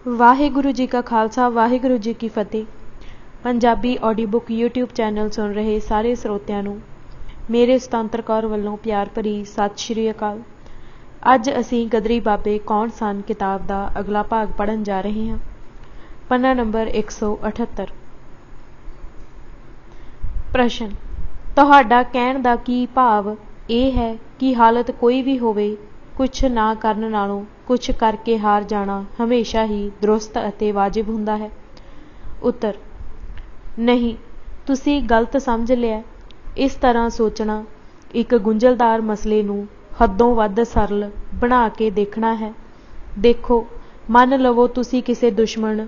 वाहिगुरु जी का खालसा वाहिगुरु जी की फतेह। Punjabi audio book YouTube channel सुन रहे सारे ਸਰੋਤਿਆਂ ਨੂੰ ਮੇਰੇ ਸੁਤੰਤਰ ਕੌਰ ਵੱਲੋਂ ਪਿਆਰ ਭਰੀ ਸਤਿ ਸ਼੍ਰੀ ਅਕਾਲ। ਅੱਜ ਅਸੀਂ ਗਦਰੀ ਬਾਬੇ ਕੌਣ ਸਨ ਕਿਤਾਬ ਦਾ ਅਗਲਾ ਭਾਗ ਪੜ੍ਹਨ ਜਾ ਰਹੇ ਹਾਂ। ਪੰਨਾ ਨੰਬਰ 178। ਪ੍ਰਸ਼ਨ, ਤੁਹਾਡਾ ਕਹਿਣ ਦਾ ਕੀ ਭਾਵ ਇਹ ਹੈ ਕਿ ਹਾਲਤ ਕੋਈ ਵੀ ਹੋਵੇ, ਕੁਛ ਨਾ ਕਰਨ ਨਾਲੋਂ ਕੁਛ ਕਰਕੇ ਹਾਰ ਜਾਣਾ ਹਮੇਸ਼ਾ ਹੀ ਦਰੁਸਤ ਅਤੇ ਵਾਜਿਬ ਹੁੰਦਾ ਹੈ? ਉੱਤਰ, ਨਹੀਂ, ਤੁਸੀਂ ਗਲਤ ਸਮਝ ਲਿਆ। ਇਸ ਤਰ੍ਹਾਂ ਸੋਚਣਾ ਇੱਕ ਗੁੰਝਲਦਾਰ ਮਸਲੇ ਨੂੰ ਹੱਦੋਂ ਵੱਧ ਸਰਲ ਬਣਾ ਕੇ ਦੇਖਣਾ ਹੈ। ਦੇਖੋ, ਮੰਨ ਲਵੋ ਤੁਸੀਂ ਕਿਸੇ ਦੁਸ਼ਮਣ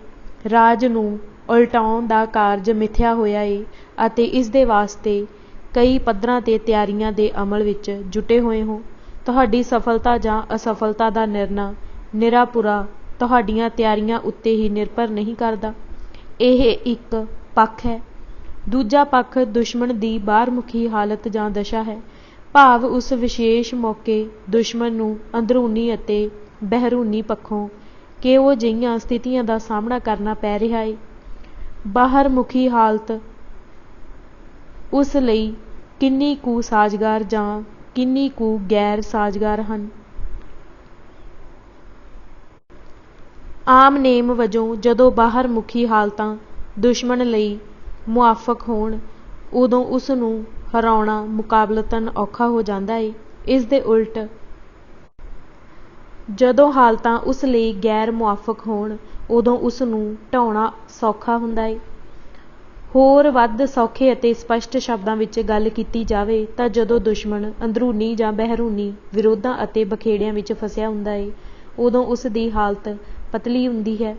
ਰਾਜ ਨੂੰ ਉਲਟਾਉਣ ਦਾ ਕਾਰਜ ਮਿਥਿਆ ਹੋਇਆ ਏ ਅਤੇ ਇਸ ਦੇ ਵਾਸਤੇ ਕਈ ਪੱਧਰਾਂ 'ਤੇ ਤਿਆਰੀਆਂ ਦੇ ਅਮਲ ਵਿੱਚ ਜੁਟੇ ਹੋਏ ਹੋ। ਤੁਹਾਡੀ ਸਫਲਤਾ ਜਾਂ ਅਸਫਲਤਾ ਦਾ ਨਿਰਣਾ ਨਿਰਾਪੁਰਾ ਤੁਹਾਡੀਆਂ ਤਿਆਰੀਆਂ ਉੱਤੇ ਹੀ ਨਿਰਭਰ ਨਹੀਂ ਕਰਦਾ। ਇਹ ਇੱਕ ਪੱਖ ਹੈ। ਦੂਜਾ ਪੱਖ ਦੁਸ਼ਮਣ ਦੀ ਬਾਹਰਮੁਖੀ ਹਾਲਤ ਜਾਂ ਦਸ਼ਾ ਹੈ, ਭਾਵ ਉਸ ਵਿਸ਼ੇਸ਼ ਮੌਕੇ ਦੁਸ਼ਮਣ ਨੂੰ ਅੰਦਰੂਨੀ ਅਤੇ ਬਹਿਰੂਨੀ ਪੱਖੋਂ ਕਿਹੋ ਜਿਹੀਆਂ ਸਥਿਤੀਆਂ ਦਾ ਸਾਹਮਣਾ ਕਰਨਾ ਪੈ ਰਿਹਾ ਹੈ। ਬਾਹਰਮੁਖੀ ਹਾਲਤ ਉਸ ਲਈ ਕਿੰਨੀ ਕੁ ਸਾਜ਼ਗਾਰ ਜਾਂ ਕਿੰਨੀ ਕੁ ਗੈਰ ਸਾਜ਼ਗਾਰ ਹਨ। ਆਮ ਨੇਮ ਵਜੋਂ ਜਦੋਂ ਬਾਹਰਮੁਖੀ ਹਾਲਤਾਂ ਦੁਸ਼ਮਣ ਲਈ ਮੁਆਫਕ ਹੋਣ, ਉਦੋਂ ਉਸ ਨੂੰ ਹਰਾਉਣਾ ਮੁਕਾਬਲਤਨ ਔਖਾ ਹੋ ਜਾਂਦਾ ਹੈ। ਇਸ ਦੇ ਉਲਟ ਜਦੋਂ ਹਾਲਤਾਂ ਉਸ ਲਈ ਗੈਰ ਮੁਆਫਕ ਹੋਣ, ਉਦੋਂ ਉਸ ਨੂੰ ਢਾਉਣਾ ਸੌਖਾ ਹੁੰਦਾ ਹੈ। ਹੋਰ ਵੱਧ ਸੌਖੇ ਅਤੇ ਸਪਸ਼ਟ ਸ਼ਬਦਾਂ ਵਿੱਚ ਗੱਲ ਕੀਤੀ ਜਾਵੇ ਤਾਂ ਜਦੋਂ ਦੁਸ਼ਮਣ ਅੰਦਰੂਨੀ ਜਾਂ ਬਹਿਰੂਨੀ ਵਿਰੋਧਾਂ ਅਤੇ ਬਖੇੜਿਆਂ ਵਿੱਚ ਫਸਿਆ ਹੁੰਦਾ ਹੈ, ਉਦੋਂ ਉਸ ਦੀ ਹਾਲਤ ਪਤਲੀ ਹੁੰਦੀ ਹੈ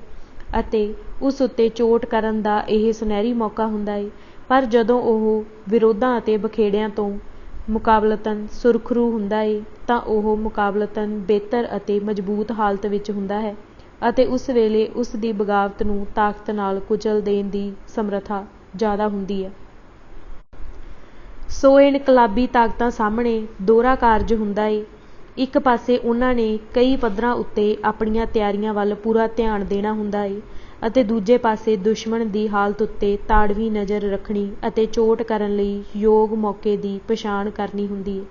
ਅਤੇ ਉਸ ਉੱਤੇ ਚੋਟ ਕਰਨ ਦਾ ਇਹ ਸੁਨਹਿਰੀ ਮੌਕਾ ਹੁੰਦਾ ਹੈ। ਪਰ ਜਦੋਂ ਉਹ ਵਿਰੋਧਾਂ ਅਤੇ ਬਖੇੜਿਆਂ ਤੋਂ ਮੁਕਾਬਲਤਨ ਸੁਰਖਰੂ ਹੁੰਦਾ ਹੈ ਤਾਂ ਉਹ ਮੁਕਾਬਲਤਨ ਬਿਹਤਰ ਅਤੇ ਮਜ਼ਬੂਤ ਹਾਲਤ ਵਿੱਚ ਹੁੰਦਾ ਹੈ ਅਤੇ ਉਸ ਵੇਲੇ ਉਸ ਦੀ ਬਗਾਵਤ ਨੂੰ ਤਾਕਤ ਨਾਲ ਕੁਚਲ ਦੇਣ ਦੀ ਸਮਰੱਥਾ ਜ਼ਿਆਦਾ ਹੁੰਦੀ ਹੈ। ਸੋ ਇਨਕਲਾਬੀ ਤਾਕਤਾਂ ਸਾਹਮਣੇ ਦੋਹਰਾ ਕਾਰਜ ਹੁੰਦਾ ਹੈ। ਇੱਕ ਪਾਸੇ ਉਹਨਾਂ ਨੇ ਕਈ ਪੱਧਰਾਂ ਉੱਤੇ ਆਪਣੀਆਂ ਤਿਆਰੀਆਂ ਵੱਲ ਪੂਰਾ ਧਿਆਨ ਦੇਣਾ ਹੁੰਦਾ ਹੈ ਅਤੇ ਦੂਜੇ ਪਾਸੇ ਦੁਸ਼ਮਣ ਦੀ ਹਾਲਤ ਉੱਤੇ ਤਾੜਵੀਂ ਨਜ਼ਰ ਰੱਖਣੀ ਅਤੇ ਚੋਟ ਕਰਨ ਲਈ ਯੋਗ ਮੌਕੇ ਦੀ ਪਛਾਣ ਕਰਨੀ ਹੁੰਦੀ ਹੈ।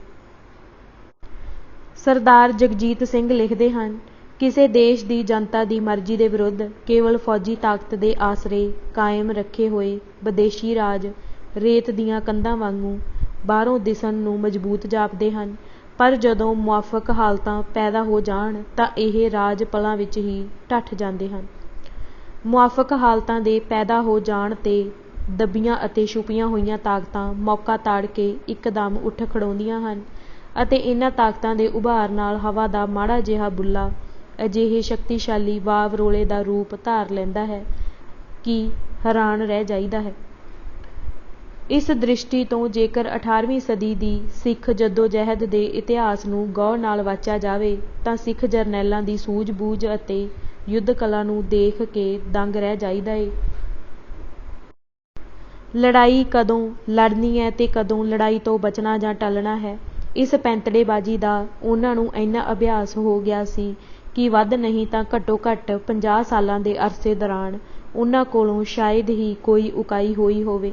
ਸਰਦਾਰ ਜਗਜੀਤ ਸਿੰਘ ਲਿਖਦੇ ਹਨ, ਕਿਸੇ ਦੇਸ਼ ਦੀ ਜਨਤਾ ਦੀ ਮਰਜ਼ੀ ਦੇ ਵਿਰੁੱਧ ਕੇਵਲ ਫੌਜੀ ਤਾਕਤ ਦੇ ਆਸਰੇ ਕਾਇਮ ਰੱਖੇ ਹੋਏ ਵਿਦੇਸ਼ੀ ਰਾਜ ਰੇਤ ਦੀਆਂ ਕੰਧਾਂ ਵਾਂਗੂ ਬਾਹਰੋਂ ਦਿਸਣ ਨੂੰ ਮਜ਼ਬੂਤ ਜਾਪਦੇ ਹਨ, ਪਰ ਜਦੋਂ ਮੁਆਫਕ ਹਾਲਤਾਂ ਪੈਦਾ ਹੋ ਜਾਣ ਤਾਂ ਇਹ ਰਾਜ ਪਲਾਂ ਵਿੱਚ ਹੀ ਢੱਠ ਜਾਂਦੇ ਹਨ। ਮੁਆਫਕ ਹਾਲਤਾਂ ਦੇ ਪੈਦਾ ਹੋ ਜਾਣ 'ਤੇ ਦੱਬੀਆਂ ਅਤੇ ਛੁਪੀਆਂ ਹੋਈਆਂ ਤਾਕਤਾਂ ਮੌਕਾ ਤਾੜ ਕੇ ਇੱਕਦਮ ਉੱਠ ਖੜੋਂਦੀਆਂ ਹਨ ਅਤੇ ਇਹਨਾਂ ਤਾਕਤਾਂ ਦੇ ਉਭਾਰ ਨਾਲ ਹਵਾ ਦਾ ਮਾੜਾ ਜਿਹਾ ਬੁੱਲਾ ਅਜਿਹੇ ਸ਼ਕਤੀਸ਼ਾਲੀ ਵਾਵ ਰੋਲੇ ਦਾ ਰੂਪ ਧਾਰ ਲੈਂਦਾ ਹੈ ਕਿ ਹੈਰਾਨ ਰਹਿ ਜਾਈਦਾ ਹੈ। ਇਸ ਦ੍ਰਿਸ਼ਟੀ ਤੋਂ ਜੇਕਰ 18ਵੀਂ ਸਦੀ ਦੀ ਸਿੱਖ ਜੱਦੋ-ਜਹਿਦ ਦੇ ਇਤਿਹਾਸ ਨੂੰ ਗੌਰ ਨਾਲ ਵਾਚਿਆ ਜਾਵੇ ਤਾਂ ਸਿੱਖ ਜਰਨੈਲਾਂ ਦੀ ਸੂਝ-ਬੂਝ ਅਤੇ ਯੁੱਧ ਕਲਾ ਨੂੰ ਦੇਖ ਕੇ ਦੰਗ ਰਹਿ ਜਾਈਦਾ ਏ। ਲੜਾਈ ਕਦੋਂ ਲੜਨੀ ਹੈ ਤੇ ਕਦੋਂ ਲੜਾਈ ਤੋਂ ਬਚਣਾ ਜਾਂ ਟਲਣਾ ਹੈ, ਇਸ ਪੈਂਤੜੇਬਾਜ਼ੀ ਦਾ ਉਹਨਾਂ ਨੂੰ ਇੰਨਾ ਅਭਿਆਸ ਹੋ ਗਿਆ ਸੀ ਕਿ ਵੱਧ ਨਹੀਂ ਤਾਂ ਘੱਟੋ-ਘੱਟ 50 ਸਾਲਾਂ ਦੇ ਅਰਸੇ ਦੌਰਾਨ ਉਹਨਾਂ ਕੋਲੋਂ ਸ਼ਾਇਦ ਹੀ ਕੋਈ ਉਕਾਈ ਹੋਈ ਹੋਵੇ।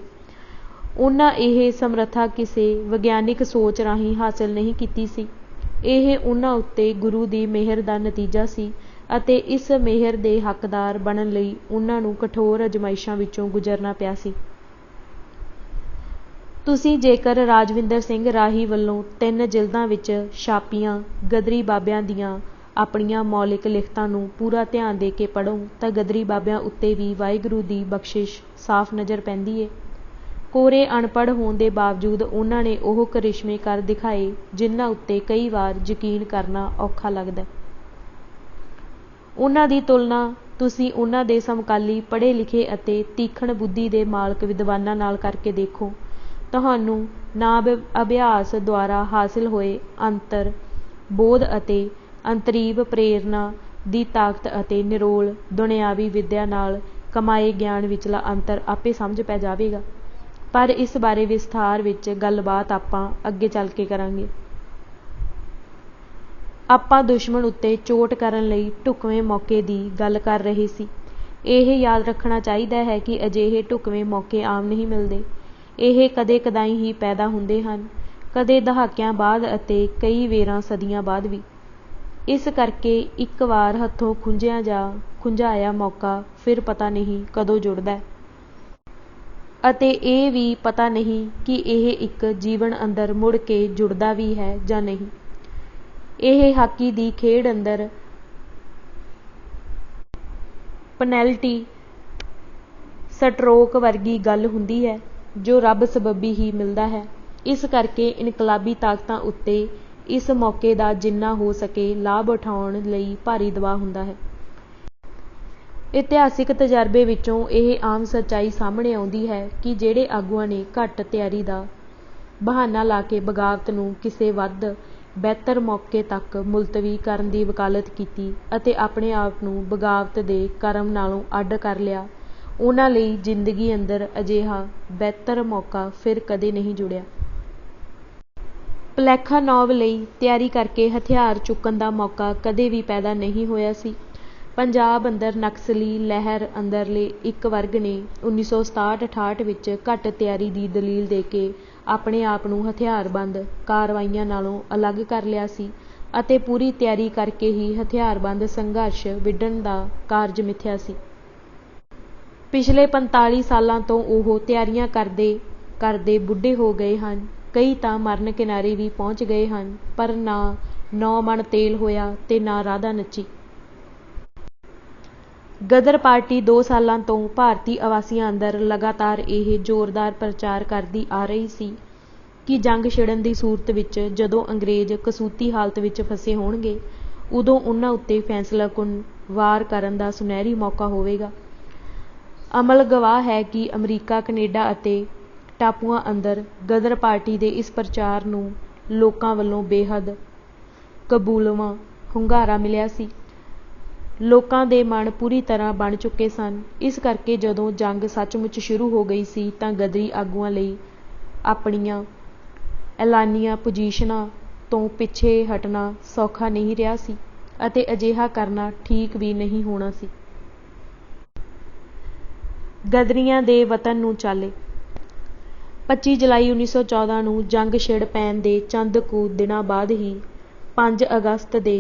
ਉਹਨਾਂ ਇਹ ਸਮਰੱਥਾ ਕਿਸੇ ਵਿਗਿਆਨਿਕ ਸੋਚ ਰਾਹੀਂ ਹਾਸਿਲ ਨਹੀਂ ਕੀਤੀ ਸੀ। ਇਹ ਉਹਨਾਂ ਉੱਤੇ ਗੁਰੂ ਦੀ ਮਿਹਰ ਦਾ ਨਤੀਜਾ ਸੀ ਅਤੇ ਇਸ ਮਿਹਰ ਦੇ ਹੱਕਦਾਰ ਬਣਨ ਲਈ ਉਹਨਾਂ ਨੂੰ ਕਠੋਰ ਅਜ਼ਮਾਇਸ਼ਾਂ ਵਿੱਚੋਂ ਗੁਜ਼ਰਨਾ ਪਿਆ ਸੀ। ਤੁਸੀਂ ਜੇਕਰ ਰਾਜਵਿੰਦਰ ਸਿੰਘ ਰਾਹੀ ਵੱਲੋਂ 3 ਜਿਲਦਾਂ ਵਿੱਚ ਛਾਪੀਆਂ ਗਦਰੀ ਬਾਬਿਆਂ ਦੀਆਂ ਆਪਣੀਆਂ ਮੌਲਿਕ ਲਿਖਤਾਂ ਨੂੰ ਪੂਰਾ ਧਿਆਨ ਦੇ ਕੇ ਪੜ੍ਹੋ ਤਾਂ ਗਦਰੀ ਬਾਬਿਆਂ ਉੱਤੇ ਵੀ ਵਾਹਿਗੁਰੂ ਦੀ ਬਖਸ਼ਿਸ਼ ਸਾਫ਼ ਨਜ਼ਰ ਪੈਂਦੀ ਏ। ਕੋਰੇ ਅਨਪੜ੍ਹ ਹੋਣ ਦੇ ਬਾਵਜੂਦ ਉਹਨਾਂ ਨੇ ਉਹ ਕਰਿਸ਼ਮੇ ਕਰ ਦਿਖਾਏ ਜਿਨ੍ਹਾਂ ਉੱਤੇ ਕਈ ਵਾਰ ਯਕੀਨ ਕਰਨਾ ਔਖਾ ਲੱਗਦਾ। ਉਹਨਾਂ ਦੀ ਤੁਲਨਾ ਤੁਸੀਂ ਉਹਨਾਂ ਦੇ ਸਮਕਾਲੀ ਪੜ੍ਹੇ ਲਿਖੇ ਅਤੇ ਤੀਖਣ ਬੁੱਧੀ ਦੇ ਮਾਲਕ ਵਿਦਵਾਨਾਂ ਨਾਲ ਕਰਕੇ ਦੇਖੋ। ਤੁਹਾਨੂੰ ਨਾਬ ਅਭਿਆਸ ਦੁਆਰਾ ਹਾਸਿਲ ਹੋਏ ਅੰਤਰ ਬੋਧ ਅਤੇ ਅੰਤਰੀਵ ਪ੍ਰੇਰਨਾ ਦੀ ਤਾਕਤ ਅਤੇ ਨਿਰੋਲ ਦੁਨਿਆਵੀ ਵਿੱਦਿਆ ਨਾਲ ਕਮਾਏ ਗਿਆਨ ਵਿਚਲਾ ਅੰਤਰ ਆਪੇ ਸਮਝ ਪੈ ਜਾਵੇਗਾ। ਪਰ ਇਸ ਬਾਰੇ ਵਿਸਥਾਰ ਵਿੱਚ ਗੱਲਬਾਤ ਆਪਾਂ ਅੱਗੇ ਚੱਲ ਕੇ ਕਰਾਂਗੇ। ਆਪਾਂ ਦੁਸ਼ਮਣ ਉੱਤੇ ਚੋਟ ਕਰਨ ਲਈ ਢੁਕਵੇਂ ਮੌਕੇ ਦੀ ਗੱਲ ਕਰ ਰਹੇ ਸੀ। ਇਹ ਯਾਦ ਰੱਖਣਾ ਚਾਹੀਦਾ ਹੈ ਕਿ ਅਜਿਹੇ ਢੁਕਵੇਂ ਮੌਕੇ ਆਮ ਨਹੀਂ ਮਿਲਦੇ। ਇਹ ਕਦੇ ਕਦਾਈਂ ਹੀ ਪੈਦਾ ਹੁੰਦੇ ਹਨ, ਕਦੇ ਦਹਾਕਿਆਂ ਬਾਅਦ ਅਤੇ ਕਈ ਵੇਰਾਂ ਸਦੀਆਂ ਬਾਅਦ ਵੀ। ਇਸ ਕਰਕੇ ਇੱਕ ਵਾਰ ਹੱਥੋਂ ਖੁੰਝਿਆ ਜਾਂ ਖੁੰਝਾਇਆ ਮੌਕਾ ਫਿਰ ਪਤਾ ਨਹੀਂ ਕਦੋਂ ਜੁੜਦਾ, ਅਤੇ ਇਹ ਵੀ ਪਤਾ ਨਹੀਂ ਕਿ ਇਹ ਇੱਕ ਜੀਵਨ ਅੰਦਰ ਮੁੜ ਕੇ ਜੁੜਦਾ ਵੀ ਹੈ ਜਾਂ ਨਹੀਂ। ਇਹ ਹਾਕੀ ਦੀ ਖੇਡ ਅੰਦਰ ਪੈਨਲਟੀ ਸਟਰੋਕ ਵਰਗੀ ਗੱਲ ਹੁੰਦੀ ਹੈ, ਜੋ ਰੱਬ ਸਬੱਬੀ ਹੀ ਮਿਲਦਾ ਹੈ। ਇਸ ਕਰਕੇ ਇਨਕਲਾਬੀ ਤਾਕਤਾਂ ਉੱਤੇ ਇਸ ਮੌਕੇ ਦਾ ਜਿੰਨਾ ਹੋ ਸਕੇ ਲਾਭ ਉਠਾਉਣ ਲਈ ਭਾਰੀ ਦਬਾਅ ਹੁੰਦਾ ਹੈ। ਇਤਿਹਾਸਿਕ ਤਜਰਬੇ ਵਿੱਚੋਂ ਇਹ ਆਮ ਸੱਚਾਈ ਸਾਹਮਣੇ ਆਉਂਦੀ ਹੈ ਕਿ ਜਿਹੜੇ ਆਗੂਆਂ ਨੇ ਘੱਟ ਤਿਆਰੀ ਦਾ ਬਹਾਨਾ ਲਾ ਕੇ ਬਗਾਵਤ ਨੂੰ ਕਿਸੇ ਵੱਧ ਬਿਹਤਰ ਮੌਕੇ ਤੱਕ ਮੁਲਤਵੀ ਕਰਨ ਦੀ ਵਕਾਲਤ ਕੀਤੀ ਅਤੇ ਆਪਣੇ ਆਪ ਨੂੰ ਬਗਾਵਤ ਦੇ ਕਰਮ ਨਾਲੋਂ ਅੱਡ ਕਰ ਲਿਆ, ਉਹਨਾਂ ਲਈ ਜ਼ਿੰਦਗੀ ਅੰਦਰ ਅਜਿਹਾ ਬਿਹਤਰ ਮੌਕਾ ਫਿਰ ਕਦੇ ਨਹੀਂ ਜੁੜਿਆ। ਪਲੈਖਾਨੋਵ ਲਈ ਤਿਆਰੀ ਕਰਕੇ ਹਥਿਆਰ ਚੁੱਕਣ ਦਾ ਮੌਕਾ ਕਦੇ ਵੀ ਪੈਦਾ ਨਹੀਂ ਹੋਇਆ ਸੀ। ਪੰਜਾਬ ਅੰਦਰ ਨਕਸਲੀ ਲਹਿਰ ਅੰਦਰਲੇ ਇੱਕ ਵਰਗ ਨੇ 1967-68 ਵਿੱਚ ਘੱਟ ਤਿਆਰੀ ਦੀ ਦਲੀਲ ਦੇ ਕੇ ਆਪਣੇ ਆਪ ਨੂੰ ਹਥਿਆਰਬੰਦ ਕਾਰਵਾਈਆਂ ਨਾਲੋਂ ਅਲੱਗ ਕਰ ਲਿਆ ਸੀ ਅਤੇ ਪੂਰੀ ਤਿਆਰੀ ਕਰਕੇ ਹੀ ਹਥਿਆਰਬੰਦ ਸੰਘਰਸ਼ ਵਿੱਢਣ ਦਾ ਕਾਰਜ ਮਿਥਿਆ ਸੀ। ਪਿਛਲੇ 45 ਸਾਲਾਂ ਤੋਂ ਉਹ ਤਿਆਰੀਆਂ ਕਰਦੇ ਕਰਦੇ ਬੁੱਢੇ ਹੋ ਗਏ ਹਨ। ਕਈ ਤਾਂ ਮਰਨ ਕਿਨਾਰੇ ਵੀ ਪਹੁੰਚ ਗਏ ਹਨ, ਪਰ ਨਾ 9 ਮਣ ਤੇਲ ਹੋਇਆ ਤੇ ਨਾ ਰਾਧਾ ਨੱਚੀ। ਗਦਰ ਪਾਰਟੀ 2 ਸਾਲਾਂ ਤੋਂ ਭਾਰਤੀ ਆਵਾਸੀਆਂ ਅੰਦਰ ਲਗਾਤਾਰ ਇਹ ਜ਼ੋਰਦਾਰ ਪ੍ਰਚਾਰ ਕਰਦੀ ਆ ਰਹੀ ਸੀ ਕਿ ਜੰਗ ਛਿੜਨ ਦੀ ਸੂਰਤ ਵਿੱਚ ਜਦੋਂ ਅੰਗਰੇਜ਼ ਕਸੂਤੀ ਹਾਲਤ ਵਿੱਚ ਫਸੇ ਹੋਣਗੇ, ਉਦੋਂ ਉਹਨਾਂ ਉੱਤੇ ਫੈਸਲਾਕੁੰਨ ਵਾਰ ਕਰਨ ਦਾ ਸੁਨਹਿਰੀ ਮੌਕਾ ਹੋਵੇਗਾ। ਅਮਲ ਗਵਾਹ ਹੈ ਕਿ ਅਮਰੀਕਾ, ਕੈਨੇਡਾ ਅਤੇ ਟਾਪੂਆਂ ਅੰਦਰ ਗਦਰ ਪਾਰਟੀ ਦੇ ਇਸ ਪ੍ਰਚਾਰ ਨੂੰ ਲੋਕਾਂ ਵੱਲੋਂ ਬੇਹੱਦ ਕਬੂਲਵਾਂ ਹੁੰਗਾਰਾ ਮਿਲਿਆ ਸੀ। ਲੋਕਾਂ ਦੇ ਮਨ ਪੂਰੀ ਤਰ੍ਹਾਂ ਬਣ ਚੁੱਕੇ ਸਨ। ਇਸ ਕਰਕੇ ਜਦੋਂ ਜੰਗ ਸੱਚਮੁੱਚ ਸ਼ੁਰੂ ਹੋ ਗਈ ਸੀ ਤਾਂ ਗਦਰੀ ਆਗੂਆਂ ਲਈ ਆਪਣੀਆਂ ਐਲਾਨੀਆਂ ਪੋਜੀਸ਼ਨਾਂ ਤੋਂ ਪਿੱਛੇ ਹਟਣਾ ਸੌਖਾ ਨਹੀਂ ਰਿਹਾ ਸੀ ਅਤੇ ਅਜਿਹਾ ਕਰਨਾ ਠੀਕ ਵੀ ਨਹੀਂ ਹੋਣਾ ਸੀ। ਗਦਰੀਆਂ ਦੇ ਵਤਨ ਨੂੰ ਚਾਲੇ। 25 ਜੁਲਾਈ 1914 ਨੂੰ ਜੰਗ ਛਿੜ ਪੈਣ ਦੇ ਚੰਦ ਕੁ ਦਿਨਾਂ ਬਾਅਦ ਹੀ 5 ਅਗਸਤ ਦੇ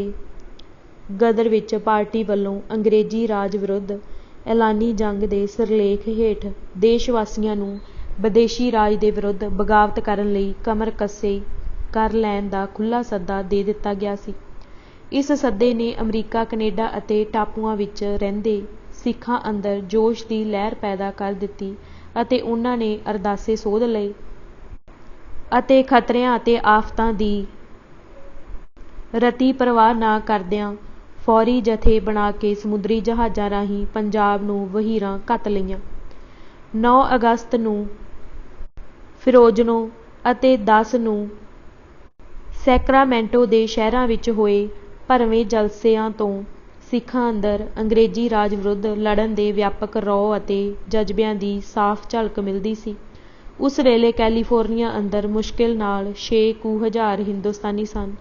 ਗਦਰ ਵਿੱਚ ਪਾਰਟੀ ਵੱਲੋਂ ਅੰਗਰੇਜ਼ੀ ਰਾਜ ਵਿਰੁੱਧ ਐਲਾਨੀ ਜੰਗ ਦੇ ਸਿਰਲੇਖ ਹੇਠ ਦੇਸ਼ ਵਾਸੀਆਂ ਨੂੰ ਵਿਦੇਸ਼ੀ ਰਾਜ ਦੇ ਵਿਰੁੱਧ ਬਗਾਵਤ ਕਰਨ ਲਈ ਕਮਰ ਕੱਸੇ ਕਰ ਲੈਣ ਦਾ ਖੁੱਲ੍ਹਾ ਸੱਦਾ ਦੇ ਦਿੱਤਾ ਗਿਆ ਸੀ। ਇਸ ਸੱਦੇ ਨੇ ਅਮਰੀਕਾ, ਕੈਨੇਡਾ ਅਤੇ ਟਾਪੂਆਂ ਵਿੱਚ ਰਹਿੰਦੇ ਸਿੱਖਾਂ ਅੰਦਰ ਜੋਸ਼ ਦੀ ਲਹਿਰ ਪੈਦਾ ਕਰ ਦਿੱਤੀ ਅਤੇ ਉਹਨਾਂ ਨੇ ਅਰਦਾਸੇ ਸੋਧ ਲਏ ਅਤੇ ਖਤਰਿਆਂ ਅਤੇ ਆਫ਼ਤਾਂ ਦੀ ਰਤੀ ਪਰਵਾਹ ਨਾ ਕਰਦਿਆਂ ਫੌਰੀ ਜਥੇ ਬਣਾ ਕੇ ਸਮੁੰਦਰੀ ਜਹਾਜ਼ਾਂ ਰਾਹੀਂ ਪੰਜਾਬ ਨੂੰ ਵਹੀਰਾਂ ਘੱਤ ਲਈਆਂ। 9 ਅਗਸਤ ਨੂੰ ਫਿਰੋਜ਼ਨੋ ਅਤੇ 10 ਨੂੰ ਸੈਕਰਾਮੈਂਟੋ ਦੇ ਸ਼ਹਿਰਾਂ ਵਿੱਚ ਹੋਏ ਭਰਵੇਂ ਜਲਸਿਆਂ ਤੋਂ ਸਿੱਖਾਂ ਅੰਦਰ ਅੰਗਰੇਜ਼ੀ ਰਾਜ ਵਿਰੁੱਧ ਲੜਨ ਦੇ ਵਿਆਪਕ ਰੌਅ ਅਤੇ ਜਜ਼ਬਿਆਂ ਦੀ ਸਾਫ਼ ਝਲਕ ਮਿਲਦੀ ਸੀ। ਉਸ ਵੇਲੇ ਕੈਲੀਫੋਰਨੀਆ ਅੰਦਰ ਮੁਸ਼ਕਿਲ ਨਾਲ 6 ਕੁ ਹਜ਼ਾਰ ਹਿੰਦੁਸਤਾਨੀ ਸਨ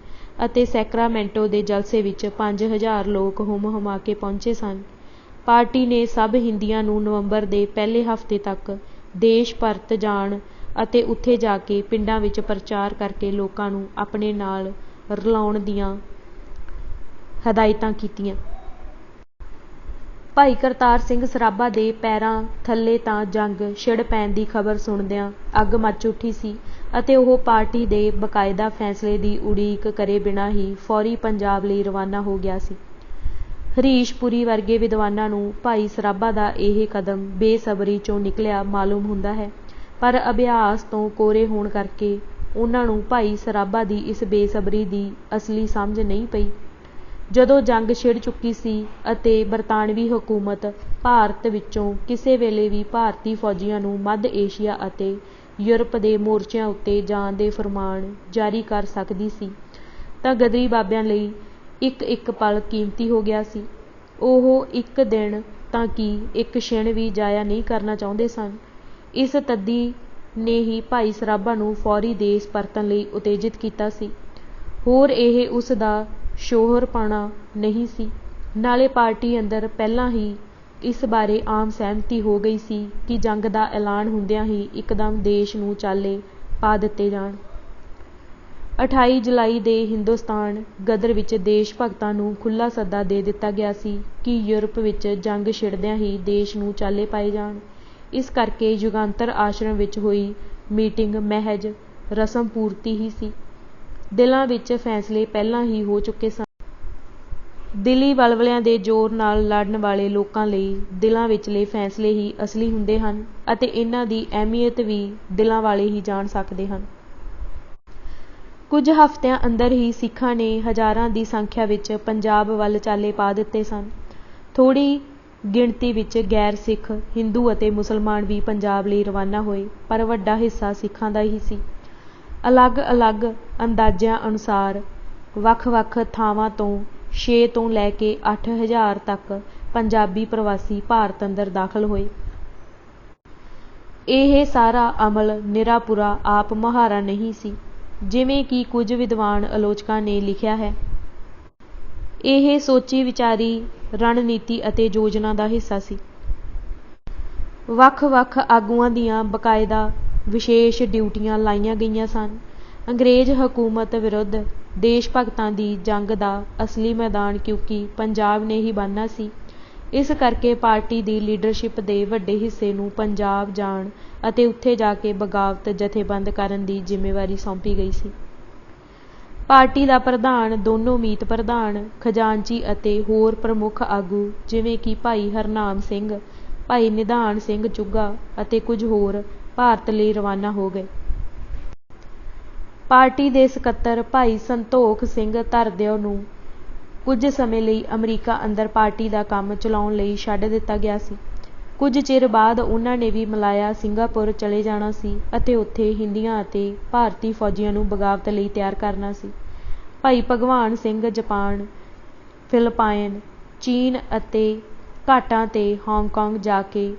ਅਤੇ ਸੈਕਰਾਮੈਂਟੋ ਦੇ ਜਲਸੇ ਵਿੱਚ 5,000 ਲੋਕ ਹੁੰਮ-ਹੁਮਾ ਕੇ ਪਹੁੰਚੇ ਸਨ। ਪਾਰਟੀ ਨੇ ਸਭ ਹਿੰਦੀਆਂ ਨੂੰ ਨਵੰਬਰ ਦੇ ਪਹਿਲੇ ਹਫ਼ਤੇ ਤੱਕ ਦੇਸ਼ ਪਰਤ ਜਾਣ ਅਤੇ ਉੱਥੇ ਜਾ ਕੇ ਪਿੰਡਾਂ ਵਿੱਚ ਪ੍ਰਚਾਰ ਕਰਕੇ ਲੋਕਾਂ ਨੂੰ ਆਪਣੇ ਨਾਲ ਰਲਾਉਣ ਦੀਆਂ ਹਦਾਇਤਾਂ ਕੀਤੀਆਂ। ਭਾਈ ਕਰਤਾਰ ਸਿੰਘ ਸਰਾਭਾ ਦੇ ਪੈਰਾਂ ਥੱਲੇ ਤਾਂ ਜੰਗ ਛਿੜ ਪੈਣ ਦੀ ਖ਼ਬਰ ਸੁਣਦਿਆਂ ਅੱਗ ਮੱਚ ਉੱਠੀ ਸੀ ਅਤੇ ਉਹ ਪਾਰਟੀ ਦੇ ਬਕਾਇਦਾ ਫੈਸਲੇ ਦੀ ਉਡੀਕ ਕਰੇ ਬਿਨਾਂ ਹੀ ਫੌਰੀ ਪੰਜਾਬ ਲਈ ਰਵਾਨਾ ਹੋ ਗਿਆ ਸੀ। ਹਰੀਸ਼ ਪੁਰੀ ਵਰਗੇ ਵਿਦਵਾਨਾਂ ਨੂੰ ਭਾਈ ਸਰਾਭਾ ਦਾ ਇਹ ਕਦਮ ਬੇਸਬਰੀ 'ਚੋਂ ਨਿਕਲਿਆ ਮਾਲੂਮ ਹੁੰਦਾ ਹੈ, ਪਰ ਅਭਿਆਸ ਤੋਂ ਕੋਰੇ ਹੋਣ ਕਰਕੇ ਉਹਨਾਂ ਨੂੰ ਭਾਈ ਸਰਾਭਾ ਦੀ ਇਸ ਬੇਸਬਰੀ ਦੀ ਅਸਲੀ ਸਮਝ ਨਹੀਂ ਪਈ। ਜਦੋਂ ਜੰਗ ਛਿੜ ਚੁੱਕੀ ਸੀ ਅਤੇ ਬਰਤਾਨਵੀ ਹਕੂਮਤ ਭਾਰਤ ਵਿੱਚੋਂ ਕਿਸੇ ਵੇਲੇ ਵੀ ਭਾਰਤੀ ਫੌਜੀਆਂ ਨੂੰ ਮੱਧ ਏਸ਼ੀਆ ਅਤੇ ਯੂਰਪ ਦੇ ਮੋਰਚਿਆਂ ਉੱਤੇ ਜਾਣ ਦੇ ਫਰਮਾਨ ਜਾਰੀ ਕਰ ਸਕਦੀ ਸੀ, ਤਾਂ ਗਦਰੀ ਬਾਬਿਆਂ ਲਈ ਇੱਕ ਪਲ ਕੀਮਤੀ ਹੋ ਗਿਆ ਸੀ। ਉਹ ਇੱਕ ਦਿਨ ਤਾਂ ਕੀ ਇੱਕ ਛਿਣ ਵੀ ਜ਼ਾਇਆ ਨਹੀਂ ਕਰਨਾ ਚਾਹੁੰਦੇ ਸਨ। ਇਸ ਤੱਦੀ ਨੇ ਹੀ ਭਾਈ ਸਰਾਭਾ ਨੂੰ ਫੌਰੀ ਦੇਸ ਪਰਤਣ ਲਈ ਉਤੇਜਿਤ ਕੀਤਾ ਸੀ। ਹੋਰ ਇਹ ਉਸ ਦਾ ਸ਼ੋਹਰਪਣਾ ਨਹੀਂ ਸੀ। ਨਾਲੇ ਪਾਰਟੀ ਅੰਦਰ ਪਹਿਲਾਂ ਹੀ ਇਸ ਬਾਰੇ ਆਮ ਸਹਿਮਤੀ ਹੋ ਗਈ ਸੀ ਕਿ ਜੰਗ ਦਾ ਐਲਾਨ ਹੁੰਦਿਆਂ ਹੀ ਇੱਕਦਮ ਦੇਸ਼ ਨੂੰ ਚਾਲੇ ਪਾ ਦਿੱਤੇ ਜਾਣ। 28 ਜੁਲਾਈ ਦੇ ਹਿੰਦੁਸਤਾਨ ਗਦਰ ਵਿੱਚ ਦੇਸ਼ ਭਗਤਾਂ ਨੂੰ ਖੁੱਲ੍ਹਾ ਸੱਦਾ ਦੇ ਦਿੱਤਾ ਗਿਆ ਸੀ ਕਿ ਯੂਰਪ ਵਿੱਚ ਜੰਗ ਛਿੜਦਿਆਂ ਹੀ ਦੇਸ਼ ਨੂੰ ਚਾਲੇ ਪਾਏ ਜਾਣ। ਇਸ ਕਰਕੇ ਯੁਗਾਂਤਰ ਆਸ਼ਰਮ ਵਿੱਚ ਹੋਈ ਮੀਟਿੰਗ ਮਹਿਜ ਰਸਮ ਪੂਰਤੀ ਹੀ ਸੀ। ਦਿਲਾਂ ਵਿੱਚ ਫੈਸਲੇ ਪਹਿਲਾਂ ਹੀ ਹੋ ਚੁੱਕੇ ਸਨ। ਦਿਲੀ ਵਲਵਲਿਆਂ ਦੇ ਜ਼ੋਰ ਨਾਲ ਲੜਨ ਵਾਲੇ ਲੋਕਾਂ ਲਈ ਦਿਲਾਂ ਵਿਚਲੇ ਫੈਸਲੇ ਹੀ ਅਸਲੀ ਹੁੰਦੇ ਹਨ ਅਤੇ ਇਹਨਾਂ ਦੀ ਅਹਿਮੀਅਤ ਵੀ ਦਿਲਾਂ ਵਾਲੇ ਹੀ ਜਾਣ ਸਕਦੇ ਹਨ। ਕੁਝ ਹਫ਼ਤਿਆਂ ਅੰਦਰ ਹੀ ਸਿੱਖਾਂ ਨੇ ਹਜ਼ਾਰਾਂ ਦੀ ਸੰਖਿਆ ਵਿੱਚ ਪੰਜਾਬ ਵੱਲ ਚਾਲੇ ਪਾ ਦਿੱਤੇ ਸਨ। ਥੋੜ੍ਹੀ ਗਿਣਤੀ ਵਿੱਚ ਗੈਰ ਸਿੱਖ ਹਿੰਦੂ ਅਤੇ ਮੁਸਲਮਾਨ ਵੀ ਪੰਜਾਬ ਲਈ ਰਵਾਨਾ ਹੋਏ, ਪਰ ਵੱਡਾ ਹਿੱਸਾ ਸਿੱਖਾਂ ਦਾ ਹੀ ਸੀ। ਅਲੱਗ-ਅਲੱਗ ਅੰਦਾਜ਼ਿਆਂ ਅਨੁਸਾਰ ਵੱਖ-ਵੱਖ ਥਾਵਾਂ ਤੋਂ 6 ਤੋਂ ਲੈ ਕੇ 8,000 ਤੱਕ ਪੰਜਾਬੀ ਪ੍ਰਵਾਸੀ ਭਾਰਤ ਅੰਦਰ ਦਾਖਲ ਹੋਏ। ਇਹ ਸਾਰਾ ਅਮਲ ਨਿਰਾਪੁਰਾ ਆਪ ਮੁਹਾਰਾ ਨਹੀਂ ਸੀ, ਜਿਵੇਂ ਕਿ ਕੁਝ ਵਿਦਵਾਨ ਆਲੋਚਕਾਂ ਨੇ ਲਿਖਿਆ ਹੈ। ਇਹ ਸੋਚੀ ਵਿਚਾਰੀ ਰਣਨੀਤੀ ਅਤੇ ਯੋਜਨਾ ਦਾ ਹਿੱਸਾ ਸੀ। ਵੱਖ-ਵੱਖ ਆਗੂਆਂ ਦੀਆਂ ਬਕਾਇਦਾ ਵਿਸ਼ੇਸ਼ ਡਿਊਟੀਆਂ ਲਾਈਆਂ ਗਈਆਂ ਸਨ। ਅੰਗਰੇਜ਼ ਹਕੂਮਤ ਵਿਰੁੱਧ ਦੇਸ਼ ਭਗਤਾਂ ਦੀ ਜੰਗ ਦਾ ਅਸਲੀ ਮੈਦਾਨ ਕਿਉਂਕਿ ਪੰਜਾਬ ਨੇ ਹੀ ਬਣਨਾ ਸੀ। ਇਸ ਕਰਕੇ ਪਾਰਟੀ ਦੀ ਲੀਡਰਸ਼ਿਪ ਦੇ ਵੱਡੇ ਹਿੱਸੇ ਨੂੰ ਪੰਜਾਬ ਜਾਣ ਅਤੇ ਉੱਥੇ ਜਾ ਕੇ ਬਗਾਵਤ ਜਥੇਬੰਦ ਕਰਨ ਦੀ ਜ਼ਿੰਮੇਵਾਰੀ ਸੌਂਪੀ ਗਈ ਸੀ। ਪਾਰਟੀ ਦਾ ਪ੍ਰਧਾਨ, ਦੋਨੋਂ ਮੀਤ ਪ੍ਰਧਾਨ, ਖਜ਼ਾਨਚੀ ਅਤੇ ਹੋਰ ਪ੍ਰਮੁੱਖ ਆਗੂ ਜਿਵੇਂ ਕਿ ਭਾਈ ਹਰਨਾਮ ਸਿੰਘ, ਭਾਈ ਨਿਧਾਨ ਸਿੰਘ ਚੁੱਗਾ ਅਤੇ ਕੁਝ ਹੋਰ ਭਾਰਤ ਲਈ ਰਵਾਨਾ ਹੋ ਗਏ। ਪਾਰਟੀ ਦੇ ਸਕੱਤਰ ਭਾਈ ਸੰਤੋਖ ਸਿੰਘ ਧਰਦਿਓ ਨੂੰ ਕੁਝ ਸਮੇਂ ਲਈ ਅਮਰੀਕਾ ਅੰਦਰ ਪਾਰਟੀ ਦਾ ਕੰਮ ਚਲਾਉਣ ਲਈ ਛੱਡ ਦਿੱਤਾ ਗਿਆ ਸੀ। ਕੁਝ ਚਿਰ ਬਾਅਦ ਉਹਨਾਂ ਨੇ ਵੀ ਮਲਾਇਆ ਸਿੰਗਾਪੁਰ ਚਲੇ ਜਾਣਾ ਸੀ ਅਤੇ ਉੱਥੇ ਹਿੰਦੀਆਂ ਅਤੇ ਭਾਰਤੀ ਫੌਜੀਆਂ ਨੂੰ ਬਗਾਵਤ ਲਈ ਤਿਆਰ ਕਰਨਾ ਸੀ। ਭਾਈ ਭਗਵਾਨ ਸਿੰਘ ਜਾਪਾਨ, ਫਿਲਪਾਈਨ, ਚੀਨ ਅਤੇ ਘਾਟਾਂ ਤੇ ਹਾਂਗਕਾਂਗ ਜਾ ਕੇ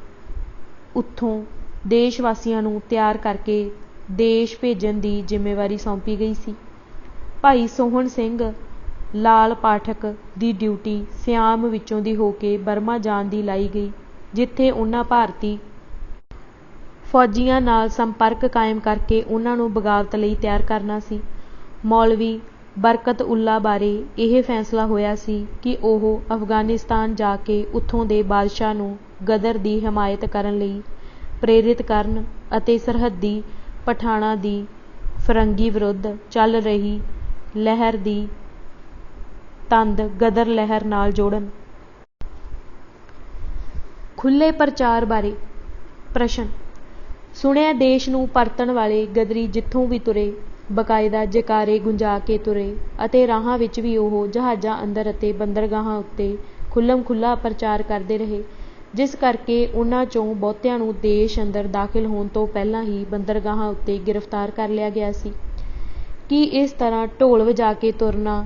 ਉੱਥੋਂ ਦੇਸ਼ ਵਾਸੀਆਂ ਨੂੰ ਤਿਆਰ ਕਰਕੇ ਦੇਸ਼ ਭੇਜਣ ਦੀ ਜ਼ਿੰਮੇਵਾਰੀ ਸੌਂਪੀ ਗਈ ਸੀ। ਭਾਈ ਸੋਹਣ ਸਿੰਘ ਲਾਲ ਪਾਠਕ ਦੀ ਡਿਊਟੀ ਸਿਆਮ ਵਿੱਚੋਂ ਦੀ ਹੋ ਕੇ ਬਰਮਾ ਜਾਣ ਦੀ ਲਾਈ ਗਈ, ਜਿੱਥੇ ਉਹਨਾਂ ਭਾਰਤੀ ਫੌਜੀਆਂ ਨਾਲ ਸੰਪਰਕ ਕਾਇਮ ਕਰਕੇ ਉਹਨਾਂ ਨੂੰ ਬਗਾਵਤ ਲਈ ਤਿਆਰ ਕਰਨਾ ਸੀ। ਮੌਲਵੀ ਬਰਕਤ ਉੱਲਾ ਬਾਰੇ ਇਹ ਫੈਸਲਾ ਹੋਇਆ ਸੀ ਕਿ ਉਹ ਅਫ਼ਗ਼ਾਨਿਸਤਾਨ ਜਾ ਕੇ ਉੱਥੋਂ ਦੇ ਬਾਦਸ਼ਾਹ ਨੂੰ ਗਦਰ ਦੀ ਹਮਾਇਤ ਕਰਨ ਲਈ ਪ੍ਰੇਰਿਤ ਕਰਨ ਅਤੇ ਸਰਹੱਦੀ ਪਠਾਣਾਂ ਦੀ ਫ਼ਿਰੰਗੀ ਵਿਰੁੱਧ ਚੱਲ ਰਹੀ ਲਹਿਰ ਦੀ ਤੰਦ ਗਦਰ ਲਹਿਰ ਨਾਲ ਜੋੜਨ। ਖੁੱਲ੍ਹੇ ਪ੍ਰਚਾਰ ਬਾਰੇ ਪ੍ਰਸ਼ਨ। ਸੁਣਿਆ ਦੇਸ਼ ਨੂੰ ਪਰਤਣ ਵਾਲੇ ਗਦਰੀ ਜਿੱਥੋਂ ਵੀ ਤੁਰੇ ਬਕਾਇਦਾ ਜੈਕਾਰੇ ਗੁੰਜਾ ਕੇ ਤੁਰੇ ਅਤੇ ਰਾਹਾਂ ਵਿੱਚ ਵੀ ਉਹ ਜਹਾਜ਼ਾਂ ਅੰਦਰ ਅਤੇ ਬੰਦਰਗਾਹਾਂ ਉੱਤੇ ਖੁੱਲ੍ਹਮ-ਖੁੱਲ੍ਹਾ ਪ੍ਰਚਾਰ ਕਰਦੇ ਰਹੇ, ਜਿਸ ਕਰਕੇ ਉਹਨਾਂ 'ਚੋਂ ਬਹੁਤਿਆਂ ਨੂੰ ਦੇਸ਼ ਅੰਦਰ ਦਾਖਲ ਹੋਣ ਤੋਂ ਪਹਿਲਾਂ ਹੀ ਬੰਦਰਗਾਹਾਂ ਉੱਤੇ ਗ੍ਰਿਫਤਾਰ ਕਰ ਲਿਆ ਗਿਆ ਸੀ। ਕੀ ਇਸ ਤਰ੍ਹਾਂ ਢੋਲ ਵਜਾ ਕੇ ਤੁਰਨਾ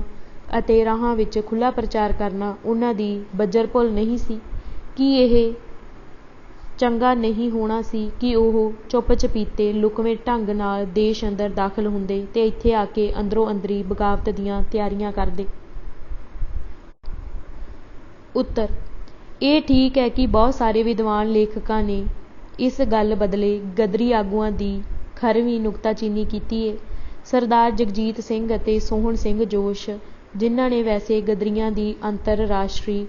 ਅਤੇ ਰਾਹਾਂ ਵਿੱਚ ਖੁੱਲ੍ਹਾ ਪ੍ਰਚਾਰ ਕਰਨਾ ਉਹਨਾਂ ਦੀ ਬੱਜਰ ਭੁੱਲ ਨਹੀਂ ਸੀ? ਕੀ ਇਹ ਚੰਗਾ ਨਹੀਂ ਹੋਣਾ ਸੀ ਕਿ ਉਹ ਚੁੱਪ-ਚਪੀਤੇ ਲੁਕਵੇਂ ਢੰਗ ਨਾਲ ਦੇਸ਼ ਅੰਦਰ ਦਾਖਲ ਹੁੰਦੇ ਤੇ ਇੱਥੇ ਆ ਕੇ ਅੰਦਰੋਂ ਅੰਦਰੀ ਬਗਾਵਤ ਦੀਆਂ ਤਿਆਰੀਆਂ ਕਰਦੇ? ਉੱਤਰ: ਇਹ ਠੀਕ ਹੈ ਕਿ ਬਹੁਤ ਸਾਰੇ ਵਿਦਵਾਨ ਲੇਖਕਾਂ ਨੇ ਇਸ ਗੱਲ ਬਦਲੇ ਗਦਰੀ ਆਗੂਆਂ ਦੀ ਖਰਵੀਂ ਨੁਕਤਾਚੀਨੀ ਕੀਤੀ ਏ। ਸਰਦਾਰ ਜਗਜੀਤ ਸਿੰਘ ਅਤੇ ਸੋਹਣ ਸਿੰਘ ਜੋਸ਼, ਜਿਨ੍ਹਾਂ ਨੇ ਵੈਸੇ ਗਦਰੀਆਂ ਦੀ ਅੰਤਰਰਾਸ਼ਟਰੀ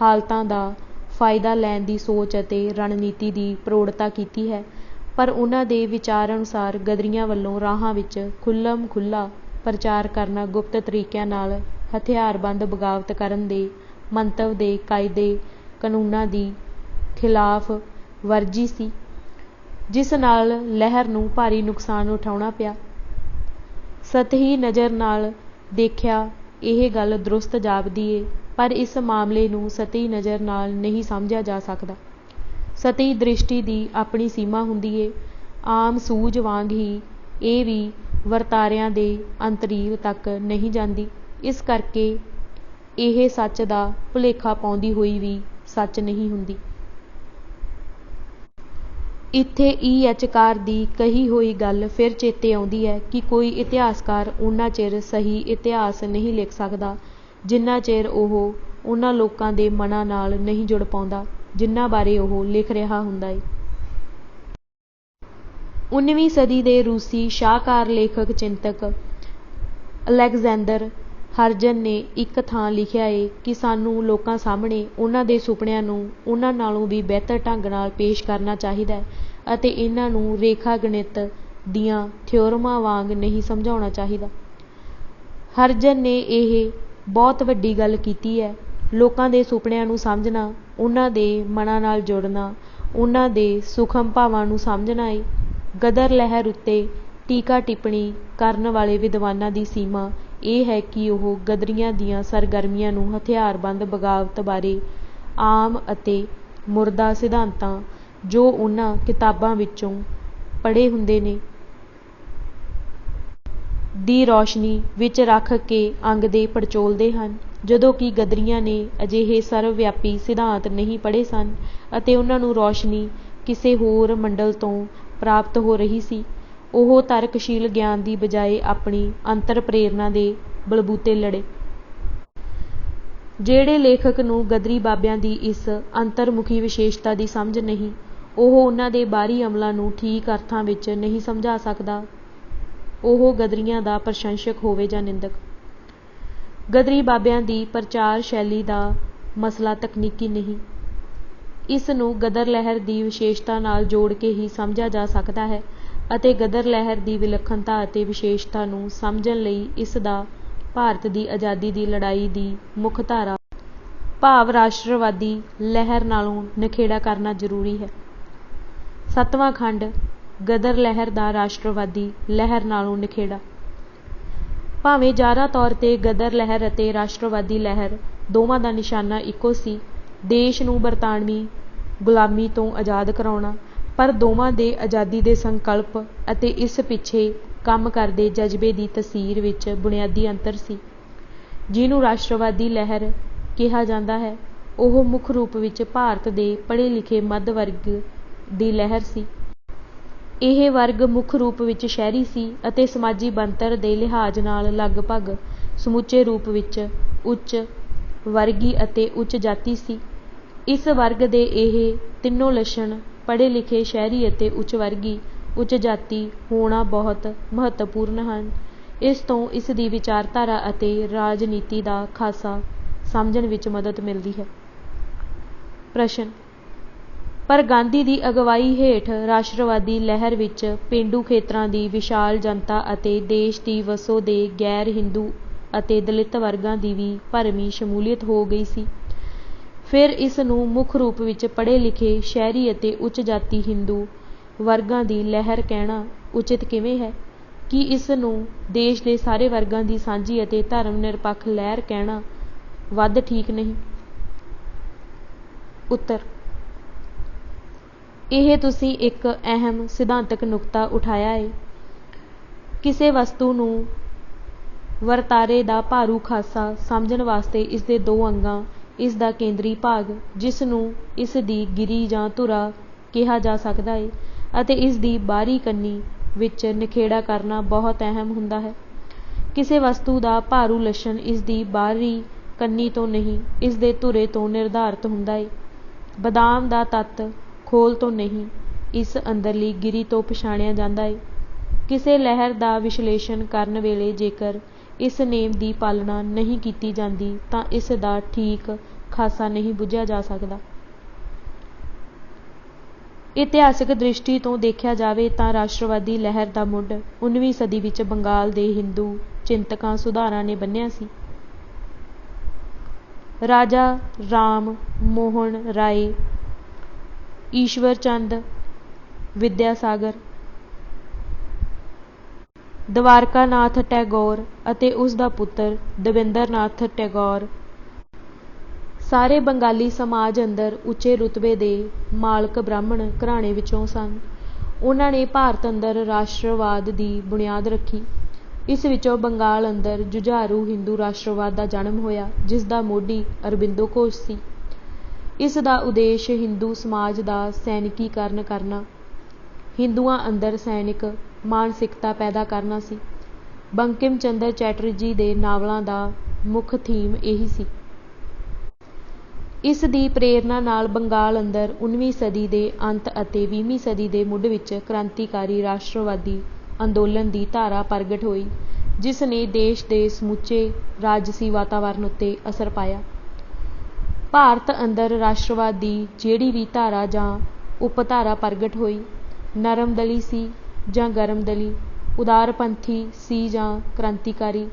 ਹਾਲਤਾਂ ਦਾ ਫਾਇਦਾ ਲੈਣ ਦੀ ਸੋਚ ਅਤੇ ਰਣਨੀਤੀ ਦੀ ਪ੍ਰੋੜਤਾ ਕੀਤੀ ਹੈ, ਪਰ ਉਹਨਾਂ ਦੇ ਵਿਚਾਰ ਅਨੁਸਾਰ ਗਦਰੀਆਂ ਵੱਲੋਂ ਰਾਹਾਂ ਵਿੱਚ ਖੁੱਲ੍ਹਮ-ਖੁੱਲ੍ਹਾ ਪ੍ਰਚਾਰ ਕਰਨਾ ਗੁਪਤ ਤਰੀਕਿਆਂ ਨਾਲ ਹਥਿਆਰਬੰਦ ਬਗਾਵਤ ਕਰਨ ਦੇ ਮੰਤਵ ਦੇ ਕਾਇਦੇ ਕਾਨੂੰਨਾਂ ਦੀ ਖਿਲਾਫ ਵਰਜੀ ਸੀ, ਜਿਸ ਨਾਲ ਲਹਿਰ ਨੂੰ ਭਾਰੀ ਨੁਕਸਾਨ ਉਠਾਉਣਾ ਪਿਆ। ਸਤਹੀ ਨਜ਼ਰ ਨਾਲ ਦੇਖਿਆ ਇਹ ਗੱਲ ਦਰੁਸਤ ਜਾਪਦੀ ਏ, ਪਰ ਇਸ ਮਾਮਲੇ ਨੂੰ ਸਤਹੀ ਨਜ਼ਰ ਨਾਲ ਨਹੀਂ ਸਮਝਿਆ ਜਾ ਸਕਦਾ। ਸਤਹੀ ਦ੍ਰਿਸ਼ਟੀ ਦੀ ਆਪਣੀ ਸੀਮਾ ਹੁੰਦੀ ਏ। ਆਮ ਸੂਝ ਵਾਂਗ ਹੀ ਇਹ ਵੀ ਵਰਤਾਰਿਆਂ ਦੇ ਅੰਤਰੀਵ ਤੱਕ ਨਹੀਂ ਜਾਂਦੀ। ਇਸ ਕਰਕੇ ਇਹ ਸੱਚ ਦਾ ਭੁਲੇਖਾ ਪਾਉਂਦੀ ਹੋਈ ਵੀ ਸੱਚ ਨਹੀਂ ਹੁੰਦੀ। ਇੱਥੇ E.H. ਕਾਰ ਦੀ ਕਹੀ ਹੋਈ ਗੱਲ ਫਿਰ ਚੇਤੇ ਆਉਂਦੀ ਹੈ ਕਿ ਕੋਈ ਇਤਿਹਾਸਕਾਰ ਓਨਾ ਚਿਰ ਸਹੀ ਇਤਿਹਾਸ ਨਹੀਂ ਲਿਖ ਸਕਦਾ ਜਿੰਨਾ ਚਿਰ ਉਹ ਉਹਨਾਂ ਲੋਕਾਂ ਦੇ ਮਨਾਂ ਨਾਲ ਨਹੀਂ ਜੁੜ ਪਾਉਂਦਾ ਜਿਨ੍ਹਾਂ ਬਾਰੇ ਉਹ ਲਿਖ ਰਿਹਾ ਹੁੰਦਾ ਏ। 19ਵੀਂ ਸਦੀ ਦੇ ਰੂਸੀ ਸ਼ਾਹਕਾਰ ਲੇਖਕ ਚਿੰਤਕ ਅਲੈਗਜ਼ੈਂਦਰ ਹਰਜਨ ਨੇ ਇੱਕ ਥਾਂ ਲਿਖਿਆ ਏ ਕਿ ਸਾਨੂੰ ਲੋਕਾਂ ਸਾਹਮਣੇ ਉਹਨਾਂ ਦੇ ਸੁਪਨਿਆਂ ਨੂੰ ਉਹਨਾਂ ਨਾਲੋਂ ਵੀ ਬਿਹਤਰ ਢੰਗ ਨਾਲ ਪੇਸ਼ ਕਰਨਾ ਚਾਹੀਦਾ ਹੈ ਅਤੇ ਇਹਨਾਂ ਨੂੰ ਰੇਖਾ ਗਣਿਤ ਦੀਆਂ ਥਿਊਰਮਾਂ ਵਾਂਗ ਨਹੀਂ ਸਮਝਾਉਣਾ ਚਾਹੀਦਾ। ਹਰਜਨ ਨੇ ਇਹ ਬਹੁਤ ਵੱਡੀ ਗੱਲ ਕੀਤੀ ਹੈ। ਲੋਕਾਂ ਦੇ ਸੁਪਨਿਆਂ ਨੂੰ ਸਮਝਣਾ, ਉਹਨਾਂ ਦੇ ਮਨਾਂ ਨਾਲ ਜੁੜਨਾ, ਉਹਨਾਂ ਦੇ ਸੂਖਮ ਭਾਵਾਂ ਨੂੰ ਸਮਝਣਾ ਏ। ਗਦਰ ਲਹਿਰ ਉੱਤੇ ਟੀਕਾ ਟਿੱਪਣੀ ਕਰਨ ਵਾਲੇ ਵਿਦਵਾਨਾਂ ਦੀ ਸੀਮਾ ਇਹ ਹੈ ਕਿ ਉਹ ਗਦਰੀਆਂ ਦੀਆਂ ਸਰਗਰਮੀਆਂ ਨੂੰ ਹਥਿਆਰਬੰਦ ਬਗਾਵਤ ਬਾਰੇ ਆਮ ਅਤੇ ਮੁਰਦਾ ਸਿਧਾਂਤਾਂ ਜੋ ਉਹਨਾਂ ਕਿਤਾਬਾਂ ਵਿੱਚੋਂ ਪੜ੍ਹੇ ਹੁੰਦੇ ਨੇ ਦੀ ਰੌਸ਼ਨੀ ਵਿੱਚ ਰੱਖ ਕੇ ਅੰਗ ਦੇ ਪੜਚੋਲਦੇ ਹਨ, ਜਦੋਂ ਕਿ ਗਦਰੀਆਂ ਨੇ ਅਜਿਹੇ ਸਰਵ-ਵਿਆਪੀ ਸਿਧਾਂਤ ਨਹੀਂ ਪੜ੍ਹੇ ਸਨ ਅਤੇ ਉਹਨਾਂ ਨੂੰ ਰੌਸ਼ਨੀ ਕਿਸੇ ਹੋਰ ਮੰਡਲ ਤੋਂ ਪ੍ਰਾਪਤ ਹੋ ਰਹੀ ਸੀ। ਉਹ ਤਰਕਸ਼ੀਲ ਗਿਆਨ ਦੀ ਬਜਾਏ ਆਪਣੀ ਅੰਤਰ ਪ੍ਰੇਰਨਾ ਦੇ ਬਲਬੂਤੇ ਲੜੇ। ਜਿਹੜੇ ਲੇਖਕ ਨੂੰ ਗਦਰੀ ਬਾਬਿਆਂ ਦੀ ਇਸ ਅੰਤਰਮੁਖੀ ਵਿਸ਼ੇਸ਼ਤਾ ਦੀ ਸਮਝ ਨਹੀਂ, ਉਹ ਉਹਨਾਂ ਦੇ ਬਾਹਰੀ ਅਮਲਾਂ ਨੂੰ ਠੀਕ ਅਰਥਾਂ ਵਿੱਚ ਨਹੀਂ ਸਮਝਾ ਸਕਦਾ, ਉਹ ਗਦਰੀਆਂ ਦਾ ਪ੍ਰਸ਼ੰਸਕ ਹੋਵੇ ਜਾਂ ਨਿੰਦਕ। ਗਦਰੀ ਬਾਬਿਆਂ ਦੀ ਪ੍ਰਚਾਰ ਸ਼ੈਲੀ ਦਾ ਮਸਲਾ ਤਕਨੀਕੀ ਨਹੀਂ, ਇਸ ਨੂੰ ਗਦਰ ਲਹਿਰ ਦੀ ਵਿਸ਼ੇਸ਼ਤਾ ਨਾਲ ਜੋੜ ਕੇ ਹੀ ਸਮਝਿਆ ਜਾ ਸਕਦਾ ਹੈ ਅਤੇ ਗਦਰ ਲਹਿਰ ਦੀ ਵਿਲੱਖਣਤਾ ਅਤੇ ਵਿਸ਼ੇਸ਼ਤਾ ਨੂੰ ਸਮਝਣ ਲਈ ਇਸ ਦਾ ਭਾਰਤ ਦੀ ਆਜ਼ਾਦੀ ਦੀ ਲੜਾਈ ਦੀ ਮੁੱਖ ਧਾਰਾ ਭਾਵ ਰਾਸ਼ਟਰਵਾਦੀ ਲਹਿਰ ਨਾਲੋਂ ਨਿਖੇੜਾ ਕਰਨਾ ਜ਼ਰੂਰੀ ਹੈ। 7ਵਾਂ ਖੰਡ ਗਦਰ ਲਹਿਰ ਦਾ ਰਾਸ਼ਟਰਵਾਦੀ ਲਹਿਰ ਨਾਲੋਂ ਨਿਖੇੜਾ। ਭਾਵੇਂ ਜ਼ਾਹਰਾ ਤੌਰ 'ਤੇ ਗਦਰ ਲਹਿਰ ਅਤੇ ਰਾਸ਼ਟਰਵਾਦੀ ਲਹਿਰ ਦੋਵਾਂ ਦਾ ਨਿਸ਼ਾਨਾ ਇੱਕੋ ਸੀ, ਦੇਸ਼ ਨੂੰ ਬਰਤਾਨਵੀ ਗੁਲਾਮੀ ਤੋਂ ਆਜ਼ਾਦ ਕਰਾਉਣਾ, ਪਰ ਦੋਵਾਂ ਦੇ ਆਜ਼ਾਦੀ ਦੇ ਸੰਕਲਪ ਅਤੇ ਇਸ ਪਿੱਛੇ ਕੰਮ ਕਰਦੇ ਜਜ਼ਬੇ ਦੀ ਤਸੀਰ ਵਿੱਚ ਬੁਨਿਆਦੀ ਅੰਤਰ ਸੀ। ਜਿਹਨੂੰ ਰਾਸ਼ਟਰਵਾਦੀ ਲਹਿਰ ਕਿਹਾ ਜਾਂਦਾ ਹੈ, ਉਹ ਮੁੱਖ ਰੂਪ ਵਿੱਚ ਭਾਰਤ ਦੇ ਪੜ੍ਹੇ ਲਿਖੇ ਮੱਧ ਵਰਗ ਦੀ ਲਹਿਰ ਸੀ। ਇਹ ਵਰਗ ਮੁੱਖ ਰੂਪ ਵਿੱਚ ਸ਼ਹਿਰੀ ਸੀ ਅਤੇ ਸਮਾਜੀ ਬਣਤਰ ਦੇ ਲਿਹਾਜ਼ ਨਾਲ ਲਗਭਗ ਸਮੁੱਚੇ ਰੂਪ ਵਿੱਚ ਉੱਚ ਵਰਗੀ ਅਤੇ ਉੱਚ ਜਾਤੀ ਸੀ। ਇਸ ਵਰਗ ਦੇ ਇਹ ਤਿੰਨੋਂ ਲੱਛਣ ਪੜ੍ਹੇ ਲਿਖੇ, ਸ਼ਹਿਰੀ ਅਤੇ ਉੱਚ ਵਰਗੀ ਉੱਚ ਜਾਤੀ ਹੋਣਾ ਬਹੁਤ ਮਹੱਤਵਪੂਰਨ ਹਨ। ਇਸ ਤੋਂ ਇਸ ਦੀ ਵਿਚਾਰਧਾਰਾ ਅਤੇ ਰਾਜਨੀਤੀ ਦਾ ਖਾਸਾ ਸਮਝਣ ਵਿੱਚ ਮਦਦ ਮਿਲਦੀ ਹੈ। ਪ੍ਰਸ਼ਨ: ਪਰ ਗਾਂਧੀ ਦੀ ਅਗਵਾਈ ਹੇਠ ਰਾਸ਼ਟਰਵਾਦੀ ਲਹਿਰ ਵਿੱਚ ਪੇਂਡੂ ਖੇਤਰਾਂ ਦੀ ਵਿਸ਼ਾਲ ਜਨਤਾ ਅਤੇ ਦੇਸ਼ ਦੀ ਵਸੋਂ ਦੇ ਗੈਰ ਹਿੰਦੂ ਅਤੇ ਦਲਿਤ ਵਰਗਾਂ ਦੀ ਵੀ ਭਰਵੀਂ ਸ਼ਮੂਲੀਅਤ ਹੋ ਗਈ ਸੀ। ਫਿਰ ਇਸ ਨੂੰ ਮੁੱਖ ਰੂਪ ਵਿੱਚ ਪੜ੍ਹੇ ਲਿਖੇ, ਸ਼ਹਿਰੀ ਅਤੇ ਉੱਚ ਜਾਤੀ ਹਿੰਦੂ ਵਰਗਾਂ ਦੀ ਲਹਿਰ ਕਹਿਣਾ ਉਚਿਤ ਕਿਵੇਂ ਹੈ ਕਿ ਇਸ ਨੂੰ ਦੇਸ਼ ਦੇ ਸਾਰੇ ਵਰਗਾਂ ਦੀ ਸਾਂਝੀ ਅਤੇ ਧਰਮ ਨਿਰਪੱਖ ਲਹਿਰ ਕਹਿਣਾ ਵੱਧ ਠੀਕ ਨਹੀਂ? ਉੱਤਰ: ਇਹ ਤੁਸੀਂ ਇੱਕ ਅਹਿਮ ਸਿਧਾਂਤਕ ਨੁਕਤਾ ਉਠਾਇਆ ਹੈ। ਕਿਸੇ ਵਸਤੂ ਨੂੰ ਵਰਤਾਰੇ ਦਾ ਭਾਰੂ ਖਾਸਾ ਸਮਝਣ ਵਾਸਤੇ ਇਸਦੇ ਦੋ ਅੰਗਾਂ, ਇਸ ਦਾ ਕੇਂਦਰੀ ਭਾਗ ਜਿਸ ਨੂੰ ਇਸ ਦੀ ਗਿਰੀ ਜਾਂ ਧੁਰਾ ਕਿਹਾ ਜਾ ਸਕਦਾ ਹੈ ਅਤੇ ਇਸ ਦੀ ਬਾਹਰੀ ਕੰਨੀ ਵਿੱਚ ਨਿਖੇੜਾ ਕਰਨਾ ਬਹੁਤ ਅਹਿਮ ਹੁੰਦਾ ਹੈ। ਕਿਸੇ ਵਸਤੂ ਦਾ ਭਾਰੂ ਲੱਛਣ ਇਸ ਦੀ ਬਾਹਰੀ ਕੰਨੀ ਤੋਂ ਨਹੀਂ, ਇਸ ਦੇ ਧੁਰੇ ਤੋਂ ਨਿਰਧਾਰਤ ਹੁੰਦਾ ਹੈ। ਬਦਾਮ ਦਾ ਤੱਤ ਖੋਲ ਤੋਂ ਨਹੀਂ, ਇਸ ਅੰਦਰਲੀ ਗਿਰੀ ਤੋਂ ਪਛਾਣਿਆ ਜਾਂਦਾ ਹੈ। ਕਿਸੇ ਲਹਿਰ ਦਾ ਵਿਸ਼ਲੇਸ਼ਣ ਕਰਨ ਵੇਲੇ ਜੇਕਰ ਇਸ ਨੇਮ ਦੀ ਪਾਲਣਾ ਨਹੀਂ ਕੀਤੀ ਜਾਂਦੀ ਤਾਂ ਇਸ ਦਾ ਠੀਕ ਖਾਸਾ ਨਹੀਂ ਬੁੱਝਿਆ ਜਾ ਸਕਦਾ। ਇਤਿਹਾਸਕ ਦ੍ਰਿਸ਼ਟੀ ਤੋਂ ਦੇਖਿਆ ਜਾਵੇ ਤਾਂ ਰਾਸ਼ਟਰਵਾਦੀ ਲਹਿਰ ਦਾ ਮੁੱਢ 19ਵੀਂ ਸਦੀ ਵਿੱਚ ਬੰਗਾਲ ਦੇ ਹਿੰਦੂ ਚਿੰਤਕਾਂ ਸੁਧਾਰਾਂ ਨੇ ਬੰਨ੍ਹਿਆ ਸੀ। ਰਾਜਾ ਰਾਮ ਮੋਹਨ ਰਾਏ, ਈਸ਼ਵਰ ਚੰਦ ਵਿਦਿਆਸਾਗਰ, ਦਵਾਰਕਾ ਨਾਥ ਟੈਗੋਰ ਅਤੇ ਉਸ ਦਾ ਪੁੱਤਰ ਦਵਿੰਦਰ ਨਾਥ ਟੈਗੋਰ ਸਾਰੇ ਬੰਗਾਲੀ ਸਮਾਜ ਅੰਦਰ ਉੱਚੇ ਰੁਤਬੇ ਦੇ ਮਾਲਕ ਬ੍ਰਾਹਮਣ ਘਰਾਣੇ ਵਿੱਚੋਂ ਸਨ। ਉਹਨਾਂ ਨੇ ਭਾਰਤ ਅੰਦਰ ਰਾਸ਼ਟਰਵਾਦ ਦੀ ਬੁਨਿਆਦ ਰੱਖੀ। ਇਸ ਵਿੱਚੋਂ ਬੰਗਾਲ ਅੰਦਰ ਜੁਝਾਰੂ ਹਿੰਦੂ ਰਾਸ਼ਟਰਵਾਦ ਦਾ ਜਨਮ ਹੋਇਆ, ਜਿਸ ਦਾ ਮੋਢੀ ਅਰਬਿੰਦੋ ਘੋਸ਼ ਸੀ। ਇਸ ਦਾ ਉਦੇਸ਼ ਹਿੰਦੂ ਸਮਾਜ ਦਾ ਸੈਨਿਕੀਕਰਨ ਕਰਨਾ ਹਿੰਦੂਆਂ ਅੰਦਰ ਸੈਨਿਕ ਮਾਨਸਿਕਤਾ ਪੈਦਾ ਕਰਨਾ ਸੀ। ਬੰਕਿਮ ਚੰਦਰ ਚੈਟਰਜੀ ਦੇ ਨਾਵਲਾਂ ਦਾ ਮੁੱਖ ਥੀਮ ਇਹੀ ਸੀ। ਇਸ ਦੀ ਪ੍ਰੇਰਨਾ ਨਾਲ ਬੰਗਾਲ ਅੰਦਰ 19ਵੀਂ ਸਦੀ ਦੇ ਅੰਤ ਅਤੇ 20ਵੀਂ ਸਦੀ ਦੇ ਮੁੱਢ ਵਿੱਚ ਕ੍ਰਾਂਤੀਕਾਰੀ ਰਾਸ਼ਟਰਵਾਦੀ ਅੰਦੋਲਨ ਦੀ ਧਾਰਾ ਪ੍ਰਗਟ ਹੋਈ, ਜਿਸ ਨੇ ਦੇਸ਼ ਦੇ ਸਮੁੱਚੇ ਰਾਜਸੀ ਵਾਤਾਵਰਨ ਉੱਤੇ ਅਸਰ ਪਾਇਆ। ਭਾਰਤ ਅੰਦਰ ਰਾਸ਼ਟਰਵਾਦ ਦੀ ਜਿਹੜੀ ਵੀ ਧਾਰਾ ਜਾਂ ਉਪਧਾਰਾ ਪ੍ਰਗਟ ਹੋਈ, ਨਰਮਦਲੀ ਸੀ ਜਾਂ ਗਰਮਦਲੀ, ਉਦਾਰਪੰਥੀ ਸੀ ਜਾਂ ਕ੍ਰਾਂਤੀਕਾਰੀ,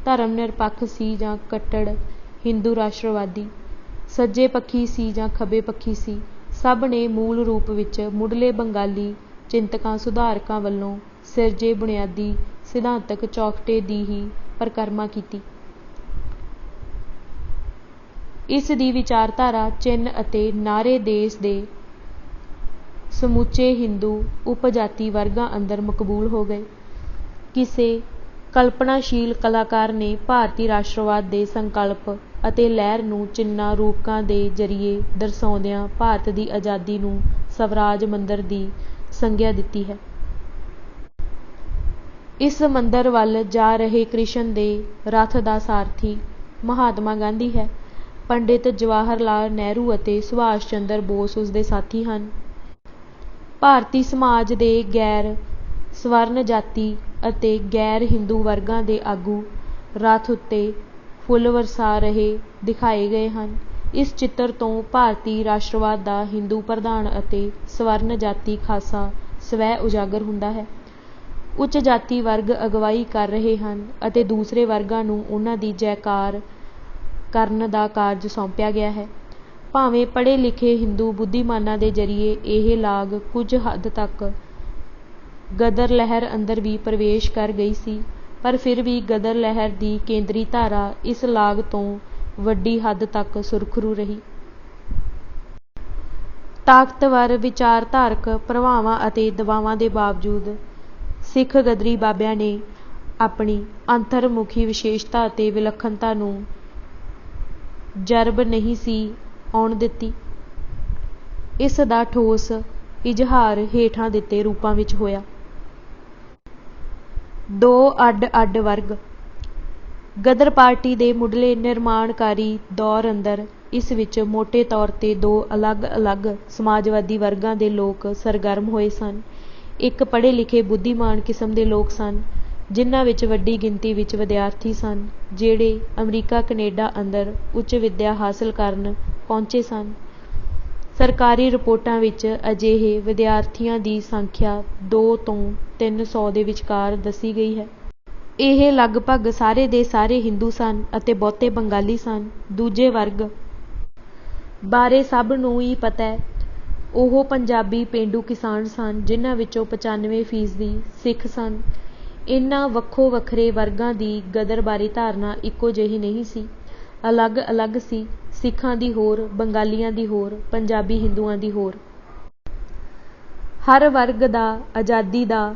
ਧਰਮ ਨਿਰਪੱਖ ਸੀ ਜਾਂ ਕੱਟੜ ਹਿੰਦੂ ਰਾਸ਼ਟਰਵਾਦੀ, ਸੱਜੇ ਪੱਖੀ ਸੀ ਜਾਂ ਖੱਬੇ ਪੱਖੀ ਸੀ, ਸਭ ਨੇ ਮੂਲ ਰੂਪ ਵਿੱਚ ਮੁੱਢਲੇ ਬੰਗਾਲੀ ਚਿੰਤਕਾਂ ਸੁਧਾਰਕਾਂ ਵੱਲੋਂ ਸਿਰਜੇ ਬੁਨਿਆਦੀ ਸਿਧਾਂਤਕ ਚੌਖਟੇ ਦੀ ਹੀ ਪਰਿਕਰਮਾ ਕੀਤੀ। ਇਸ ਦੀ ਵਿਚਾਰਧਾਰਾ ਚਿੰਨ੍ਹ ਅਤੇ ਨਾਅਰੇ ਦੇਸ਼ ਦੇ ਸਮੁੱਚੇ ਹਿੰਦੂ ਉਪਜਾਤੀ ਵਰਗਾਂ ਅੰਦਰ ਮਕਬੂਲ ਹੋ ਗਏ। ਕਿਸੇ ਕਲਪਨਾਸ਼ੀਲ ਕਲਾਕਾਰ ਨੇ ਭਾਰਤੀ ਰਾਸ਼ਟਰਵਾਦ ਦੇ ਸੰਕਲਪ ਅਤੇ ਲਹਿਰ ਨੂੰ ਚਿੰਨ੍ਹਾਂ ਰੂਪਕਾਂ ਦੇ ਜ਼ਰੀਏ ਦਰਸਾਉਂਦਿਆਂ ਭਾਰਤ ਦੀ ਆਜ਼ਾਦੀ ਨੂੰ ਸਵਰਾਜ ਮੰਦਰ ਦੀ ਸੰਗਿਆ ਦਿੱਤੀ ਹੈ। ਇਸ ਮੰਦਰ ਵੱਲ ਜਾ ਰਹੇ ਕ੍ਰਿਸ਼ਨ ਦੇ ਰਥ ਦਾ ਸਾਰਥੀ ਮਹਾਤਮਾ ਗਾਂਧੀ ਹੈ। ਪੰਡਿਤ ਜਵਾਹਰ ਲਾਲ ਨਹਿਰੂ ਅਤੇ ਸੁਭਾਸ਼ ਚੰਦਰ ਬੋਸ ਉਸ ਦੇ ਸਾਥੀ ਹਨ। ਭਾਰਤੀ ਸਮਾਜ ਦੇ ਗੈਰ ਸਵਰਨ ਜਾਤੀ ਅਤੇ ਗੈਰ ਹਿੰਦੂ ਵਰਗਾਂ ਦੇ ਆਗੂ ਰਥ ਉੱਤੇ ਫੁੱਲ ਵਰਸਾ ਰਹੇ ਦਿਖਾਏ ਗਏ ਹਨ। ਇਸ ਚਿੱਤਰ ਤੋਂ ਭਾਰਤੀ ਰਾਸ਼ਟਰਵਾਦ ਦਾ ਹਿੰਦੂ ਪ੍ਰਧਾਨ ਅਤੇ ਸਵਰਨ ਜਾਤੀ ਖਾਸਾ ਸਵੈ ਉਜਾਗਰ ਹੁੰਦਾ ਹੈ। ਉੱਚ ਜਾਤੀ ਵਰਗ ਅਗਵਾਈ ਕਰ ਰਹੇ ਹਨ ਅਤੇ ਦੂਸਰੇ ਵਰਗਾਂ ਨੂੰ ਉਹਨਾਂ ਦੀ ਜੈਕਾਰ ਕਰਨ ਦਾ ਕਾਰਜ ਸੌਂਪਿਆ ਗਿਆ ਹੈ। ਭਾਵੇਂ ਪੜ੍ਹੇ ਲਿਖੇ ਹਿੰਦੂ ਬੁੱਧੀਮਾਨਾਂ ਦੇ ਜ਼ਰੀਏ ਇਹ ਲਾਗ ਕੁਝ ਹੱਦ ਤੱਕ ਗਦਰ ਲਹਿਰ ਅੰਦਰ ਵੀ ਪ੍ਰਵੇਸ਼ ਕਰ ਗਈ ਸੀ, ਪਰ ਫਿਰ ਵੀ ਗਦਰ ਲਹਿਰ ਦੀ ਕੇਂਦਰੀ ਧਾਰਾ ਇਸ ਲਾਗ ਤੋਂ ਵੱਡੀ ਹੱਦ ਤੱਕ ਸੁਰਖਰੂ ਰਹੀ। ਤਾਕਤਵਰ ਵਿਚਾਰਧਾਰਕ ਪ੍ਰਭਾਵਾਂ ਅਤੇ ਦਬਾਵਾਂ ਦੇ ਬਾਵਜੂਦ ਸਿੱਖ ਗਦਰੀ ਬਾਬਿਆਂ ਨੇ ਆਪਣੀ ਅੰਤਰਮੁਖੀ ਵਿਸ਼ੇਸ਼ਤਾ ਅਤੇ ਵਿਲੱਖਣਤਾ ਨੂੰ ਜਰਬ ਨਹੀਂ ਸੀ ਆਉਣ ਦਿੱਤੀ। ਇਸ ਦਾ ਠੋਸ ਇਜ਼ਹਾਰ ਹੇਠਾਂ ਦਿੱਤੇ ਰੂਪਾਂ ਵਿੱਚ ਹੋਇਆ। ਦੋ ਅੱਡ-ਅੱਡ ਵਰਗ। ਗਦਰ ਪਾਰਟੀ ਦੇ ਮੁੱਢਲੇ ਨਿਰਮਾਣਕਾਰੀ ਦੌਰ ਅੰਦਰ ਇਸ ਵਿੱਚ ਮੋਟੇ ਤੌਰ ਤੇ ਦੋ ਅਲੱਗ-ਅਲੱਗ ਸਮਾਜਵਾਦੀ ਵਰਗਾਂ ਦੇ ਲੋਕ ਸਰਗਰਮ ਹੋਏ ਸਨ। ਇੱਕ ਪੜ੍ਹੇ ਲਿਖੇ ਬੁੱਧੀਮਾਨ ਕਿਸਮ ਦੇ ਲੋਕ ਸਨ, ਜਿਨ੍ਹਾਂ ਵਿੱਚ ਵੱਡੀ ਗਿਣਤੀ ਵਿੱਚ ਵਿਦਿਆਰਥੀ ਸਨ, ਜਿਹੜੇ ਅਮਰੀਕਾ ਕੈਨੇਡਾ ਅੰਦਰ ਉੱਚ ਵਿੱਦਿਆ ਹਾਸਲ ਕਰਨ ਪਹੁੰਚੇ ਸਨ। ਸਰਕਾਰੀ ਰਿਪੋਰਟਾਂ ਵਿੱਚ ਅਜਿਹੇ ਵਿਦਿਆਰਥੀਆਂ ਦੀ ਸੰਖਿਆ 2 ਤੋਂ 300 ਦੇ ਵਿਚਕਾਰ ਦੱਸੀ ਗਈ ਹੈ। ਇਹ ਲਗਭਗ ਸਾਰੇ ਦੇ ਸਾਰੇ ਹਿੰਦੂ ਸਨ ਅਤੇ ਬਹੁਤੇ ਬੰਗਾਲੀ ਸਨ। ਦੂਜੇ ਵਰਗ ਬਾਰੇ ਸਭ ਨੂੰ ਹੀ ਪਤਾ ਹੈ। ਉਹ ਪੰਜਾਬੀ ਪੇਂਡੂ ਕਿਸਾਨ ਸਨ, ਜਿਨ੍ਹਾਂ ਵਿੱਚੋਂ 95% ਸਿੱਖ ਸਨ। ਇਨ੍ਹਾਂ ਵੱਖੋ ਵੱਖਰੇ ਵਰਗਾਂ ਦੀ ਗਦਰ ਬਾਰੇ ਧਾਰਨਾ ਇੱਕੋ ਜਿਹੀ ਨਹੀਂ ਸੀ, ਅਲੱਗ-ਅਲੱਗ ਸੀ। ਸਿੱਖਾਂ ਦੀ ਹੋਰ, ਬੰਗਾਲੀਆਂ ਦੀ ਹੋਰ, ਪੰਜਾਬੀ ਹਿੰਦੂਆਂ ਦੀ ਹੋਰ। ਹਰ ਵਰਗ ਦਾ ਆਜ਼ਾਦੀ ਦਾ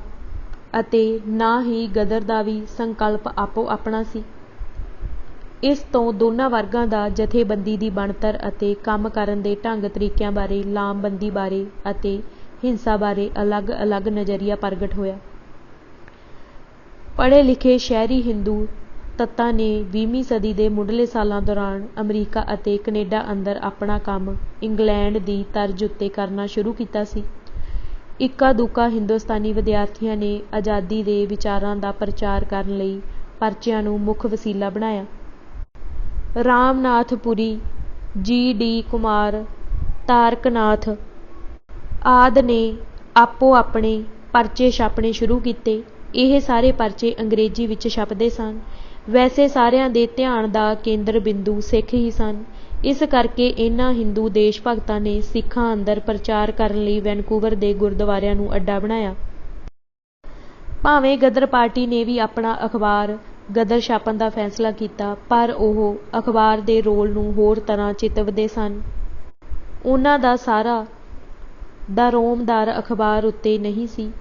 ਅਤੇ ਨਾ ਹੀ ਗਦਰ ਦਾ ਵੀ ਸੰਕਲਪ ਆਪੋ ਆਪਣਾ ਸੀ। ਇਸ ਤੋਂ ਦੋਨਾਂ ਵਰਗਾਂ ਦਾ ਜਥੇਬੰਦੀ ਦੀ ਬਣਤਰ ਅਤੇ ਕੰਮ ਕਰਨ ਦੇ ਢੰਗ ਤਰੀਕਿਆਂ ਬਾਰੇ, ਲਾਮਬੰਦੀ ਬਾਰੇ ਅਤੇ ਹਿੰਸਾ ਬਾਰੇ ਅਲੱਗ-ਅਲੱਗ ਨਜ਼ਰੀਆ ਪ੍ਰਗਟ ਹੋਇਆ। ਪੜ੍ਹੇ ਲਿਖੇ ਸ਼ਹਿਰੀ ਹਿੰਦੂ ਤੱਤਾਂ ਨੇ 20ਵੀਂ ਸਦੀ ਦੇ ਮੁੱਢਲੇ ਸਾਲਾਂ ਦੌਰਾਨ ਅਮਰੀਕਾ ਅਤੇ ਕੈਨੇਡਾ ਅੰਦਰ ਆਪਣਾ ਕੰਮ ਇੰਗਲੈਂਡ ਦੀ ਤਰਜ਼ ਉੱਤੇ ਕਰਨਾ ਸ਼ੁਰੂ ਕੀਤਾ ਸੀ। ਇੱਕਾ ਦੁੱਕਾ ਹਿੰਦੁਸਤਾਨੀ ਵਿਦਿਆਰਥੀਆਂ ਨੇ ਆਜ਼ਾਦੀ ਦੇ ਵਿਚਾਰਾਂ ਦਾ ਪ੍ਰਚਾਰ ਕਰਨ ਲਈ ਪਰਚਿਆਂ ਨੂੰ ਮੁੱਖ ਵਸੀਲਾ ਬਣਾਇਆ। ਰਾਮਨਾਥ ਪੁਰੀ, ਜੀ.ਡੀ. ਕੁਮਾਰ, ਤਾਰਕਨਾਥ ਆਦਿ ਨੇ ਆਪੋ ਆਪਣੇ ਪਰਚੇ ਛਾਪਣੇ ਸ਼ੁਰੂ ਕੀਤੇ। ਇਹ ਸਾਰੇ ਪਰਚੇ ਅੰਗਰੇਜ਼ੀ ਵਿੱਚ ਛਪਦੇ ਸਨ। ਵੈਸੇ ਸਾਰਿਆਂ ਦੇ ਧਿਆਨ ਦਾ ਕੇਂਦਰ ਬਿੰਦੂ ਸਿੱਖ ਹੀ ਸਨ। ਇਸ ਕਰਕੇ ਇਨ੍ਹਾਂ ਹਿੰਦੂ ਦੇਸ਼ ਭਗਤਾਂ ਨੇ ਸਿੱਖਾਂ ਅੰਦਰ ਪ੍ਰਚਾਰ ਕਰਨ ਲਈ ਵੈਨਕੂਵਰ ਦੇ ਗੁਰਦੁਆਰਿਆਂ ਨੂੰ ਅੱਡਾ ਬਣਾਇਆ। ਭਾਵੇਂ ਗਦਰ ਪਾਰਟੀ ਨੇ ਵੀ ਆਪਣਾ ਅਖਬਾਰ ਗਦਰ ਛਾਪਣ ਦਾ ਫੈਸਲਾ ਕੀਤਾ, ਪਰ ਉਹ ਅਖਬਾਰ ਦੇ ਰੋਲ ਨੂੰ ਹੋਰ ਤਰ੍ਹਾਂ ਚਿਤਵਦੇ ਸਨ। ਉਹਨਾਂ ਦਾ ਸਾਰਾ ਦਾਰੋਮਦਾਰ ਅਖਬਾਰ ਉੱਤੇ ਨਹੀਂ ਸੀ।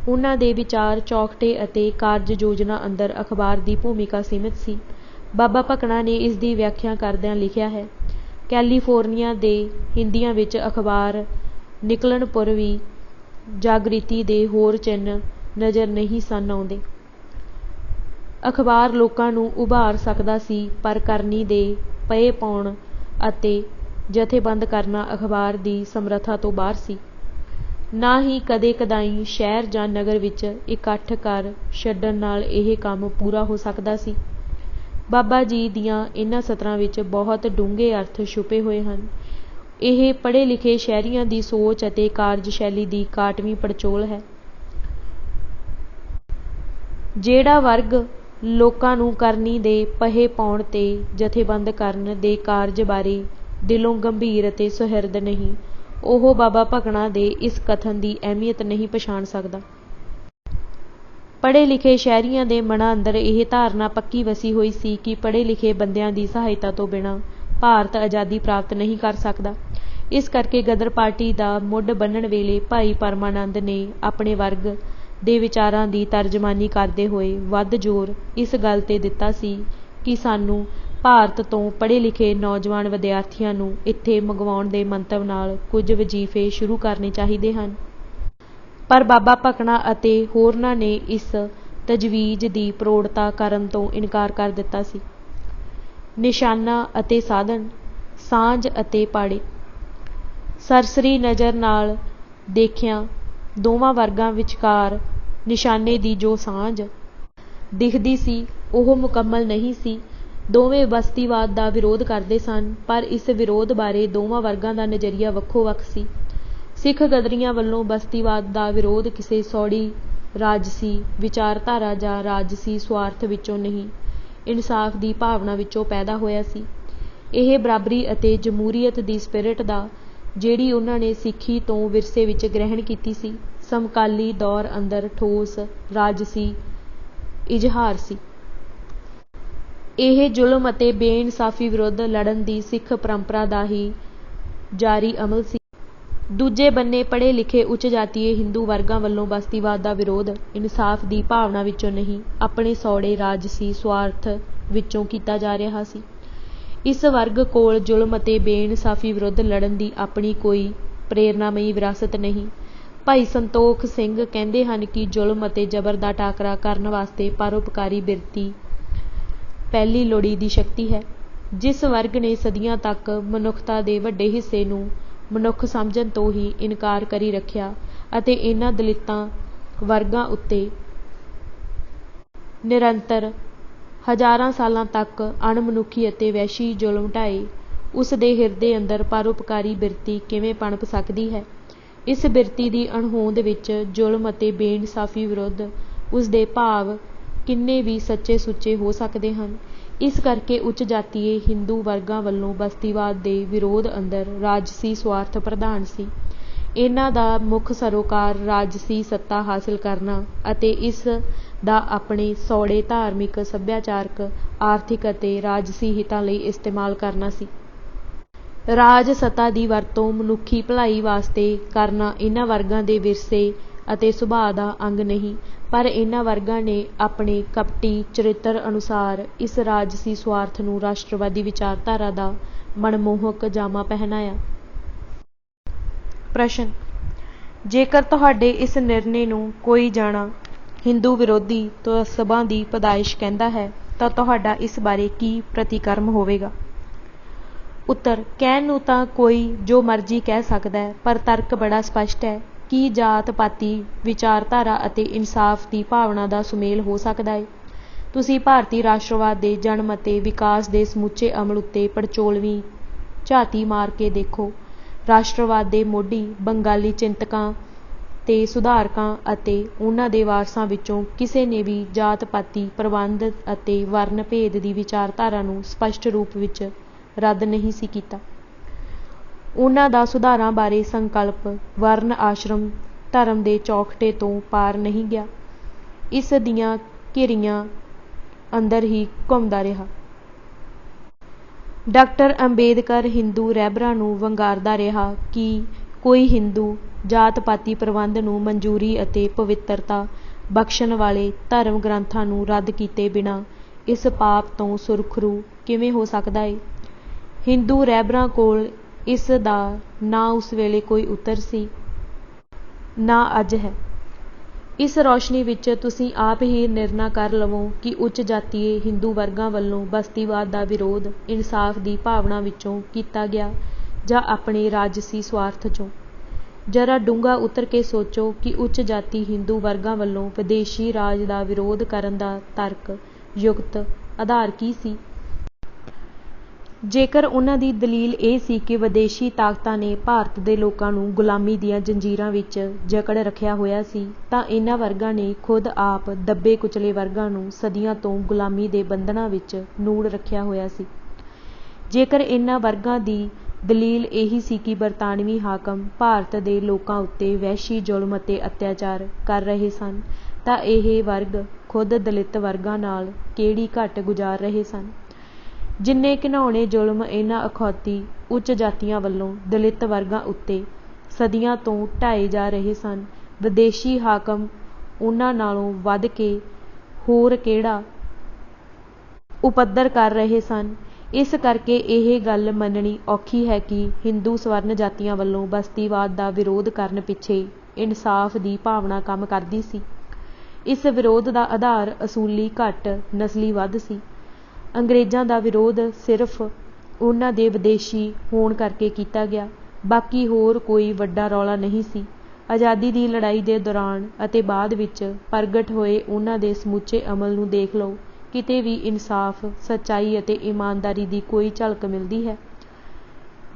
ਉਹਨਾਂ ਦੇ ਵਿਚਾਰ ਚੌਖਟੇ ਅਤੇ ਕਾਰਜ ਯੋਜਨਾ ਅੰਦਰ ਅਖਬਾਰ ਦੀ ਭੂਮਿਕਾ ਸੀਮਿਤ ਸੀ। ਬਾਬਾ ਭਕਨਾ ਨੇ ਇਸ ਦੀ ਵਿਆਖਿਆ ਕਰਦਿਆਂ ਲਿਖਿਆ ਹੈ, ਕੈਲੀਫੋਰਨੀਆ ਦੇ ਹਿੰਦੀਆਂ ਵਿੱਚ ਅਖਬਾਰ ਨਿਕਲਣ ਪੁਰ ਵੀ ਜਾਗ੍ਰਿਤੀ ਦੇ ਹੋਰ ਚਿੰਨ੍ਹ ਨਜ਼ਰ ਨਹੀਂ ਸਨ ਆਉਂਦੇ। ਅਖਬਾਰ ਲੋਕਾਂ ਨੂੰ ਉਭਾਰ ਸਕਦਾ ਸੀ, ਪਰ ਕਰਨੀ ਦੇ ਪਏ ਪਾਉਣ ਅਤੇ ਜਥੇਬੰਦ ਕਰਨਾ ਅਖਬਾਰ ਦੀ ਸਮਰੱਥਾ ਤੋਂ ਬਾਹਰ ਸੀ। ਨਾ ਹੀ ਕਦੇ ਕਦਾਈਂ ਸ਼ਹਿਰ ਜਾਂ ਨਗਰ ਵਿੱਚ ਇਕੱਠ ਕਰ ਛੱਡਣ ਨਾਲ ਇਹ ਕੰਮ ਪੂਰਾ ਹੋ ਸਕਦਾ ਸੀ। ਬਾਬਾ ਜੀ ਦੀਆਂ ਇਹਨਾਂ ਸਤਰਾਂ ਵਿੱਚ ਬਹੁਤ ਡੂੰਘੇ ਅਰਥ ਛੁਪੇ ਹੋਏ ਹਨ। ਇਹ ਪੜ੍ਹੇ ਲਿਖੇ ਸ਼ਹਿਰੀਆਂ ਦੀ ਸੋਚ ਅਤੇ ਕਾਰਜਸ਼ੈਲੀ ਦੀ ਕਾਟਵੀਂ ਪੜਚੋਲ ਹੈ। ਜਿਹੜਾ ਵਰਗ ਲੋਕਾਂ ਨੂੰ ਕਰਨੀ ਦੇ ਪਹੇ ਪਾਉਣ ਤੇ ਜਥੇਬੰਦ ਕਰਨ ਦੇ ਕਾਰਜ ਬਾਰੇ ਦਿਲੋਂ ਗੰਭੀਰ ਅਤੇ ਸੁਹਿਰਦ ਨਹੀਂ, ਉਹ ਬਾਬਾ ਭਕਨਾ ਦੇ ਇਸ ਕਥਨ ਦੀ ਅਹਿਮੀਅਤ ਨਹੀਂ ਪਛਾਣ ਸਕਦਾ। ਪੜ੍ਹੇ ਲਿਖੇ ਸ਼ਹਿਰੀਆਂ ਦੇ ਮਨਾਂ ਅੰਦਰ ਇਹ ਧਾਰਨਾ ਪੱਕੀ ਵਸੀ ਹੋਈ ਸੀ ਕਿ ਪੜ੍ਹੇ ਲਿਖੇ ਬੰਦਿਆਂ ਦੀ ਸਹਾਇਤਾ ਤੋਂ ਬਿਨਾਂ ਭਾਰਤ ਆਜ਼ਾਦੀ ਪ੍ਰਾਪਤ ਨਹੀਂ ਕਰ ਸਕਦਾ। ਇਸ ਕਰਕੇ ਗਦਰ ਪਾਰਟੀ ਦਾ ਮੁੱਢ ਬੰਨ੍ਹਣ ਵੇਲੇ ਭਾਈ ਪਰਮਾਨੰਦ ਨੇ ਆਪਣੇ ਵਰਗ ਦੇ ਵਿਚਾਰਾਂ ਦੀ ਤਰਜਮਾਨੀ ਕਰਦੇ ਹੋਏ ਵੱਧ ਜ਼ੋਰ ਇਸ ਗੱਲ 'ਤੇ ਦਿੱਤਾ ਸੀ ਕਿ ਸਾਨੂੰ ਭਾਰਤ ਤੋਂ ਪੜ੍ਹੇ ਲਿਖੇ ਨੌਜਵਾਨ ਵਿਦਿਆਰਥੀਆਂ ਨੂੰ ਇੱਥੇ ਮੰਗਵਾਉਣ ਦੇ ਮੰਤਵ ਨਾਲ ਕੁਝ ਵਜ਼ੀਫੇ ਸ਼ੁਰੂ ਕਰਨੇ ਚਾਹੀਦੇ ਹਨ। ਪਰ ਬਾਬਾ ਭਕਨਾ ਅਤੇ ਹੋਰਨਾਂ ਨੇ ਇਸ ਤਜਵੀਜ਼ ਦੀ ਪ੍ਰੋੜਤਾ ਕਰਨ ਤੋਂ ਇਨਕਾਰ ਕਰ ਦਿੱਤਾ ਸੀ। ਨਿਸ਼ਾਨਾ ਅਤੇ ਸਾਧਨ, ਸਾਂਝ ਅਤੇ ਪਾੜੇ। ਸਰਸਰੀ ਨਜ਼ਰ ਨਾਲ ਦੇਖਿਆਂ ਦੋਵਾਂ ਵਰਗਾਂ ਵਿਚਕਾਰ ਨਿਸ਼ਾਨੇ ਦੀ ਜੋ ਸਾਂਝ ਦਿਖਦੀ ਸੀ, ਉਹ ਮੁਕੰਮਲ ਨਹੀਂ ਸੀ। ਦੋਵੇਂ ਬਸਤੀਵਾਦ ਦਾ ਵਿਰੋਧ ਕਰਦੇ ਸਨ, ਪਰ ਇਸ ਵਿਰੋਧ ਬਾਰੇ ਦੋਵਾਂ ਵਰਗਾਂ ਦਾ ਨਜ਼ਰੀਆ ਵੱਖੋ ਵੱਖ ਸੀ। ਸਿੱਖ ਗਦਰੀਆਂ ਵੱਲੋਂ ਬਸਤੀਵਾਦ ਦਾ ਵਿਰੋਧ ਕਿਸੇ ਸੌੜੀ ਰਾਜਸੀ ਵਿਚਾਰਧਾਰਾ ਜਾਂ ਰਾਜਸੀ ਸੁਆਰਥ ਵਿੱਚੋਂ ਨਹੀਂ, ਇਨਸਾਫ ਦੀ ਭਾਵਨਾ ਵਿੱਚੋਂ ਪੈਦਾ ਹੋਇਆ ਸੀ। ਇਹ ਬਰਾਬਰੀ ਅਤੇ ਜਮਹੂਰੀਅਤ ਦੀ ਸਪਿਰਿਟ ਦਾ, ਜਿਹੜੀ ਉਹਨਾਂ ਨੇ ਸਿੱਖੀ ਤੋਂ ਵਿਰਸੇ ਵਿੱਚ ਗ੍ਰਹਿਣ ਕੀਤੀ ਸੀ, ਸਮਕਾਲੀ ਦੌਰ ਅੰਦਰ ਠੋਸ ਰਾਜਸੀ ਇਜ਼ਹਾਰ ਸੀ। ਇਹ ਜ਼ੁਲਮ ਅਤੇ ਬੇਇਨਸਾਫੀ ਵਿਰੁੱਧ ਲੜਨ ਦੀ ਸਿੱਖ ਪਰੰਪਰਾ ਦਾ ਹੀ ਜਾਰੀ ਅਮਲ ਸੀ। ਦੂਜੇ ਬੰਨੇ ਪੜ੍ਹੇ ਲਿਖੇ ਉੱਚ ਜਾਤੀਏ ਹਿੰਦੂ ਵਰਗਾਂ ਵੱਲੋਂ ਬਸਤੀਵਾਦ ਦਾ ਵਿਰੋਧ ਇਨਸਾਫ ਦੀ ਭਾਵਨਾ ਵਿੱਚੋਂ ਨਹੀਂ, ਆਪਣੇ ਸੌੜੇ ਰਾਜਸੀ ਸੁਆਰਥ ਵਿੱਚੋਂ ਕੀਤਾ ਜਾ ਰਿਹਾ ਸੀ। ਇਸ ਵਰਗ ਕੋਲ ਜ਼ੁਲਮ ਅਤੇ ਬੇਇਨਸਾਫੀ ਵਿਰੁੱਧ ਲੜਨ ਦੀ ਆਪਣੀ ਕੋਈ ਪ੍ਰੇਰਨਾਮਈ ਵਿਰਾਸਤ ਨਹੀਂ। ਭਾਈ ਸੰਤੋਖ ਸਿੰਘ ਕਹਿੰਦੇ ਹਨ ਕਿ ਜ਼ੁਲਮ ਅਤੇ ਜ਼ਬਰ ਦਾ ਟਾਕਰਾ ਕਰਨ ਵਾਸਤੇ ਪਰਉਪਕਾਰੀ ਬਿਰਤੀ ਪਹਿਲੀ ਲੋੜੀਂਦੀ ਸ਼ਕਤੀ ਹੈ। ਜਿਸ ਵਰਗ ਨੇ ਸਦੀਆਂ ਤੱਕ ਮਨੁੱਖਤਾ ਦੇ ਵੱਡੇ ਹਿੱਸੇ ਨੂੰ ਮਨੁੱਖ ਸਮਝਣ ਤੋਂ ਹੀ ਇਨਕਾਰ ਕਰੀ ਰੱਖਿਆ ਅਤੇ ਇਹਨਾਂ ਦਲਿਤਾਂ ਵਰਗਾਂ ਉੱਤੇ ਨਿਰੰਤਰ ਹਜ਼ਾਰਾਂ ਸਾਲਾਂ ਤੱਕ ਅਣਮਨੁੱਖੀ ਅਤੇ ਵਹਿਸ਼ੀ ਜ਼ੁਲਮ ਢਾਏ, ਉਸ ਦੇ ਹਿਰਦੇ ਅੰਦਰ ਪਰਉਪਕਾਰੀ ਬਿਰਤੀ ਕਿਵੇਂ ਪਣਪ ਸਕਦੀ ਹੈ? ਇਸ ਬਿਰਤੀ ਦੀ ਅਣਹੋਂਦ ਵਿੱਚ ਜ਼ੁਲਮ ਅਤੇ ਬੇਇਨਸਾਫੀ ਵਿਰੁੱਧ ਉਸ ਦੇ ਭਾਵ ਕਿੰਨੇ ਵੀ ਸੱਚੇ ਸੁੱਚੇ ਹੋ ਸਕਦੇ ਹਨ। ਇਸ ਕਰਕੇ ਉੱਚ ਜਾਤੀਏ ਹਿੰਦੂ ਵਰਗਾਂ ਵੱਲੋਂ ਬਸਤੀਵਾਦ ਦੇ ਵਿਰੋਧ ਅੰਦਰ ਰਾਜਸੀ ਸੁਆਰਥ ਪ੍ਰਧਾਨ ਸੀ। ਇਹਨਾਂ ਦਾ ਮੁੱਖ ਸਰੋਕਾਰ ਰਾਜਸੀ ਸੱਤਾ ਹਾਸਿਲ ਕਰਨਾ ਅਤੇ ਇਸ ਦਾ ਆਪਣੇ ਸੌੜੇ ਧਾਰਮਿਕ, ਸੱਭਿਆਚਾਰਕ, ਆਰਥਿਕ ਅਤੇ ਰਾਜਸੀ ਹਿੱਤਾਂ ਲਈ ਇਸਤੇਮਾਲ ਕਰਨਾ ਸੀ। ਰਾਜ ਸੱਤਾ ਦੀ ਵਰਤੋਂ ਮਨੁੱਖੀ ਭਲਾਈ ਵਾਸਤੇ ਕਰਨਾ ਇਹਨਾਂ ਵਰਗਾਂ ਦੇ ਵਿਰਸੇ ਅਤੇ ਸੁਭਾਅ ਦਾ ਅੰਗ ਨਹੀਂ, ਪਰ ਇਹਨਾਂ ਵਰਗਾਂ ਨੇ ਆਪਣੇ ਕਪਟੀ ਚਰਿੱਤਰ ਅਨੁਸਾਰ ਇਸ ਰਾਜਸੀ ਸੁਆਰਥ ਨੂੰ ਰਾਸ਼ਟਰਵਾਦੀ ਵਿਚਾਰਧਾਰਾ ਦਾ ਮਨਮੋਹਕ ਜਾਮਾ ਪਹਿਨਾਇਆ। ਪ੍ਰਸ਼ਨ: ਜੇਕਰ ਤੁਹਾਡੇ ਇਸ ਨਿਰਣੇ ਨੂੰ ਕੋਈ ਜਾਣਾ ਹਿੰਦੂ ਵਿਰੋਧੀ ਤਅੱਸਬਾਂ ਦੀ ਪੈਦਾਇਸ਼ ਕਹਿੰਦਾ ਹੈ ਤਾਂ ਤੁਹਾਡਾ ਇਸ ਬਾਰੇ ਕੀ ਪ੍ਰਤੀਕਰਮ ਹੋਵੇਗਾ? ਉੱਤਰ: ਕਹਿਣ ਨੂੰ ਤਾਂ ਕੋਈ ਜੋ ਮਰਜ਼ੀ ਕਹਿ ਸਕਦਾ ਹੈ, ਪਰ ਤਰਕ ਬੜਾ ਸਪਸ਼ਟ ਹੈ ਕਿ ਜਾਤ ਪਾਤੀ ਵਿਚਾਰਧਾਰਾ ਅਤੇ ਇਨਸਾਫ ਦੀ ਭਾਵਨਾ ਦਾ ਸੁਮੇਲ ਹੋ ਸਕਦਾ ਹੈ। ਤੁਸੀਂ ਭਾਰਤੀ ਰਾਸ਼ਟਰਵਾਦ ਦੇ ਜਨਮ ਅਤੇ ਵਿਕਾਸ ਦੇ ਸਮੁੱਚੇ ਅਮਲ ਉੱਤੇ ਪੜਚੋਲਵੀਂ ਝਾਤੀ ਮਾਰ ਕੇ ਦੇਖੋ। ਰਾਸ਼ਟਰਵਾਦ ਦੇ ਮੋਢੀ ਬੰਗਾਲੀ ਚਿੰਤਕਾਂ ਤੇ ਸੁਧਾਰਕਾਂ ਅਤੇ ਉਹਨਾਂ ਦੇ ਵਾਰਸਾਂ ਵਿੱਚੋਂ ਕਿਸੇ ਨੇ ਵੀ ਜਾਤ ਪਾਤੀ ਪ੍ਰਬੰਧ ਅਤੇ ਵਰਨ ਭੇਦ ਦੀ ਵਿਚਾਰਧਾਰਾ ਨੂੰ ਸਪਸ਼ਟ ਰੂਪ ਵਿੱਚ ਰੱਦ ਨਹੀਂ ਸੀ ਕੀਤਾ। ਉਹਨਾਂ ਦਾ ਸੁਧਾਰਾਂ ਬਾਰੇ ਸੰਕਲਪ ਵਰਨ ਆਸ਼ਰਮ ਧਰਮ ਦੇ ਚੌਖਟੇ ਤੋਂ ਪਾਰ ਨਹੀਂ ਗਿਆ, ਇਸ ਦੀਆਂ ਘਿਰੀਆਂ ਅੰਦਰ ਹੀ ਘੁੰਮਦਾ ਰਿਹਾ। ਡਾਕਟਰ ਅੰਬੇਦਕਰ ਹਿੰਦੂ ਰਹਿਬਰਾਂ ਨੂੰ ਵੰਗਾਰਦਾ ਰਿਹਾ ਕਿ ਕੋਈ ਹਿੰਦੂ ਜਾਤ ਪਾਤੀ ਪ੍ਰਬੰਧ ਨੂੰ ਮਨਜ਼ੂਰੀ ਅਤੇ ਪਵਿੱਤਰਤਾ ਬਖਸ਼ਣ ਵਾਲੇ ਧਰਮ ਗ੍ਰੰਥਾਂ ਨੂੰ ਰੱਦ ਕੀਤੇ ਬਿਨਾਂ ਇਸ ਪਾਪ ਤੋਂ ਸੁਰਖਰੂ ਕਿਵੇਂ ਹੋ ਸਕਦਾ ਹੈ? ਹਿੰਦੂ ਰਹਿਬਰਾਂ ਕੋਲ ਇਸ ਦਾ ਨਾ ਉਸ ਵੇਲੇ ਕੋਈ ਉੱਤਰ ਸੀ ਨਾ ਅੱਜ ਹੈ। ਇਸ ਰੌਸ਼ਨੀ ਵਿੱਚ ਤੁਸੀਂ ਆਪ ਹੀ ਨਿਰਣਾ ਕਰ ਲਵੋ ਕਿ ਉੱਚ ਜਾਤੀਏ ਹਿੰਦੂ ਵਰਗਾਂ ਵੱਲੋਂ ਬਸਤੀਵਾਦ ਦਾ ਵਿਰੋਧ ਇਨਸਾਫ ਦੀ ਭਾਵਨਾ ਵਿੱਚੋਂ ਕੀਤਾ ਗਿਆ ਜਾਂ ਆਪਣੇ ਰਾਜਸੀ ਸਵਾਰਥ 'ਚੋਂ। ਜਰਾ ਡੂੰਘਾ ਉਤਰ ਕੇ ਸੋਚੋ ਕਿ ਉੱਚ ਜਾਤੀ ਹਿੰਦੂ ਵਰਗਾਂ ਵੱਲੋਂ ਵਿਦੇਸ਼ੀ ਰਾਜ ਦਾ ਵਿਰੋਧ ਕਰਨ ਦਾ ਤਰਕ ਯੁਕਤ ਆਧਾਰ ਕੀ ਸੀ? ਜੇਕਰ ਉਹਨਾਂ ਦੀ ਦਲੀਲ ਇਹ ਸੀ ਕਿ ਵਿਦੇਸ਼ੀ ਤਾਕਤਾਂ ਨੇ ਭਾਰਤ ਦੇ ਲੋਕਾਂ ਨੂੰ ਗੁਲਾਮੀ ਦੀਆਂ ਜੰਜੀਰਾਂ ਵਿੱਚ ਜਕੜ ਰੱਖਿਆ ਹੋਇਆ ਸੀ, ਤਾਂ ਇਹਨਾਂ ਵਰਗਾਂ ਨੇ ਖੁਦ ਆਪ ਦੱਬੇ ਕੁਚਲੇ ਵਰਗਾਂ ਨੂੰ ਸਦੀਆਂ ਤੋਂ ਗੁਲਾਮੀ ਦੇ ਬੰਧਨਾਂ ਵਿੱਚ ਨੂੜ ਰੱਖਿਆ ਹੋਇਆ ਸੀ। ਜੇਕਰ ਇਹਨਾਂ ਵਰਗਾਂ ਦੀ ਦਲੀਲ ਇਹੀ ਸੀ ਕਿ ਬਰਤਾਨਵੀ ਹਾਕਮ ਭਾਰਤ ਦੇ ਲੋਕਾਂ ਉੱਤੇ ਵਹਿਸ਼ੀ ਜ਼ੁਲਮ ਅਤੇ ਅਤਿਆਚਾਰ ਕਰ ਰਹੇ ਸਨ, ਤਾਂ ਇਹ ਵਰਗ ਖੁਦ ਦਲਿਤ ਵਰਗਾਂ ਨਾਲ ਕਿਹੜੀ ਘੱਟ ਗੁਜ਼ਾਰ ਰਹੇ ਸਨ। ਜਿੰਨੇ ਘਿਨਾਉਣੇ ਜ਼ੁਲਮ ਇਹਨਾਂ ਅਖੌਤੀ ਉੱਚ ਜਾਤੀਆਂ ਵੱਲੋਂ ਦਲਿਤ ਵਰਗਾਂ ਉੱਤੇ ਸਦੀਆਂ ਤੋਂ ਢਾਏ ਜਾ ਰਹੇ ਸਨ, ਵਿਦੇਸ਼ੀ ਹਾਕਮ ਉਹਨਾਂ ਨਾਲੋਂ ਵੱਧ ਕੇ ਹੋਰ ਕਿਹੜਾ ਉਪੱਦਰ ਕਰ ਰਹੇ ਸਨ। ਇਸ ਕਰਕੇ ਇਹ ਗੱਲ ਮੰਨਣੀ ਔਖੀ ਹੈ ਕਿ ਹਿੰਦੂ ਸਵਰਨ ਜਾਤੀਆਂ ਵੱਲੋਂ ਬਸਤੀਵਾਦ ਦਾ ਵਿਰੋਧ ਕਰਨ ਪਿੱਛੇ ਇਨਸਾਫ ਦੀ ਭਾਵਨਾ ਕੰਮ ਕਰਦੀ ਸੀ। ਇਸ ਵਿਰੋਧ ਦਾ ਆਧਾਰ ਅਸੂਲੀ ਘੱਟ ਨਸਲੀ ਵੱਧ ਸੀ। ਅੰਗਰੇਜ਼ਾਂ ਦਾ ਵਿਰੋਧ ਸਿਰਫ ਉਹਨਾਂ ਦੇ ਵਿਦੇਸ਼ੀ ਹੋਣ ਕਰਕੇ ਕੀਤਾ ਗਿਆ, ਬਾਕੀ ਹੋਰ ਕੋਈ ਵੱਡਾ ਰੌਲਾ ਨਹੀਂ ਸੀ। ਆਜ਼ਾਦੀ ਦੀ ਲੜਾਈ ਦੇ ਦੌਰਾਨ ਅਤੇ ਬਾਅਦ ਵਿੱਚ ਪ੍ਰਗਟ ਹੋਏ ਉਹਨਾਂ ਦੇ ਸਮੁੱਚੇ ਅਮਲ ਨੂੰ ਦੇਖ ਲਓ, ਕਿਤੇ ਵੀ ਇਨਸਾਫ, ਸੱਚਾਈ ਅਤੇ ਇਮਾਨਦਾਰੀ ਦੀ ਕੋਈ ਝਲਕ ਮਿਲਦੀ ਹੈ।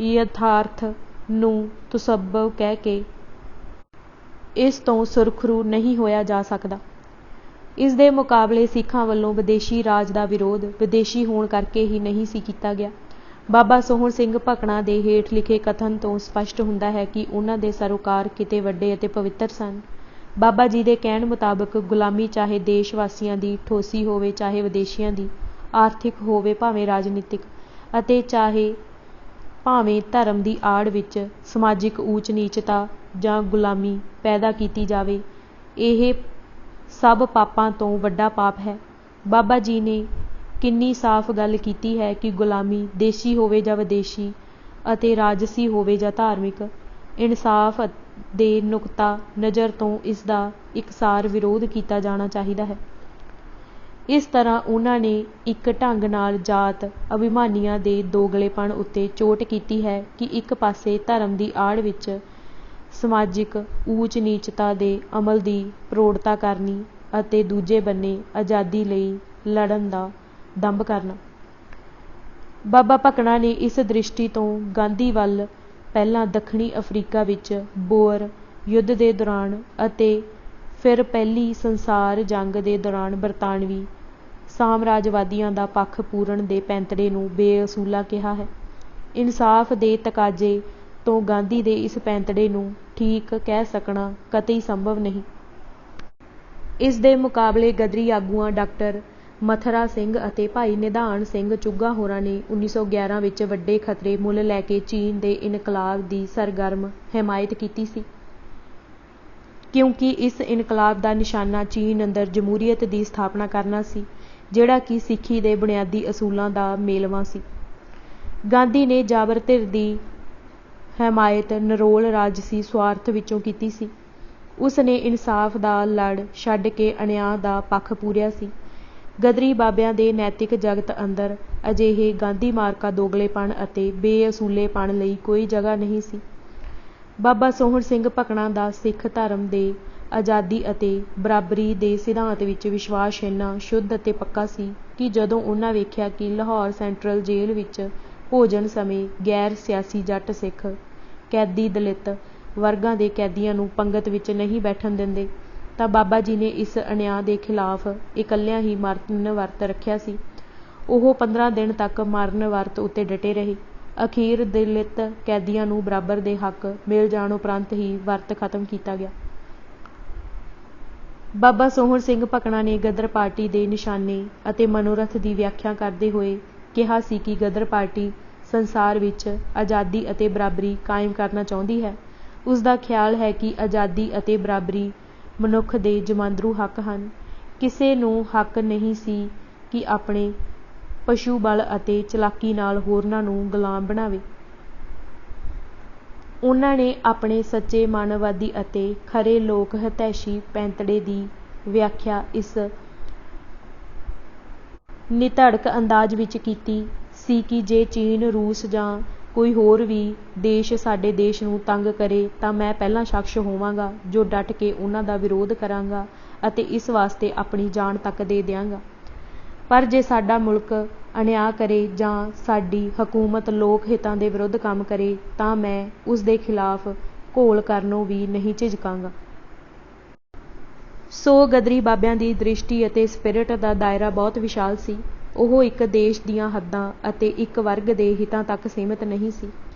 ਯਥਾਰਥ ਨੂੰ ਤਸੱਬੁ ਕਹਿ ਕੇ ਇਸ ਤੋਂ ਸੁਰਖਰੂ ਨਹੀਂ ਹੋਇਆ ਜਾ ਸਕਦਾ। ਇਸ ਦੇ ਮੁਕਾਬਲੇ ਸਿੱਖਾਂ ਵੱਲੋਂ ਵਿਦੇਸ਼ੀ ਰਾਜ ਦਾ ਵਿਰੋਧ ਵਿਦੇਸ਼ੀ ਹੋਣ ਕਰਕੇ ਹੀ ਨਹੀਂ ਸੀ ਕੀਤਾ ਗਿਆ। ਬਾਬਾ ਸੋਹਣ ਸਿੰਘ ਭਕਨਾ ਦੇ ਹੇਠ ਲਿਖੇ ਕਥਨ ਤੋਂ ਸਪਸ਼ਟ ਹੁੰਦਾ ਹੈ ਕਿ ਉਹਨਾਂ ਦੇ ਸਰੋਕਾਰ ਕਿਤੇ ਵੱਡੇ ਅਤੇ ਪਵਿੱਤਰ ਸਨ। ਬਾਬਾ ਜੀ ਦੇ ਕਹਿਣ ਮੁਤਾਬਕ ਗੁਲਾਮੀ ਚਾਹੇ ਦੇਸ਼ ਵਾਸੀਆਂ ਦੀ ਠੋਸੀ ਹੋਵੇ ਚਾਹੇ ਵਿਦੇਸ਼ੀਆਂ ਦੀ, ਆਰਥਿਕ ਹੋਵੇ ਭਾਵੇਂ ਰਾਜਨੀਤਿਕ, ਅਤੇ ਚਾਹੇ ਭਾਵੇਂ ਧਰਮ ਦੀ ਆੜ ਵਿੱਚ ਸਮਾਜਿਕ ਊਚ ਨੀਚਤਾ ਜਾਂ ਗੁਲਾਮੀ ਪੈਦਾ ਕੀਤੀ ਜਾਵੇ, ਇਹ ਸਭ ਪਾਪਾਂ ਤੋਂ ਵੱਡਾ ਪਾਪ ਹੈ। ਬਾਬਾ ਜੀ ਨੇ ਕਿੰਨੀ ਸਾਫ਼ ਗੱਲ ਕੀਤੀ ਹੈ ਕਿ ਗੁਲਾਮੀ ਦੇਸ਼ੀ ਹੋਵੇ ਜਾਂ ਵਿਦੇਸ਼ੀ ਅਤੇ ਰਾਜਸੀ ਹੋਵੇ ਜਾਂ ਧਾਰਮਿਕ, ਇਨਸਾਫ ਦੇ ਨੁਕਤਾ ਨਜ਼ਰ ਤੋਂ ਇਸ ਦਾ ਇਕਸਾਰ ਵਿਰੋਧ ਕੀਤਾ ਜਾਣਾ ਚਾਹੀਦਾ ਹੈ। ਇਸ ਤਰ੍ਹਾਂ ਉਹਨਾਂ ਨੇ ਇੱਕ ਢੰਗ ਨਾਲ ਜਾਤ ਅਭਿਮਾਨੀਆਂ ਦੇ ਦੋਗਲੇਪਣ ਉੱਤੇ ਚੋਟ ਕੀਤੀ ਹੈ ਕਿ ਇੱਕ ਪਾਸੇ ਧਰਮ ਦੀ ਆੜ ਵਿੱਚ ਸਮਾਜਿਕ ਊਚ ਨੀਚਤਾ ਦੇ ਅਮਲ ਦੀ ਪ੍ਰੋੜਤਾ ਕਰਨੀ ਅਤੇ ਦੂਜੇ ਬੰਨੇ ਆਜ਼ਾਦੀ ਲਈ ਲੜਨ ਦਾ ਦੰਭ ਕਰਨਾ। ਬਾਬਾ ਭਕਨਾ ਨੇ ਇਸ ਦ੍ਰਿਸ਼ਟੀ ਤੋਂ ਗਾਂਧੀ ਵੱਲ ਪਹਿਲਾਂ ਦੱਖਣੀ ਅਫਰੀਕਾ ਵਿੱਚ ਬੋਅਰ ਯੁੱਧ ਦੇ ਦੌਰਾਨ ਅਤੇ ਫਿਰ ਪਹਿਲੀ ਸੰਸਾਰ ਜੰਗ ਦੇ ਦੌਰਾਨ ਬਰਤਾਨਵੀ ਸਾਮਰਾਜਵਾਦੀਆਂ ਦਾ ਪੱਖ ਪੂਰਨ ਦੇ ਪੈਂਤੜੇ ਨੂੰ ਬੇਅਸੂਲਾ ਕਿਹਾ ਹੈ। ਇਨਸਾਫ ਦੇ ਤਕਾਜ਼ੇ ਤੋਂ ਗਾਂਧੀ ਦੇ ਇਸ ਪੈਂਤੜੇ ਨੂੰ ਠੀਕ ਕਹਿ ਸਕਣਾ ਕਤਈ ਸੰਭਵ ਨਹੀਂ। ਇਸ ਦੇ ਮੁਕਾਬਲੇ ਗਦਰੀ ਆਗੂਆਂ ਡਾਕਟਰ ਮਥਰਾ ਸਿੰਘ ਅਤੇ ਭਾਈ ਨਿਧਾਨ ਸਿੰਘ ਚੁੱਗਾ ਹੋਰਾਂ ਨੇ 1911 ਵਿੱਚ ਵੱਡੇ ਖਤਰੇ ਮੁੱਲ ਲੈ ਕੇ ਚੀਨ ਦੇ ਇਨਕਲਾਬ ਦੀ ਸਰਗਰਮ ਹਮਾਇਤ ਕੀਤੀ ਸੀ, ਕਿਉਂਕਿ ਇਸ ਇਨਕਲਾਬ ਦਾ ਨਿਸ਼ਾਨਾ ਚੀਨ ਅੰਦਰ ਜਮਹੂਰੀਅਤ ਦੀ ਸਥਾਪਨਾ ਕਰਨਾ ਸੀ, ਜਿਹੜਾ ਕਿ ਸਿੱਖੀ ਦੇ ਬੁਨਿਆਦੀ ਅਸੂਲਾਂ ਦਾ ਮੇਲਵਾਂ ਸੀ। ਗਾਂਧੀ ਨੇ ਜਾਬਰ ਧਿਰ ਦੀ ਹਮਾਇਤ ਨਿਰੋਲ ਰਾਜਸੀ ਸੁਆਰਥ ਵਿੱਚੋਂ ਕੀਤੀ ਸੀ। ਉਸ ਨੇ ਇਨਸਾਫ ਦਾ ਲੜ ਛੱਡ ਕੇ ਅਨਿਆਂ ਦਾ ਪੱਖ ਪੂਰਿਆ ਸੀ। ਗਦਰੀ ਬਾਬਿਆਂ ਦੇ ਨੈਤਿਕ ਜਗਤ ਅੰਦਰ ਅਜਿਹੇ ਗਾਂਧੀ ਮਾਰਕਾ ਦੋਗਲੇਪਣ ਅਤੇ ਬੇਅਸੂਲੇਪਣ ਲਈ ਕੋਈ ਜਗ੍ਹਾ ਨਹੀਂ ਸੀ। ਬਾਬਾ ਸੋਹਣ ਸਿੰਘ ਭਕਨਾ ਦਾ ਸਿੱਖ ਧਰਮ ਦੇ ਆਜ਼ਾਦੀ ਅਤੇ ਬਰਾਬਰੀ ਦੇ ਸਿਧਾਂਤ ਵਿੱਚ ਵਿਸ਼ਵਾਸ ਇੰਨਾ ਸ਼ੁੱਧ ਅਤੇ ਪੱਕਾ ਸੀ ਕਿ ਜਦੋਂ ਉਹਨਾਂ ਵੇਖਿਆ ਕਿ ਲਾਹੌਰ ਸੈਂਟਰਲ ਜੇਲ੍ਹ ਵਿੱਚ ਭੋਜਨ ਸਮੇਂ ਗੈਰ ਸਿਆਸੀ ਜੱਟ ਸਿੱਖ ਕੈਦੀ ਦਲਿਤ ਵਰਗਾਂ ਦੇ ਕੈਦੀਆਂ ਨੂੰ ਪੰਗਤ ਵਿੱਚ ਨਹੀਂ ਬੈਠਣ ਦਿੰਦੇ, ਤਾਂ ਬਾਬਾ ਜੀ ਨੇ ਇਸ ਅਨਿਆਂ ਦੇ ਖਿਲਾਫ ਇਕੱਲਿਆਂ ਹੀ ਮਰਨ ਵਰਤ ਰੱਖਿਆ ਸੀ। ਉਹ 15 ਦਿਨ ਤੱਕ ਮਰਨ ਵਰਤ ਉੱਤੇ ਡਟੇ ਰਹੇ। ਅਖੀਰ ਦਲਿਤ ਕੈਦੀਆਂ ਨੂੰ ਬਰਾਬਰ ਦੇ ਹੱਕ ਮਿਲ ਜਾਣ ਉਪਰੰਤ ਹੀ ਵਰਤ ਖਤਮ ਕੀਤਾ ਗਿਆ। ਬਾਬਾ ਸੋਹਣ ਸਿੰਘ ਭਕਨਾ ਨੇ ਗਦਰ ਪਾਰਟੀ ਦੇ ਨਿਸ਼ਾਨੇ ਅਤੇ ਮਨੋਰਥ ਦੀ ਵਿਆਖਿਆ ਕਰਦੇ ਹੋਏ ਕਿਹਾ ਸੀ ਕਿ ਗਦਰ ਪਾਰਟੀ ਸੰਸਾਰ ਵਿੱਚ ਆਜ਼ਾਦੀ ਅਤੇ ਬਰਾਬਰੀ ਕਾਇਮ ਕਰਨਾ ਚਾਹੁੰਦੀ ਹੈ। ਉਸ ਦਾ ਖਿਆਲ ਹੈ ਕਿ ਆਜ਼ਾਦੀ ਅਤੇ ਬਰਾਬਰੀ ਮਨੁੱਖ ਦੇ ਜਮਾਂਦਰੂ ਹੱਕ ਹਨ। ਕਿਸੇ ਨੂੰ ਹੱਕ ਨਹੀਂ ਸੀ ਕਿ ਆਪਣੇ ਪਸ਼ੂ ਬਲ ਅਤੇ ਚਲਾਕੀ ਨਾਲ ਹੋਰਨਾਂ ਨੂੰ ਗੁਲਾਮ ਬਣਾਵੇ। ਉਹਨਾਂ ਨੇ ਆਪਣੇ ਸੱਚੇ ਮਾਨਵਵਾਦੀ ਅਤੇ ਖਰੇ ਲੋਕ ਹਿਤੈਸ਼ੀ ਪੈਂਤੜੇ ਦੀ ਵਿਆਖਿਆ ਇਸ ਨਿਧੜਕ ਅੰਦਾਜ਼ ਵਿੱਚ ਕੀਤੀ ਸੀ ਕਿ ਜੇ ਚੀਨ, ਰੂਸ ਜਾਂ ਕੋਈ ਹੋਰ ਵੀ ਦੇਸ਼ ਸਾਡੇ ਦੇਸ਼ ਨੂੰ ਤੰਗ ਕਰੇ ਤਾਂ ਮੈਂ ਪਹਿਲਾ ਸ਼ਖਸ ਹੋਵਾਂਗਾ ਜੋ ਡਟ ਕੇ ਉਹਨਾਂ ਦਾ ਵਿਰੋਧ ਕਰਾਂਗਾ ਅਤੇ ਇਸ ਵਾਸਤੇ ਆਪਣੀ ਜਾਨ ਤੱਕ ਦੇ ਦਿਆਂਗਾ। ਪਰ ਜੇ ਸਾਡਾ ਮੁਲਕ ਅਨਿਆਂ ਕਰੇ ਜਾਂ ਸਾਡੀ ਹਕੂਮਤ ਲੋਕ ਹਿੱਤਾਂ ਦੇ ਵਿਰੁੱਧ ਕੰਮ ਕਰੇ ਤਾਂ ਮੈਂ ਉਸ ਦੇ ਖਿਲਾਫ ਘੋਲ ਕਰਨੋਂ ਵੀ ਨਹੀਂ ਝਿਜਕਾਂਗਾ। ਸੋ ਗਦਰੀ ਬਾਬਿਆਂ ਦੀ ਦ੍ਰਿਸ਼ਟੀ ਅਤੇ ਸਪਿਰਿਟ ਦਾ ਦਾਇਰਾ ਬਹੁਤ ਵਿਸ਼ਾਲ ਸੀ। ਉਹ ਇੱਕ ਦੇਸ਼ ਦੀਆਂ ਹੱਦਾਂ ਅਤੇ ਇੱਕ ਵਰਗ ਦੇ ਹਿੱਤਾਂ ਤੱਕ ਸੀਮਿਤ ਨਹੀਂ ਸੀ।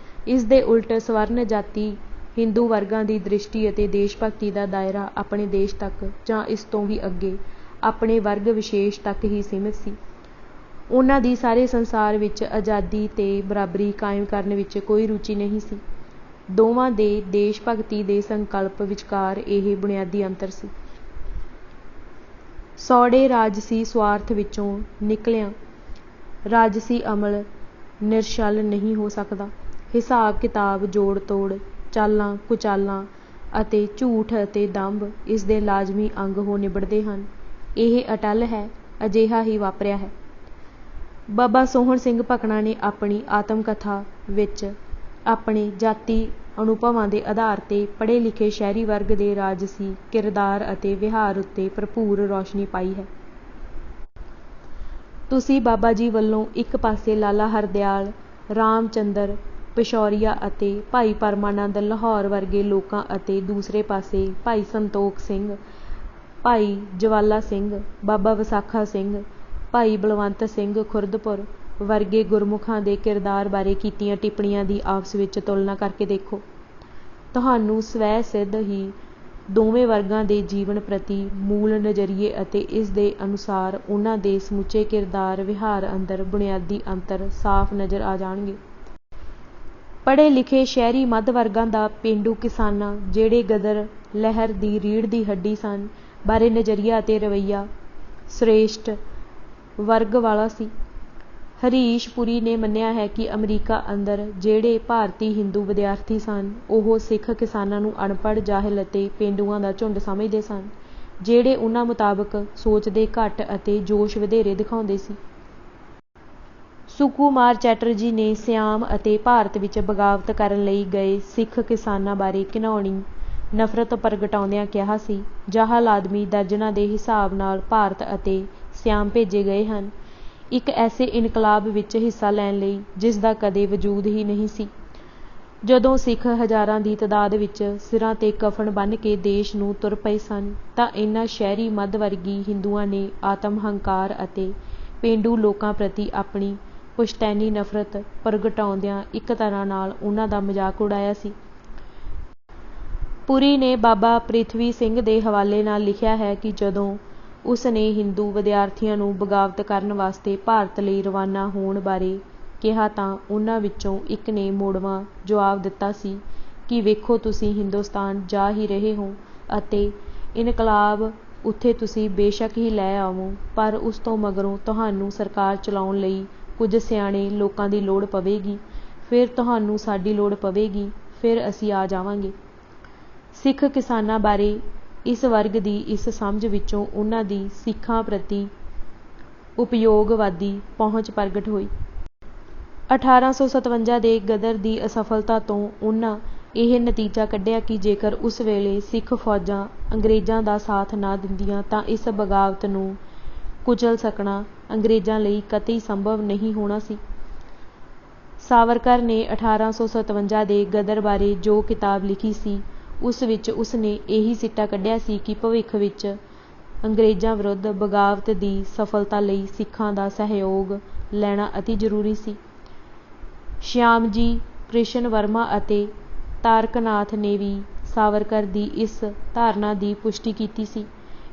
ਇਸ ਦੇ ਉਲਟ ਸਵਰਨ ਜਾਤੀ ਹਿੰਦੂ ਵਰਗਾਂ ਦੀ ਦ੍ਰਿਸ਼ਟੀ ਅਤੇ ਦੇਸ਼ ਭਗਤੀ ਦਾ ਦਾਇਰਾ ਆਪਣੇ ਦੇਸ਼ ਤੱਕ ਜਾਂ ਇਸ ਤੋਂ ਵੀ ਅੱਗੇ ਆਪਣੇ ਵਰਗ ਵਿਸ਼ੇਸ਼ ਤੱਕ ਹੀ ਸੀਮਿਤ ਸੀ। ਉਹਨਾਂ ਦੀ ਸਾਰੇ ਸੰਸਾਰ ਵਿੱਚ ਆਜ਼ਾਦੀ ਤੇ ਬਰਾਬਰੀ ਕਾਇਮ ਕਰਨ ਵਿੱਚ ਕੋਈ ਰੁਚੀ ਨਹੀਂ ਸੀ। ਦੋਵਾਂ ਦੇ ਦੇਸ਼ ਭਗਤੀ ਦੇ ਸੰਕਲਪ ਵਿਚਕਾਰ ਇਹ ਬੁਨਿਆਦੀ ਅੰਤਰ ਸੀ। ਸੌੜੇ ਰਾਜਸੀ ਸੁਆਰਥ ਵਿੱਚੋਂ ਨਿਕਲਿਆ ਰਾਜਸੀ ਅਮਲ ਨਿਰਛਲ ਨਹੀਂ ਹੋ ਸਕਦਾ। ਹਿਸਾਬ ਕਿਤਾਬ, ਜੋੜ ਤੋੜ, ਚਾਲਾਂ ਕੁਚਾਲਾਂ ਅਤੇ ਝੂਠ ਅਤੇ ਦੰਭ ਇਸ ਦੇ ਲਾਜ਼ਮੀ ਅੰਗ ਹੋ ਨਿਬੜਦੇ ਹਨ। ਇਹ ਅਟੱਲ ਹੈ, ਅਜਿਹਾ ਹੀ ਵਾਪਰਿਆ ਹੈ। ਬਾਬਾ ਸੋਹਣ ਸਿੰਘ ਭਕਨਾ ਨੇ ਆਪਣੀ ਆਤਮ ਕਥਾ ਵਿੱਚ ਆਪਣੇ ਜਾਤੀ ਅਨੁਭਵਾਂ ਦੇ ਆਧਾਰ ਤੇ ਪੜ੍ਹੇ ਲਿਖੇ ਸ਼ਹਿਰੀ ਵਰਗ ਦੇ ਰਾਜਸੀ ਕਿਰਦਾਰ ਅਤੇ ਵਿਹਾਰ ਉੱਤੇ ਭਰਪੂਰ ਰੌਸ਼ਨੀ ਪਾਈ ਹੈ। ਤੁਸੀਂ ਬਾਬਾ ਜੀ ਵੱਲੋਂ ਇੱਕ ਪਾਸੇ ਲਾਲਾ ਹਰਦਿਆਲ, ਰਾਮ ਚੰਦਰ ਪਿਸ਼ੌਰੀਆ ਅਤੇ ਭਾਈ ਪਰਮਾਨੰਦ ਲਾਹੌਰ ਵਰਗੇ ਲੋਕਾਂ ਅਤੇ ਦੂਸਰੇ ਪਾਸੇ ਭਾਈ ਸੰਤੋਖ ਸਿੰਘ, ਭਾਈ ਜਵਾਲਾ ਸਿੰਘ, ਬਾਬਾ ਵਿਸਾਖਾ ਸਿੰਘ, ਭਾਈ ਬਲਵੰਤ ਸਿੰਘ ਖੁਰਦਪੁਰ ਵਰਗੇ ਗੁਰਮੁਖਾਂ ਦੇ ਕਿਰਦਾਰ ਬਾਰੇ ਕੀਤੀਆਂ ਟਿੱਪਣੀਆਂ ਦੀ ਆਪਸ ਵਿੱਚ ਤੁਲਨਾ ਕਰਕੇ ਦੇਖੋ। ਤੁਹਾਨੂੰ ਸਵੈ ਸਿੱਧ ਹੀ ਦੋਵੇਂ ਵਰਗਾਂ ਦੇ ਜੀਵਨ ਪ੍ਰਤੀ ਮੂਲ ਨਜ਼ਰੀਏ ਅਤੇ ਇਸ ਦੇ ਅਨੁਸਾਰ ਉਹਨਾਂ ਦੇ ਸਮੁੱਚੇ ਕਿਰਦਾਰ ਵਿਹਾਰ ਅੰਦਰ ਬੁਨਿਆਦੀ ਅੰਤਰ ਸਾਫ਼ ਨਜ਼ਰ ਆ ਜਾਣਗੇ। ਪੜ੍ਹੇ ਲਿਖੇ ਸ਼ਹਿਰੀ ਮੱਧ ਵਰਗਾਂ ਦਾ ਪੇਂਡੂ ਕਿਸਾਨਾਂ, ਜਿਹੜੇ ਗਦਰ ਲਹਿਰ ਦੀ ਰੀੜ੍ਹ ਦੀ ਹੱਡੀ ਸਨ, ਬਾਰੇ ਨਜ਼ਰੀਆ ਅਤੇ ਰਵੱਈਆ ਸ੍ਰੇਸ਼ਟ ਵਰਗ ਵਾਲਾ ਸੀ। ਹਰੀਸ਼ ਪੁਰੀ ਨੇ ਮੰਨਿਆ ਹੈ ਕਿ ਅਮਰੀਕਾ ਅੰਦਰ ਜਿਹੜੇ ਭਾਰਤੀ ਹਿੰਦੂ ਵਿਦਿਆਰਥੀ ਸਨ ਉਹ ਸਿੱਖ ਕਿਸਾਨਾਂ ਨੂੰ ਅਨਪੜ੍ਹ, ਜਾਹਿਲ ਅਤੇ ਪੇਂਡੂਆਂ ਦਾ ਝੁੰਡ ਸਮਝਦੇ ਸਨ, ਜਿਹੜੇ ਉਹਨਾਂ ਮੁਤਾਬਕ ਸੋਚਦੇ ਘੱਟ ਅਤੇ ਜੋਸ਼ ਵਧੇਰੇ ਦਿਖਾਉਂਦੇ ਸੀ। ਸੁਕੁਮਾਰ ਚੈਟਰਜੀ ਨੇ ਸਿਆਮ ਅਤੇ ਭਾਰਤ ਵਿੱਚ ਬਗਾਵਤ ਕਰਨ ਲਈ ਗਏ ਸਿੱਖ ਕਿਸਾਨਾਂ ਬਾਰੇ ਘਿਨਾਉਣੀ ਨਫ਼ਰਤ ਪ੍ਰਗਟਾਉਂਦਿਆਂ ਕਿਹਾ ਸੀ, ਜਾਹਲ ਆਦਮੀ ਦਰਜਨਾਂ ਦੇ ਹਿਸਾਬ ਨਾਲ ਭਾਰਤ ਅਤੇ ਸਿਆਮ ਭੇਜੇ ਗਏ ਹਨ, ਇੱਕ ਐਸੇ ਇਨਕਲਾਬ ਵਿੱਚ ਹਿੱਸਾ ਲੈਣ ਲਈ ਜਿਸ ਦਾ ਕਦੇ ਵਜੂਦ ਹੀ ਨਹੀਂ ਸੀ। ਜਦੋਂ ਸਿੱਖ ਹਜ਼ਾਰਾਂ ਦੀ ਤਾਦਾਦ ਵਿੱਚ ਸਿਰਾਂ ਤੇ ਕਫਨ ਬੰਨ੍ਹ ਕੇ ਦੇਸ਼ ਨੂੰ ਤੁਰ ਪਏ ਸਨ ਤਾਂ ਇਹਨਾਂ ਸ਼ਹਿਰੀ ਮੱਧ ਵਰਗੀ ਹਿੰਦੂਆਂ ਨੇ ਆਤਮ ਹੰਕਾਰ ਅਤੇ ਪੇਂਡੂ ਲੋਕਾਂ ਪ੍ਰਤੀ ਆਪਣੀ ਪੁਸ਼ਤੈਨੀ ਨਫ਼ਰਤ ਪ੍ਰਗਟਾਉਂਦਿਆਂ ਇੱਕ ਤਰ੍ਹਾਂ ਨਾਲ ਉਹਨਾਂ ਦਾ ਮਜ਼ਾਕ ਉਡਾਇਆ ਸੀ। ਪੁਰੀ ਨੇ ਬਾਬਾ ਪ੍ਰਿਥਵੀ ਸਿੰਘ ਦੇ ਹਵਾਲੇ ਨਾਲ ਲਿਖਿਆ ਹੈ ਕਿ ਜਦੋਂ ਉਸ ਨੇ ਹਿੰਦੂ ਵਿਦਿਆਰਥੀਆਂ ਨੂੰ ਬਗਾਵਤ ਕਰਨ ਵਾਸਤੇ ਭਾਰਤ ਲਈ ਰਵਾਨਾ ਹੋਣ ਬਾਰੇ ਕਿਹਾ ਤਾਂ ਉਹਨਾਂ ਵਿੱਚੋਂ ਇੱਕ ਨੇ ਮੋੜਵਾਂ ਜਵਾਬ ਦਿੱਤਾ ਸੀ ਕਿ ਵੇਖੋ, ਤੁਸੀਂ ਹਿੰਦੁਸਤਾਨ ਜਾ ਹੀ ਰਹੇ ਹੋ ਅਤੇ ਇਨਕਲਾਬ ਉੱਥੇ ਤੁਸੀਂ ਬੇਸ਼ੱਕ ਹੀ ਲੈ ਆਵੋ, ਪਰ ਉਸ ਤੋਂ ਮਗਰੋਂ ਤੁਹਾਨੂੰ ਸਰਕਾਰ ਚਲਾਉਣ ਲਈ ਕੁਝ ਸਿਆਣੇ ਲੋਕਾਂ ਦੀ ਲੋੜ ਪਵੇਗੀ, ਫਿਰ ਤੁਹਾਨੂੰ ਸਾਡੀ ਲੋੜ ਪਵੇਗੀ, ਫਿਰ ਅਸੀਂ ਆ ਜਾਵਾਂਗੇ। ਸਿੱਖ ਕਿਸਾਨਾਂ ਬਾਰੇ ਇਸ ਵਰਗ ਦੀ ਇਸ ਸਮਝ ਵਿੱਚੋਂ ਉਹਨਾਂ ਦੀ ਸਿੱਖਾਂ ਪ੍ਰਤੀ ਉਪਯੋਗਵਾਦੀ ਪਹੁੰਚ ਪ੍ਰਗਟ ਹੋਈ। 1857 ਦੇ ਗਦਰ ਦੀ ਅਸਫਲਤਾ ਤੋਂ ਉਹਨਾਂ ਇਹ ਨਤੀਜਾ ਕੱਢਿਆ ਕਿ ਜੇਕਰ ਉਸ ਵੇਲੇ ਸਿੱਖ ਫੌਜਾਂ ਅੰਗਰੇਜ਼ਾਂ ਦਾ ਸਾਥ ਨਾ ਦਿੰਦੀਆਂ ਤਾਂ ਇਸ ਬਗਾਵਤ ਨੂੰ ਕੁਚਲ ਸਕਣਾ ਅੰਗਰੇਜ਼ਾਂ ਲਈ ਕਤਈ ਸੰਭਵ ਨਹੀਂ ਹੋਣਾ ਸੀ। ਸਾਵਰਕਰ ਨੇ 1857 ਦੇ ਗਦਰ ਬਾਰੇ ਜੋ ਕਿਤਾਬ ਲਿਖੀ ਸੀ ਉਸ ਵਿੱਚ ਉਸ ਨੇ ਇਹੀ ਸਿੱਟਾ ਕੱਢਿਆ ਸੀ ਕਿ ਭਵਿੱਖ ਵਿੱਚ ਅੰਗਰੇਜ਼ਾਂ ਵਿਰੁੱਧ ਬਗਾਵਤ ਦੀ ਸਫਲਤਾ ਲਈ ਸਿੱਖਾਂ ਦਾ ਸਹਿਯੋਗ ਲੈਣਾ ਅਤੀ ਜ਼ਰੂਰੀ ਸੀ। ਸ਼ਿਆਮਜੀ ਕ੍ਰਿਸ਼ਨ ਵਰਮਾ ਅਤੇ ਤਾਰਕਨਾਥ ਨੇ ਵੀ ਸਾਵਰਕਰ ਦੀ ਇਸ ਧਾਰਨਾ ਦੀ ਪੁਸ਼ਟੀ ਕੀਤੀ ਸੀ।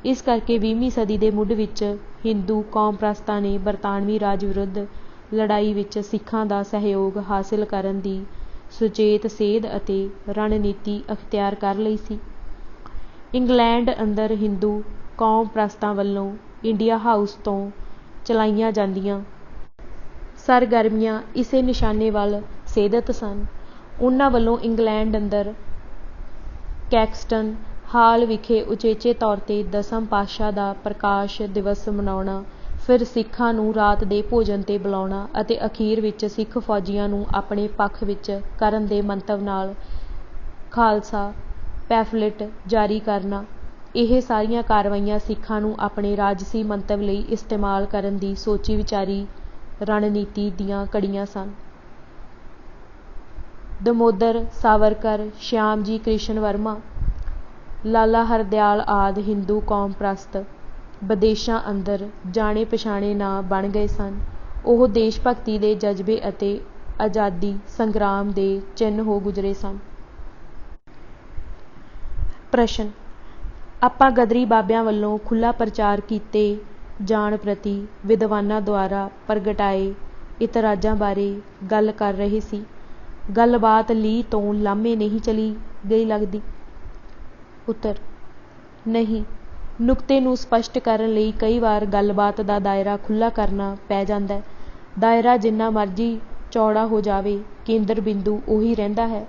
ਇਸ ਕਰਕੇ 20ਵੀਂ ਸਦੀ ਦੇ ਮੁੱਢ ਵਿੱਚ ਹਿੰਦੂ ਕੌਮ ਪ੍ਰਸਤਾਂ ਨੇ ਬਰਤਾਨਵੀ ਰਾਜ ਵਿਰੁੱਧ ਲੜਾਈ ਵਿੱਚ ਸਿੱਖਾਂ ਦਾ ਸਹਿਯੋਗ ਹਾਸਿਲ ਕਰਨ ਦੀ ਸੁਚੇਤ ਸੇਧ ਅਤੇ ਰਣਨੀਤੀ ਅਖਤਿਆਰ ਕਰ ਲਈ ਸੀ। ਇੰਗਲੈਂਡ ਅੰਦਰ ਹਿੰਦੂ ਕੌਮ ਪ੍ਰਸਤਾਂ ਵੱਲੋਂ ਇੰਡੀਆ ਹਾਊਸ ਤੋਂ ਚਲਾਈਆਂ ਜਾਂਦੀਆਂ ਸਰਗਰਮੀਆਂ ਇਸੇ ਨਿਸ਼ਾਨੇ ਵੱਲ ਸੇਧਤ ਸਨ। ਉਹਨਾਂ ਵੱਲੋਂ ਇੰਗਲੈਂਡ ਅੰਦਰ ਕੈਕਸਟਨ ਹਾਲ ਵਿਖੇ ਉਚੇਚੇ ਤੌਰ 'ਤੇ ਦਸਮ ਪਾਤਸ਼ਾਹ ਦਾ ਪ੍ਰਕਾਸ਼ ਦਿਵਸ ਮਨਾਉਣਾ, ਫਿਰ ਸਿੱਖਾਂ ਨੂੰ ਰਾਤ ਦੇ ਭੋਜਨ 'ਤੇ ਬੁਲਾਉਣਾ ਅਤੇ ਅਖੀਰ ਵਿੱਚ ਸਿੱਖ ਫੌਜੀਆਂ ਨੂੰ ਆਪਣੇ ਪੱਖ ਵਿੱਚ ਕਰਨ ਦੇ ਮੰਤਵ ਨਾਲ ਖਾਲਸਾ ਪੈਫਲੇਟ ਜਾਰੀ ਕਰਨਾ, ਇਹ ਸਾਰੀਆਂ ਕਾਰਵਾਈਆਂ ਸਿੱਖਾਂ ਨੂੰ ਆਪਣੇ ਰਾਜਸੀ ਮੰਤਵ ਲਈ ਇਸਤੇਮਾਲ ਕਰਨ ਦੀ ਸੋਚੀ ਵਿਚਾਰੀ ਰਣਨੀਤੀ ਦੀਆਂ ਕੜੀਆਂ ਸਨ। ਦਮੋਦਰ, ਸਾਵਰਕਰ, ਸ਼ਿਆਮ ਜੀ ਕ੍ਰਿਸ਼ਨ ਵਰਮਾ, ਲਾਲਾ ਹਰਦਿਆਲ ਆਦਿ ਹਿੰਦੂ ਕੌਮ ਪ੍ਰਸਤ ਵਿਦੇਸ਼ਾਂ ਅੰਦਰ ਜਾਣੇ ਪਛਾਣੇ ਨਾਂ ਬਣ ਗਏ ਸਨ। ਉਹ ਦੇਸ਼ ਭਗਤੀ ਦੇ ਜਜ਼ਬੇ ਅਤੇ ਆਜ਼ਾਦੀ ਸੰਗਰਾਮ ਦੇ ਚਿੰਨ੍ਹ ਹੋ ਗੁਜ਼ਰੇ ਸਨ। ਪ੍ਰਸ਼ਨ: ਆਪਾਂ ਗਦਰੀ ਬਾਬਿਆਂ ਵੱਲੋਂ ਖੁੱਲ੍ਹਾ ਪ੍ਰਚਾਰ ਕੀਤੇ ਜਾਣ ਪ੍ਰਤੀ ਵਿਦਵਾਨਾਂ ਦੁਆਰਾ ਪ੍ਰਗਟਾਏ ਇਤਰਾਜ਼ਾਂ ਬਾਰੇ ਗੱਲ ਕਰ ਰਹੇ ਸੀ। ਗੱਲਬਾਤ ਲੀਹ ਤੋਂ ਲਾਂਭੇ ਨਹੀਂ ਚਲੀ ਗਈ ਲੱਗਦੀ। ਉੱਤਰ: ਨਹੀਂ, ਨੁਕਤੇ ਨੂੰ ਸਪਸ਼ਟ ਕਰਨ ਲਈ ਕਈ ਵਾਰ ਗੱਲਬਾਤ ਦਾ ਦਾਇਰਾ ਖੁੱਲ੍ਹਾ ਕਰਨਾ ਪੈ ਜਾਂਦਾ ਹੈ। ਦਾਇਰਾ ਜਿੰਨਾ ਮਰਜ਼ੀ ਚੌੜਾ ਹੋ ਜਾਵੇ, ਕੇਂਦਰ ਬਿੰਦੂ ਉਹੀ ਰਹਿੰਦਾ ਹੈ।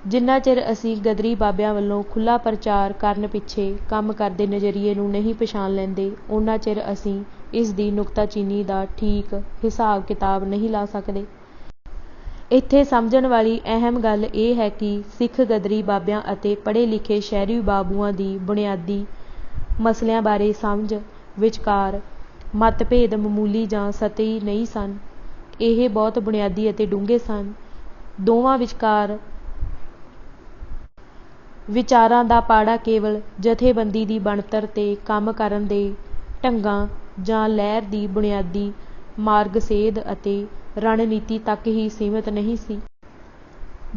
ਜਿੰਨਾ ਚਿਰ ਅਸੀਂ ਗਦਰੀ ਬਾਬਿਆਂ ਵੱਲੋਂ ਖੁੱਲ੍ਹਾ ਪ੍ਰਚਾਰ ਕਰਨ ਪਿੱਛੇ ਕੰਮ ਕਰਦੇ ਨਜ਼ਰੀਏ ਨੂੰ ਨਹੀਂ ਪਛਾਣ ਲੈਂਦੇ, ਓਨਾ ਚਿਰ ਅਸੀਂ ਇਸ ਦੀ ਨੁਕਤਾਚੀਨੀ ਦਾ ਠੀਕ ਹਿਸਾਬ ਕਿਤਾਬ ਨਹੀਂ ਲਾ ਸਕਦੇ। ਇੱਥੇ ਸਮਝਣ ਵਾਲੀ ਅਹਿਮ ਗੱਲ ਇਹ ਹੈ ਕਿ ਸਿੱਖ ਗਦਰੀ ਬਾਬਿਆਂ ਅਤੇ ਪੜ੍ਹੇ ਲਿਖੇ ਸ਼ਹਿਰੀ ਬਾਬੂਆਂ ਦੀ ਬੁਨਿਆਦੀ ਮਸਲਿਆਂ ਬਾਰੇ ਸਮਝ ਵਿਚਕਾਰ ਮਤਭੇਦ ਮਾਮੂਲੀ ਜਾਂ ਸਤਹੀ ਨਹੀਂ ਸਨ। ਇਹ ਬਹੁਤ ਬੁਨਿਆਦੀ ਅਤੇ ਡੂੰਘੇ ਸਨ। ਦੋਵਾਂ ਵਿਚਕਾਰ ਵਿਚਾਰਾਂ ਦਾ ਪਾੜਾ ਕੇਵਲ ਜਥੇਬੰਦੀ ਦੀ ਬਣਤਰ ਤੇ ਕੰਮ ਕਰਨ ਦੇ ਢੰਗਾਂ ਜਾਂ ਲਹਿਰ ਦੀ ਬੁਨਿਆਦੀ ਮਾਰਗਸੇਧ ਅਤੇ ਰਣਨੀਤੀ ਤੱਕ ਹੀ ਸੀਮਿਤ ਨਹੀਂ ਸੀ।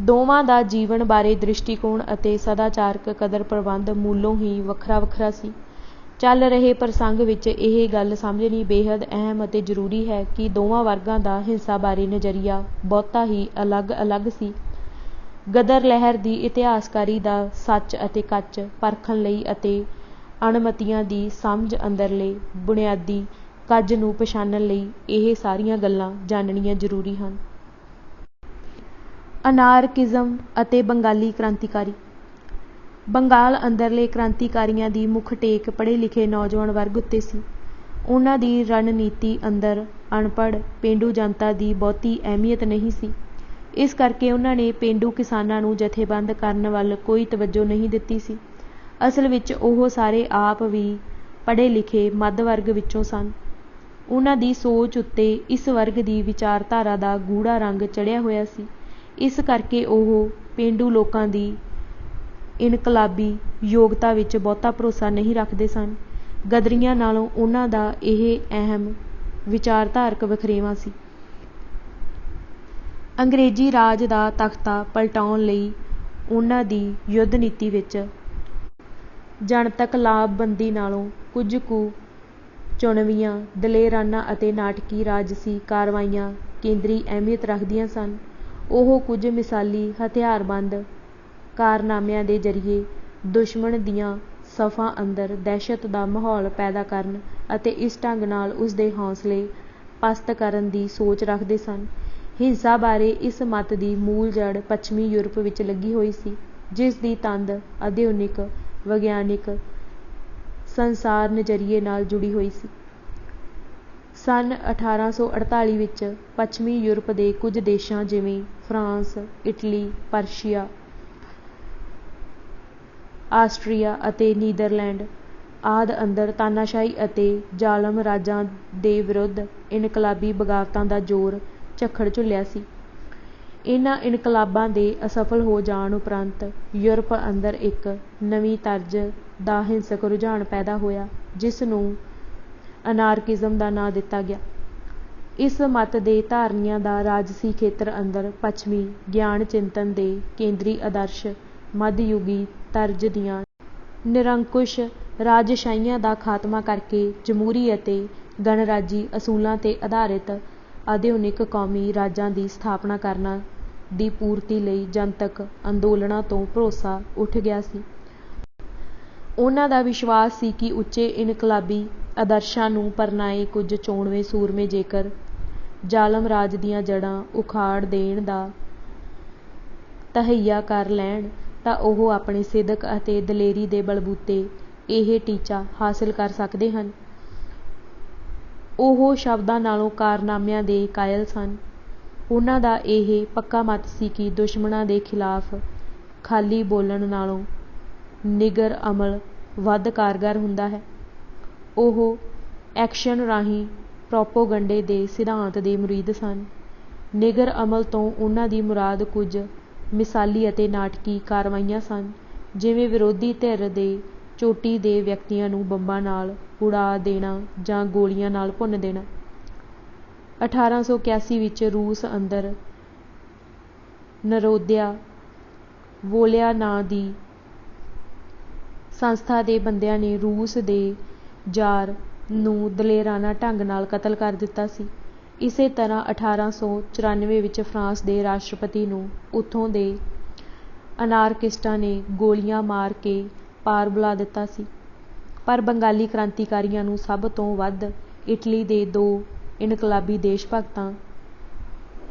ਦੋਵਾਂ ਦਾ ਜੀਵਨ ਬਾਰੇ ਦ੍ਰਿਸ਼ਟੀਕੋਣ ਅਤੇ ਸਦਾਚਾਰਕ ਕਦਰ ਪ੍ਰਬੰਧ ਮੂਲੋਂ ਹੀ ਵੱਖਰਾ ਵੱਖਰਾ ਸੀ। ਚੱਲ ਰਹੇ ਪ੍ਰਸੰਗ ਵਿੱਚ ਇਹ ਗੱਲ ਸਮਝਣੀ ਬੇਹੱਦ ਅਹਿਮ ਅਤੇ ਜ਼ਰੂਰੀ ਹੈ ਕਿ ਦੋਵਾਂ ਵਰਗਾਂ ਦਾ ਹਿੰਸਾ ਬਾਰੇ ਨਜ਼ਰੀਆ ਬਹੁਤਾ ਹੀ ਅਲੱਗ-ਅਲੱਗ ਸੀ। ਗਦਰ ਲਹਿਰ ਦੀ ਇਤਿਹਾਸਕਾਰੀ ਦਾ ਸੱਚ ਅਤੇ ਕੱਚ ਪਰਖਣ ਲਈ ਅਤੇ ਅਣਮਤੀਆਂ ਦੀ ਸਮਝ ਅੰਦਰਲੇ ਬੁਨਿਆਦੀ ਕੱਜ ਨੂੰ ਪਛਾਣਨ ਲਈ ਇਹ ਸਾਰੀਆਂ ਗੱਲਾਂ ਜਾਣਨੀਆਂ ਜ਼ਰੂਰੀ ਹਨ। ਅਨਾਰਕਿਜ਼ਮ ਅਤੇ ਬੰਗਾਲੀ ਕ੍ਰਾਂਤੀਕਾਰੀ। ਬੰਗਾਲ ਅੰਦਰਲੇ ਕ੍ਰਾਂਤੀਕਾਰੀਆਂ ਦੀ ਮੁੱਖ ਟੇਕ ਪੜ੍ਹੇ ਲਿਖੇ ਨੌਜਵਾਨ ਵਰਗ ਉੱਤੇ ਸੀ। ਉਹਨਾਂ ਦੀ ਰਣਨੀਤੀ ਅੰਦਰ ਅਨਪੜ੍ਹ ਪੇਂਡੂ ਜਨਤਾ ਦੀ ਬਹੁਤੀ ਅਹਿਮੀਅਤ ਨਹੀਂ ਸੀ। ਇਸ ਕਰਕੇ ਉਹਨਾਂ ਨੇ ਪੇਂਡੂ ਕਿਸਾਨਾਂ ਨੂੰ ਜਥੇਬੰਦ ਕਰਨ ਵੱਲ ਕੋਈ ਤਵੱਜੋ ਨਹੀਂ ਦਿੱਤੀ ਸੀ। ਅਸਲ ਵਿੱਚ ਉਹ ਸਾਰੇ ਆਪ ਵੀ ਪੜ੍ਹੇ ਲਿਖੇ ਮੱਧ ਵਰਗ ਵਿੱਚੋਂ ਸਨ। ਉਹਨਾਂ ਦੀ ਸੋਚ ਉੱਤੇ ਇਸ ਵਰਗ ਦੀ ਵਿਚਾਰਧਾਰਾ ਦਾ ਗੂੜ੍ਹਾ ਰੰਗ ਚੜ੍ਹਿਆ ਹੋਇਆ ਸੀ। ਇਸ ਕਰਕੇ ਉਹ ਪੇਂਡੂ ਲੋਕਾਂ ਦੀ ਇਨਕਲਾਬੀ ਯੋਗਤਾ ਵਿੱਚ ਬਹੁਤਾ ਭਰੋਸਾ ਨਹੀਂ ਰੱਖਦੇ ਸਨ। ਗਦਰੀਆਂ ਨਾਲੋਂ ਉਹਨਾਂ ਦਾ ਇਹ ਅਹਿਮ ਵਿਚਾਰਧਾਰਕ ਵਖਰੇਵਾਂ ਸੀ। ਅੰਗਰੇਜ਼ੀ ਰਾਜ ਦਾ ਤਖ਼ਤਾ ਪਲਟਾਉਣ ਲਈ ਉਹਨਾਂ ਦੀ ਯੁੱਧ ਨੀਤੀ ਵਿੱਚ ਜਨਤਕ ਲਾਮਬੰਦੀ ਨਾਲੋਂ ਕੁਝ ਕੁ ਚੁਣਵੀਆਂ ਦਲੇਰਾਨਾ ਅਤੇ ਨਾਟਕੀ ਰਾਜਸੀ ਕਾਰਵਾਈਆਂ ਕੇਂਦਰੀ ਅਹਿਮੀਅਤ ਰੱਖਦੀਆਂ ਸਨ। ਉਹ ਕੁਝ ਮਿਸਾਲੀ ਹਥਿਆਰਬੰਦ ਕਾਰਨਾਮਿਆਂ ਦੇ ਜ਼ਰੀਏ ਦੁਸ਼ਮਣ ਦੀਆਂ ਸਫ਼ਾਂ ਅੰਦਰ ਦਹਿਸ਼ਤ ਦਾ ਮਾਹੌਲ ਪੈਦਾ ਕਰਨ ਅਤੇ ਇਸ ਢੰਗ ਨਾਲ ਉਸਦੇ ਹੌਸਲੇ ਪਸਤ ਕਰਨ ਦੀ ਸੋਚ ਰੱਖਦੇ ਸਨ। ਹਿੰਸਾ ਬਾਰੇ ਇਸ ਮਤ ਦੀ ਮੂਲ ਜੜ ਪੱਛਮੀ ਯੂਰਪ ਵਿੱਚ ਲੱਗੀ ਹੋਈ ਸੀ, ਜਿਸ ਦੀ ਤੰਦ ਆਧੁਨਿਕ ਵਿਗਿਆਨਿਕ ਸੰਸਾਰ ਨਜ਼ਰੀਏ ਨਾਲ ਜੁੜੀ ਹੋਈ ਸੀ। ਸੰਨ 1848 ਵਿੱਚ ਪੱਛਮੀ ਯੂਰਪ ਦੇ ਕੁਝ ਦੇਸ਼ਾਂ ਜਿਵੇਂ ਫਰਾਂਸ, ਇਟਲੀ, ਪਰਸ਼ੀਆ, ਆਸਟਰੀਆ ਅਤੇ ਨੀਦਰਲੈਂਡ ਆਦਿ ਅੰਦਰ ਤਾਨਾਸ਼ਾਹੀ ਅਤੇ ਜ਼ਾਲਮ ਰਾਜਾਂ ਦੇ ਵਿਰੁੱਧ ਇਨਕਲਾਬੀ ਬਗਾਵਤਾਂ ਦਾ ਜ਼ੋਰ ਝੱਖੜ ਝੁੱਲਿਆ ਸੀ। ਇਹਨਾਂ ਇਨਕਲਾਬਾਂ ਦੇ ਅਸਫਲ ਹੋ ਜਾਣ ਉਪਰੰਤ ਯੂਰਪ ਅੰਦਰ ਇੱਕ ਨਵੀਂ ਤਰਜ਼ ਦਾ ਹਿੰਸਕ ਰੁਝਾਨ ਪੈਦਾ ਹੋਇਆ, ਜਿਸ ਨੂੰ ਅਨਾਰਕਿਜ਼ਮ ਦਾ ਨਾਂ ਦਿੱਤਾ ਗਿਆ। ਇਸ ਮਤ ਦੇ ਧਾਰਨੀਆਂ ਦਾ ਰਾਜਸੀ ਖੇਤਰ ਅੰਦਰ ਪੱਛਮੀ ਗਿਆਨ ਚਿੰਤਨ ਦੇ ਕੇਂਦਰੀ ਆਦਰਸ਼ ਮੱਧਯੁਗੀ ਤਰਜ਼ ਦੀਆਂ ਨਿਰੰਕੁਸ਼ ਰਾਜਸ਼ਾਹੀਆਂ ਦਾ ਖਾਤਮਾ ਕਰਕੇ ਜਮਹੂਰੀ ਅਤੇ ਗਣਰਾਜੀ ਅਸੂਲਾਂ ਤੇ ਆਧਾਰਿਤ ਆਧੁਨਿਕ ਕੌਮੀ ਰਾਜਾਂ ਦੀ ਸਥਾਪਨਾ ਕਰਨ ਦੀ ਪੂਰਤੀ ਲਈ ਜਨਤਕ ਅੰਦੋਲਨਾਂ ਤੋਂ ਭਰੋਸਾ ਉੱਠ ਗਿਆ ਸੀ। ਉਹਨਾਂ ਦਾ ਵਿਸ਼ਵਾਸ ਸੀ ਕਿ ਉੱਚੇ ਇਨਕਲਾਬੀ ਆਦਰਸ਼ਾਂ ਨੂੰ ਪਰਨਾਏ ਕੁਝ ਚੋਣਵੇਂ ਸੂਰਮੇ ਜੇਕਰ ਜ਼ਾਲਮ ਰਾਜ ਦੀਆਂ ਜੜ੍ਹਾਂ ਉਖਾੜ ਦੇਣ ਦਾ ਤਹੱਈਆ ਕਰ ਲੈਣ ਤਾਂ ਉਹ ਆਪਣੇ ਸਿਦਕ ਅਤੇ ਦਲੇਰੀ ਦੇ ਬਲਬੂਤੇ ਇਹ ਟੀਚਾ ਹਾਸਿਲ ਕਰ ਸਕਦੇ ਹਨ। ਉਹ ਸ਼ਬਦਾਂ ਨਾਲੋਂ ਕਾਰਨਾਮਿਆਂ ਦੇ ਕਾਇਲ ਸਨ। ਉਹਨਾਂ ਦਾ ਇਹ ਪੱਕਾ ਮਤ ਸੀ ਕਿ ਦੁਸ਼ਮਣਾਂ ਦੇ ਖਿਲਾਫ ਖਾਲੀ ਬੋਲਣ ਨਾਲੋਂ ਨਿੱਘਰ ਅਮਲ ਵੱਧ ਕਾਰਗਰ ਹੁੰਦਾ ਹੈ। ਉਹ ਐਕਸ਼ਨ ਰਾਹੀਂ ਪ੍ਰੋਪੋਗੰਡੇ ਦੇ ਸਿਧਾਂਤ ਦੇ ਮੁਰੀਦ ਸਨ। ਨਿੱਘਰ ਅਮਲ ਤੋਂ ਉਹਨਾਂ ਦੀ ਮੁਰਾਦ ਕੁਝ ਮਿਸਾਲੀ ਅਤੇ ਨਾਟਕੀ ਕਾਰਵਾਈਆਂ ਸਨ, ਜਿਵੇਂ ਵਿਰੋਧੀ ਧਿਰ ਦੇ ਚੋਟੀ ਦੇ ਵਿਅਕਤੀਆਂ ਨੂੰ ਬੰਬਾਂ ਨਾਲ ਉਡਾ ਦੇਣਾ ਜਾਂ ਗੋਲੀਆਂ ਨਾਲ ਭੁੰਨ ਦੇਣਾ। 1881 ਵਿੱਚ ਰੂਸ ਅੰਦਰ ਨਰੋਦਿਆ ਵੋਲਿਆ ਨਾਂ ਦੀ ਸੰਸਥਾ ਦੇ ਬੰਦਿਆਂ ਨੇ ਰੂਸ ਦੇ ਜ਼ਾਰ ਨੂੰ ਦਲੇਰਾਨਾ ਢੰਗ ਨਾਲ ਕਤਲ ਕਰ ਦਿੱਤਾ ਸੀ। ਇਸੇ ਤਰ੍ਹਾਂ 1894 ਵਿੱਚ ਫਰਾਂਸ ਦੇ ਰਾਸ਼ਟਰਪਤੀ ਨੂੰ ਉੱਥੋਂ ਦੇ ਅਨਾਰਕਿਸਟਾਂ ਨੇ ਗੋਲੀਆਂ ਮਾਰ ਕੇ ਪਾਰ ਬੁਲਾ ਦਿੱਤਾ ਸੀ। ਪਰ ਬੰਗਾਲੀ ਕ੍ਰਾਂਤੀਕਾਰੀਆਂ ਨੂੰ ਸਭ ਤੋਂ ਵੱਧ ਇਟਲੀ ਦੇ ਦੋ ਇਨਕਲਾਬੀ ਦੇਸ਼ ਭਗਤਾਂ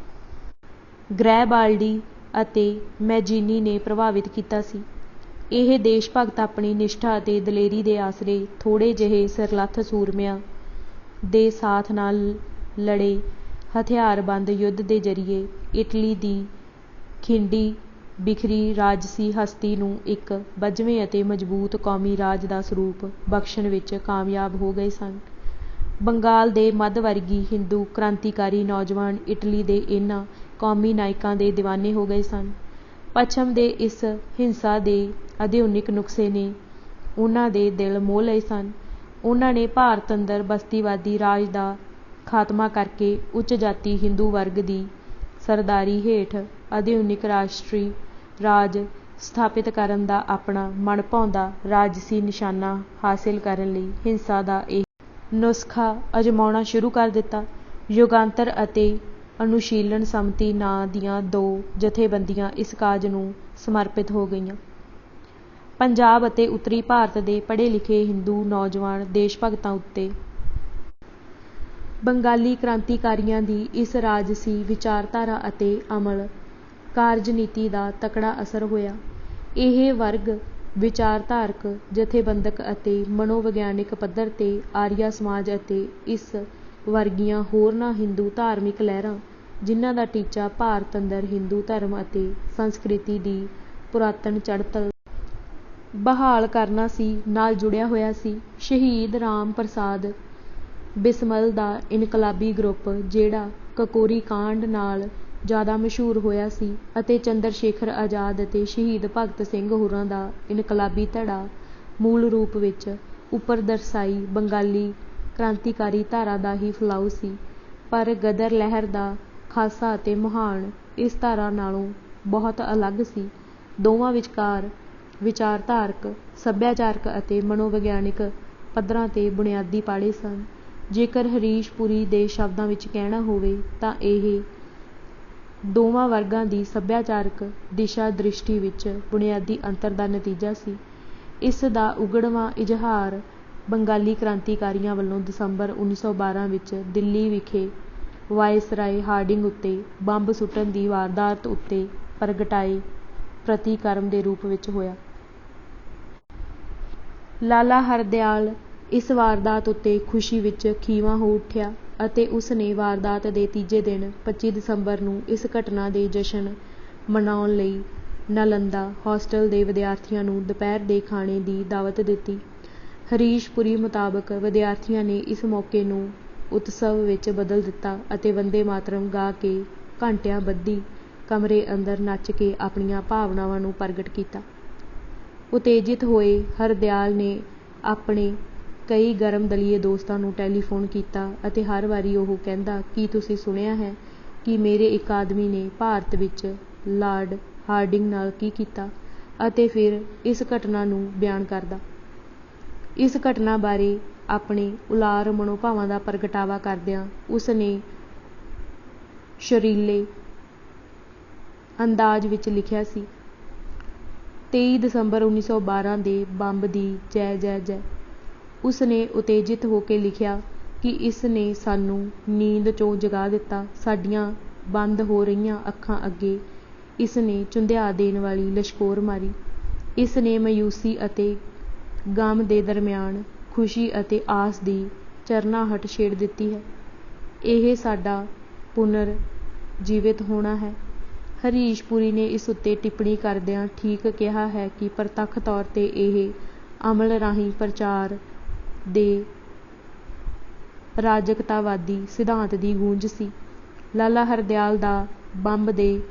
ਗ੍ਰੈਬਾਲਡੀ ਅਤੇ ਮੈਜੀਨੀ ਨੇ ਪ੍ਰਭਾਵਿਤ ਕੀਤਾ ਸੀ। ਇਹ ਦੇਸ਼ ਭਗਤ ਆਪਣੀ ਨਿਸ਼ਠਾ ਅਤੇ ਦਲੇਰੀ ਦੇ ਆਸਰੇ ਥੋੜ੍ਹੇ ਜਿਹੇ ਸਿਰਲੱਥ ਸੂਰਮਿਆਂ ਦੇ ਸਾਥ ਨਾਲ ਲੜੇ ਹਥਿਆਰਬੰਦ ਯੁੱਧ ਦੇ ਜ਼ਰੀਏ ਇਟਲੀ ਦੀ ਖਿੰਡੀ ਬਿਖਰੀ ਰਾਜਸੀ ਹਸਤੀ ਨੂੰ ਇੱਕ ਬੱਝਵੇਂ ਅਤੇ ਮਜ਼ਬੂਤ ਕੌਮੀ ਰਾਜ ਦਾ ਸਰੂਪ ਬਖਸ਼ਣ ਵਿੱਚ ਕਾਮਯਾਬ ਹੋ ਗਏ ਸਨ। ਬੰਗਾਲ ਦੇ ਮੱਧ ਵਰਗੀ ਹਿੰਦੂ ਕ੍ਰਾਂਤੀਕਾਰੀ ਨੌਜਵਾਨ ਇਟਲੀ ਦੇ ਇਹਨਾਂ ਕੌਮੀ ਨਾਇਕਾਂ ਦੇ ਦੀਵਾਨੇ ਹੋ ਗਏ ਸਨ। ਪੱਛਮ ਦੇ ਇਸ ਹਿੰਸਾ ਦੇ ਆਧੁਨਿਕ ਨੁਸਖੇ ਨੇ ਉਹਨਾਂ ਦੇ ਦਿਲ ਮੋਹ ਲਏ ਸਨ। ਉਹਨਾਂ ਨੇ ਭਾਰਤ ਅੰਦਰ ਬਸਤੀਵਾਦੀ ਰਾਜ ਦਾ ਖਾਤਮਾ ਕਰਕੇ ਉੱਚ ਜਾਤੀ ਹਿੰਦੂ ਵਰਗ ਦੀ ਸਰਦਾਰੀ ਹੇਠ ਆਧੁਨਿਕ ਰਾਸ਼ਟਰੀ ਰਾਜ ਸਥਾਪਿਤ ਕਰਨ ਦਾ ਆਪਣਾ ਮਨਭਾਉਂਦਾ ਰਾਜਸੀ ਨਿਸ਼ਾਨਾ ਹਾਸਿਲ ਕਰਨ ਲਈ ਹਿੰਸਾ ਦਾ ਇਹ ਨੁਸਖਾ ਅਜ਼ਮਾਉਣਾ ਸ਼ੁਰੂ ਕਰ ਦਿੱਤਾ। ਯੁਗਾਂਤਰ ਅਤੇ ਅਨੁਸ਼ੀਲਨ ਸਮਿਤੀ ਨਾਂ ਦੀਆਂ ਦੋ ਜਥੇਬੰਦੀਆਂ ਇਸ ਕਾਜ ਨੂੰ ਸਮਰਪਿਤ ਹੋ ਗਈਆਂ। ਪੰਜਾਬ ਅਤੇ ਉੱਤਰੀ ਭਾਰਤ ਦੇ ਪੜ੍ਹੇ ਲਿਖੇ ਹਿੰਦੂ ਨੌਜਵਾਨ ਦੇਸ਼ ਭਗਤਾਂ ਉੱਤੇ ਬੰਗਾਲੀ ਕ੍ਰਾਂਤੀਕਾਰੀਆਂ ਦੀ ਇਸ ਰਾਜਸੀ ਵਿਚਾਰਧਾਰਾ ਅਤੇ ਅਮਲ ਕਾਰਜਨੀਤੀ ਦਾ ਤਕੜਾ ਅਸਰ ਹੋਇਆ। ਇਹ ਵਰਗ ਵਿਚਾਰਧਾਰਕ, ਜਥੇਬੰਦਕ ਅਤੇ ਮਨੋਵਿਗਿਆਨਕ ਪੱਧਰ ਤੇ ਆਰੀਆ ਸਮਾਜ ਅਤੇ ਇਸ ਵਰਗੀਆਂ ਹੋਰਨਾਂ ਹਿੰਦੂ ਧਾਰਮਿਕ ਲਹਿਰਾਂ, ਜਿਨ੍ਹਾਂ ਦਾ ਟੀਚਾ ਭਾਰਤ ਅੰਦਰ ਹਿੰਦੂ ਧਰਮ ਅਤੇ ਸੰਸਕ੍ਰਿਤੀ ਦੀ ਪੁਰਾਤਨ ਚੜ੍ਹਤ ਬਹਾਲ ਕਰਨਾ ਸੀ, ਨਾਲ ਜੁੜਿਆ ਹੋਇਆ ਸੀ। ਸ਼ਹੀਦ ਰਾਮ ਪ੍ਰਸਾਦ ਬਿਸਮਲ ਦਾ ਇਨਕਲਾਬੀ ਗਰੁੱਪ, ਜਿਹੜਾ ਕਕੋਰੀ ਕਾਂਡ ਨਾਲ ਜ਼ਿਆਦਾ ਮਸ਼ਹੂਰ ਹੋਇਆ ਸੀ, ਅਤੇ ਚੰਦਰ ਸ਼ੇਖਰ ਆਜ਼ਾਦ ਅਤੇ ਸ਼ਹੀਦ ਭਗਤ ਸਿੰਘ ਹੋਰਾਂ ਦਾ ਇਨਕਲਾਬੀ ਧੜਾ ਮੂਲ ਰੂਪ ਵਿੱਚ ਉੱਪਰ ਦਰਸਾਈ ਬੰਗਾਲੀ ਕ੍ਰਾਂਤੀਕਾਰੀ ਧਾਰਾ ਦਾ ਹੀ ਫੈਲਾਅ ਸੀ। ਪਰ ਗਦਰ ਲਹਿਰ ਦਾ ਖਾਸਾ ਅਤੇ ਮੁਹਾਣ ਇਸ ਧਾਰਾ ਨਾਲੋਂ ਬਹੁਤ ਅਲੱਗ ਸੀ। ਦੋਵਾਂ ਵਿਚਕਾਰ ਵਿਚਾਰਧਾਰਕ, ਸੱਭਿਆਚਾਰਕ ਅਤੇ ਮਨੋਵਿਗਿਆਨਕ ਪੱਧਰਾਂ ਤੇ ਬੁਨਿਆਦੀ ਪਾੜੇ ਸਨ। ਜੇਕਰ ਹਰੀਸ਼ ਪੁਰੀ ਦੇ ਸ਼ਬਦਾਂ ਵਿੱਚ ਕਹਿਣਾ ਹੋਵੇ ਤਾਂ ਇਹ ਦੋਵਾਂ ਵਰਗਾਂ ਦੀ ਸੱਭਿਆਚਾਰਕ ਦਿਸ਼ਾ ਦ੍ਰਿਸ਼ਟੀ ਵਿੱਚ ਬੁਨਿਆਦੀ ਅੰਤਰ ਦਾ ਨਤੀਜਾ ਸੀ। ਇਸ ਦਾ ਉਘੜਵਾਂ ਇਜ਼ਹਾਰ ਬੰਗਾਲੀ ਕ੍ਰਾਂਤੀਕਾਰੀਆਂ ਵੱਲੋਂ ਦਸੰਬਰ 1912 ਵਿੱਚ ਦਿੱਲੀ ਵਿਖੇ ਵਾਇਸਰਾਏ ਹਾਰਡਿੰਗ ਉੱਤੇ ਬੰਬ ਸੁੱਟਣ ਦੀ ਵਾਰਦਾਤ ਉੱਤੇ ਪ੍ਰਗਟਾਏ ਪ੍ਰਤੀਕਰਮ ਦੇ ਰੂਪ ਵਿੱਚ ਹੋਇਆ। ਲਾਲਾ ਹਰਦਿਆਲ ਇਸ ਵਾਰਦਾਤ ਉੱਤੇ ਖੁਸ਼ੀ ਵਿੱਚ ਖੀਵਾ ਹੋ ਉੱਠਿਆ ਅਤੇ ਉਸ ਨੇ ਵਾਰਦਾਤ ਦੇ ਤੀਜੇ ਦਿਨ 25 ਦਸੰਬਰ ਨੂੰ ਇਸ ਘਟਨਾ ਦੇ ਜਸ਼ਨ ਮਨਾਉਣ ਲਈ ਨਾਲੰਦਾ ਹੋਸਟਲ ਦੇ ਵਿਦਿਆਰਥੀਆਂ ਨੂੰ ਦੁਪਹਿਰ ਦੇ ਖਾਣੇ ਦੀ ਦਾਵਤ ਦਿੱਤੀ। ਹਰੀਸ਼ ਪੁਰੀ ਮੁਤਾਬਕ ਵਿਦਿਆਰਥੀਆਂ ਨੇ ਇਸ ਮੌਕੇ ਨੂੰ ਉਤਸਵ ਵਿੱਚ ਬਦਲ ਦਿੱਤਾ ਅਤੇ ਵੰਦੇ ਮਾਤਰਮ ਗਾ ਕੇ ਘੰਟਿਆਂ ਬੱਧੀ ਕਮਰੇ ਅੰਦਰ ਨੱਚ ਕੇ ਆਪਣੀਆਂ ਭਾਵਨਾਵਾਂ ਨੂੰ ਪ੍ਰਗਟ ਕੀਤਾ। ਉਤੇਜਿਤ ਹੋਏ ਹਰਦਿਆਲ ਨੇ ਆਪਣੇ ਕਈ ਗਰਮ ਦਲੀਏ ਦੋਸਤਾਂ ਨੂੰ ਟੈਲੀਫੋਨ ਕੀਤਾ ਅਤੇ ਹਰ ਵਾਰੀ ਉਹ ਕਹਿੰਦਾ, ਕੀ ਤੁਸੀਂ ਸੁਣਿਆ ਹੈ ਕਿ ਮੇਰੇ ਇੱਕ ਆਦਮੀ ਨੇ ਭਾਰਤ ਵਿੱਚ ਲਾਰਡ ਹਾਰਡਿੰਗ ਨਾਲ ਕੀ ਕੀਤਾ, ਅਤੇ ਫਿਰ ਇਸ ਘਟਨਾ ਨੂੰ ਬਿਆਨ ਕਰਦਾ। ਇਸ ਘਟਨਾ ਬਾਰੇ ਆਪਣੇ ਉਲਾਰ ਮਨੋਭਾਵਾਂ ਦਾ ਪ੍ਰਗਟਾਵਾ ਕਰਦਿਆਂ ਉਸ ਨੇ ਸ਼ਰੀਲੇ ਅੰਦਾਜ਼ ਵਿੱਚ ਲਿਖਿਆ ਸੀ, 23 ਦਸੰਬਰ 1912 ਦੇ ਬੰਬ ਦੀ ਜੈ ਜੈ ਜੈ। ਉਸ ਨੇ ਉਤੇਜਿਤ ਹੋ ਕੇ ਲਿਖਿਆ ਕਿ ਇਸ ਨੇ ਸਾਨੂੰ ਨੀਂਦ ਚੋਂ ਜਗਾ ਦਿੱਤਾ। ਸਾਡੀਆਂ ਬੰਦ ਹੋ ਰਹੀਆਂ ਅੱਖਾਂ ਅੱਗੇ ਇਸ ਨੇ ਝੁੰਧਿਆ ਦੇਣ ਵਾਲੀ ਲਸ਼ਕੋਰ ਮਾਰੀ। ਇਸ ਨੇ ਮਾਯੂਸੀ ਅਤੇ ਗਮ ਦੇ ਦਰਮਿਆਨ ਖੁਸ਼ੀ ਅਤੇ ਆਸ ਦੀ ਚਰਨਾਹਟ ਛੇੜ ਦਿੱਤੀ ਹੈ। ਇਹ ਸਾਡਾ ਪੁਨਰ ਜੀਵਿਤ ਹੋਣਾ ਹੈ। ਹਰੀਸ਼ ਪੁਰੀ ਨੇ ਇਸ ਉੱਤੇ ਟਿੱਪਣੀ ਕਰਦਿਆਂ ਠੀਕ ਕਿਹਾ ਹੈ ਕਿ ਪ੍ਰਤੱਖ ਤੌਰ 'ਤੇ ਇਹ ਅਮਲ ਰਾਹੀਂ ਪ੍ਰਚਾਰ ਦੇ ਰਾਜਕਤਾਵਾਦੀ ਸਿਧਾਂਤ ਦੀ ਗੂੰਜ ਸੀ। ਲਾਲਾ ਹਰਦਿਆਲ ਦਾ ਬੰਬ ਦੇ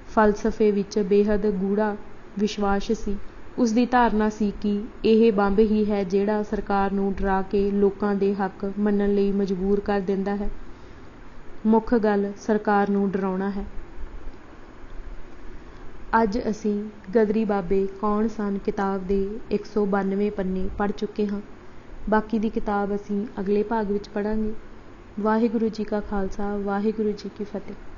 ਫ਼ਲਸਫ਼ੇ ਵਿੱਚ ਬੇਹੱਦ ਗੂੜ੍ਹਾ ਵਿਸ਼ਵਾਸ ਸੀ। ਉਸ ਦੀ ਧਾਰਨਾ ਸੀ ਕਿ ਇਹ ਬੰਬ ਹੀ ਹੈ ਜਿਹੜਾ ਸਰਕਾਰ ਨੂੰ ਡਰਾ ਕੇ ਲੋਕਾਂ ਦੇ ਹੱਕ ਮੰਨਣ ਲਈ ਮਜਬੂਰ ਕਰ ਦਿੰਦਾ ਹੈ। ਮੁੱਖ ਗੱਲ ਸਰਕਾਰ ਨੂੰ ਡਰਾਉਣਾ ਹੈ। ਅੱਜ ਅਸੀਂ ਗ਼ਦਰੀ ਬਾਬੇ ਕੌਣ ਸਨ ਕਿਤਾਬ ਦੇ 192 ਪੰਨੇ ਪੜ੍ਹ ਚੁੱਕੇ ਹਾਂ। ਬਾਕੀ ਦੀ ਕਿਤਾਬ ਅਸੀਂ ਅਗਲੇ ਭਾਗ ਵਿੱਚ ਪੜ੍ਹਾਂਗੇ। ਵਾਹਿਗੁਰੂ ਜੀ ਕਾ ਖਾਲਸਾ, ਵਾਹਿਗੁਰੂ ਜੀ ਕੀ ਫਤਿਹ।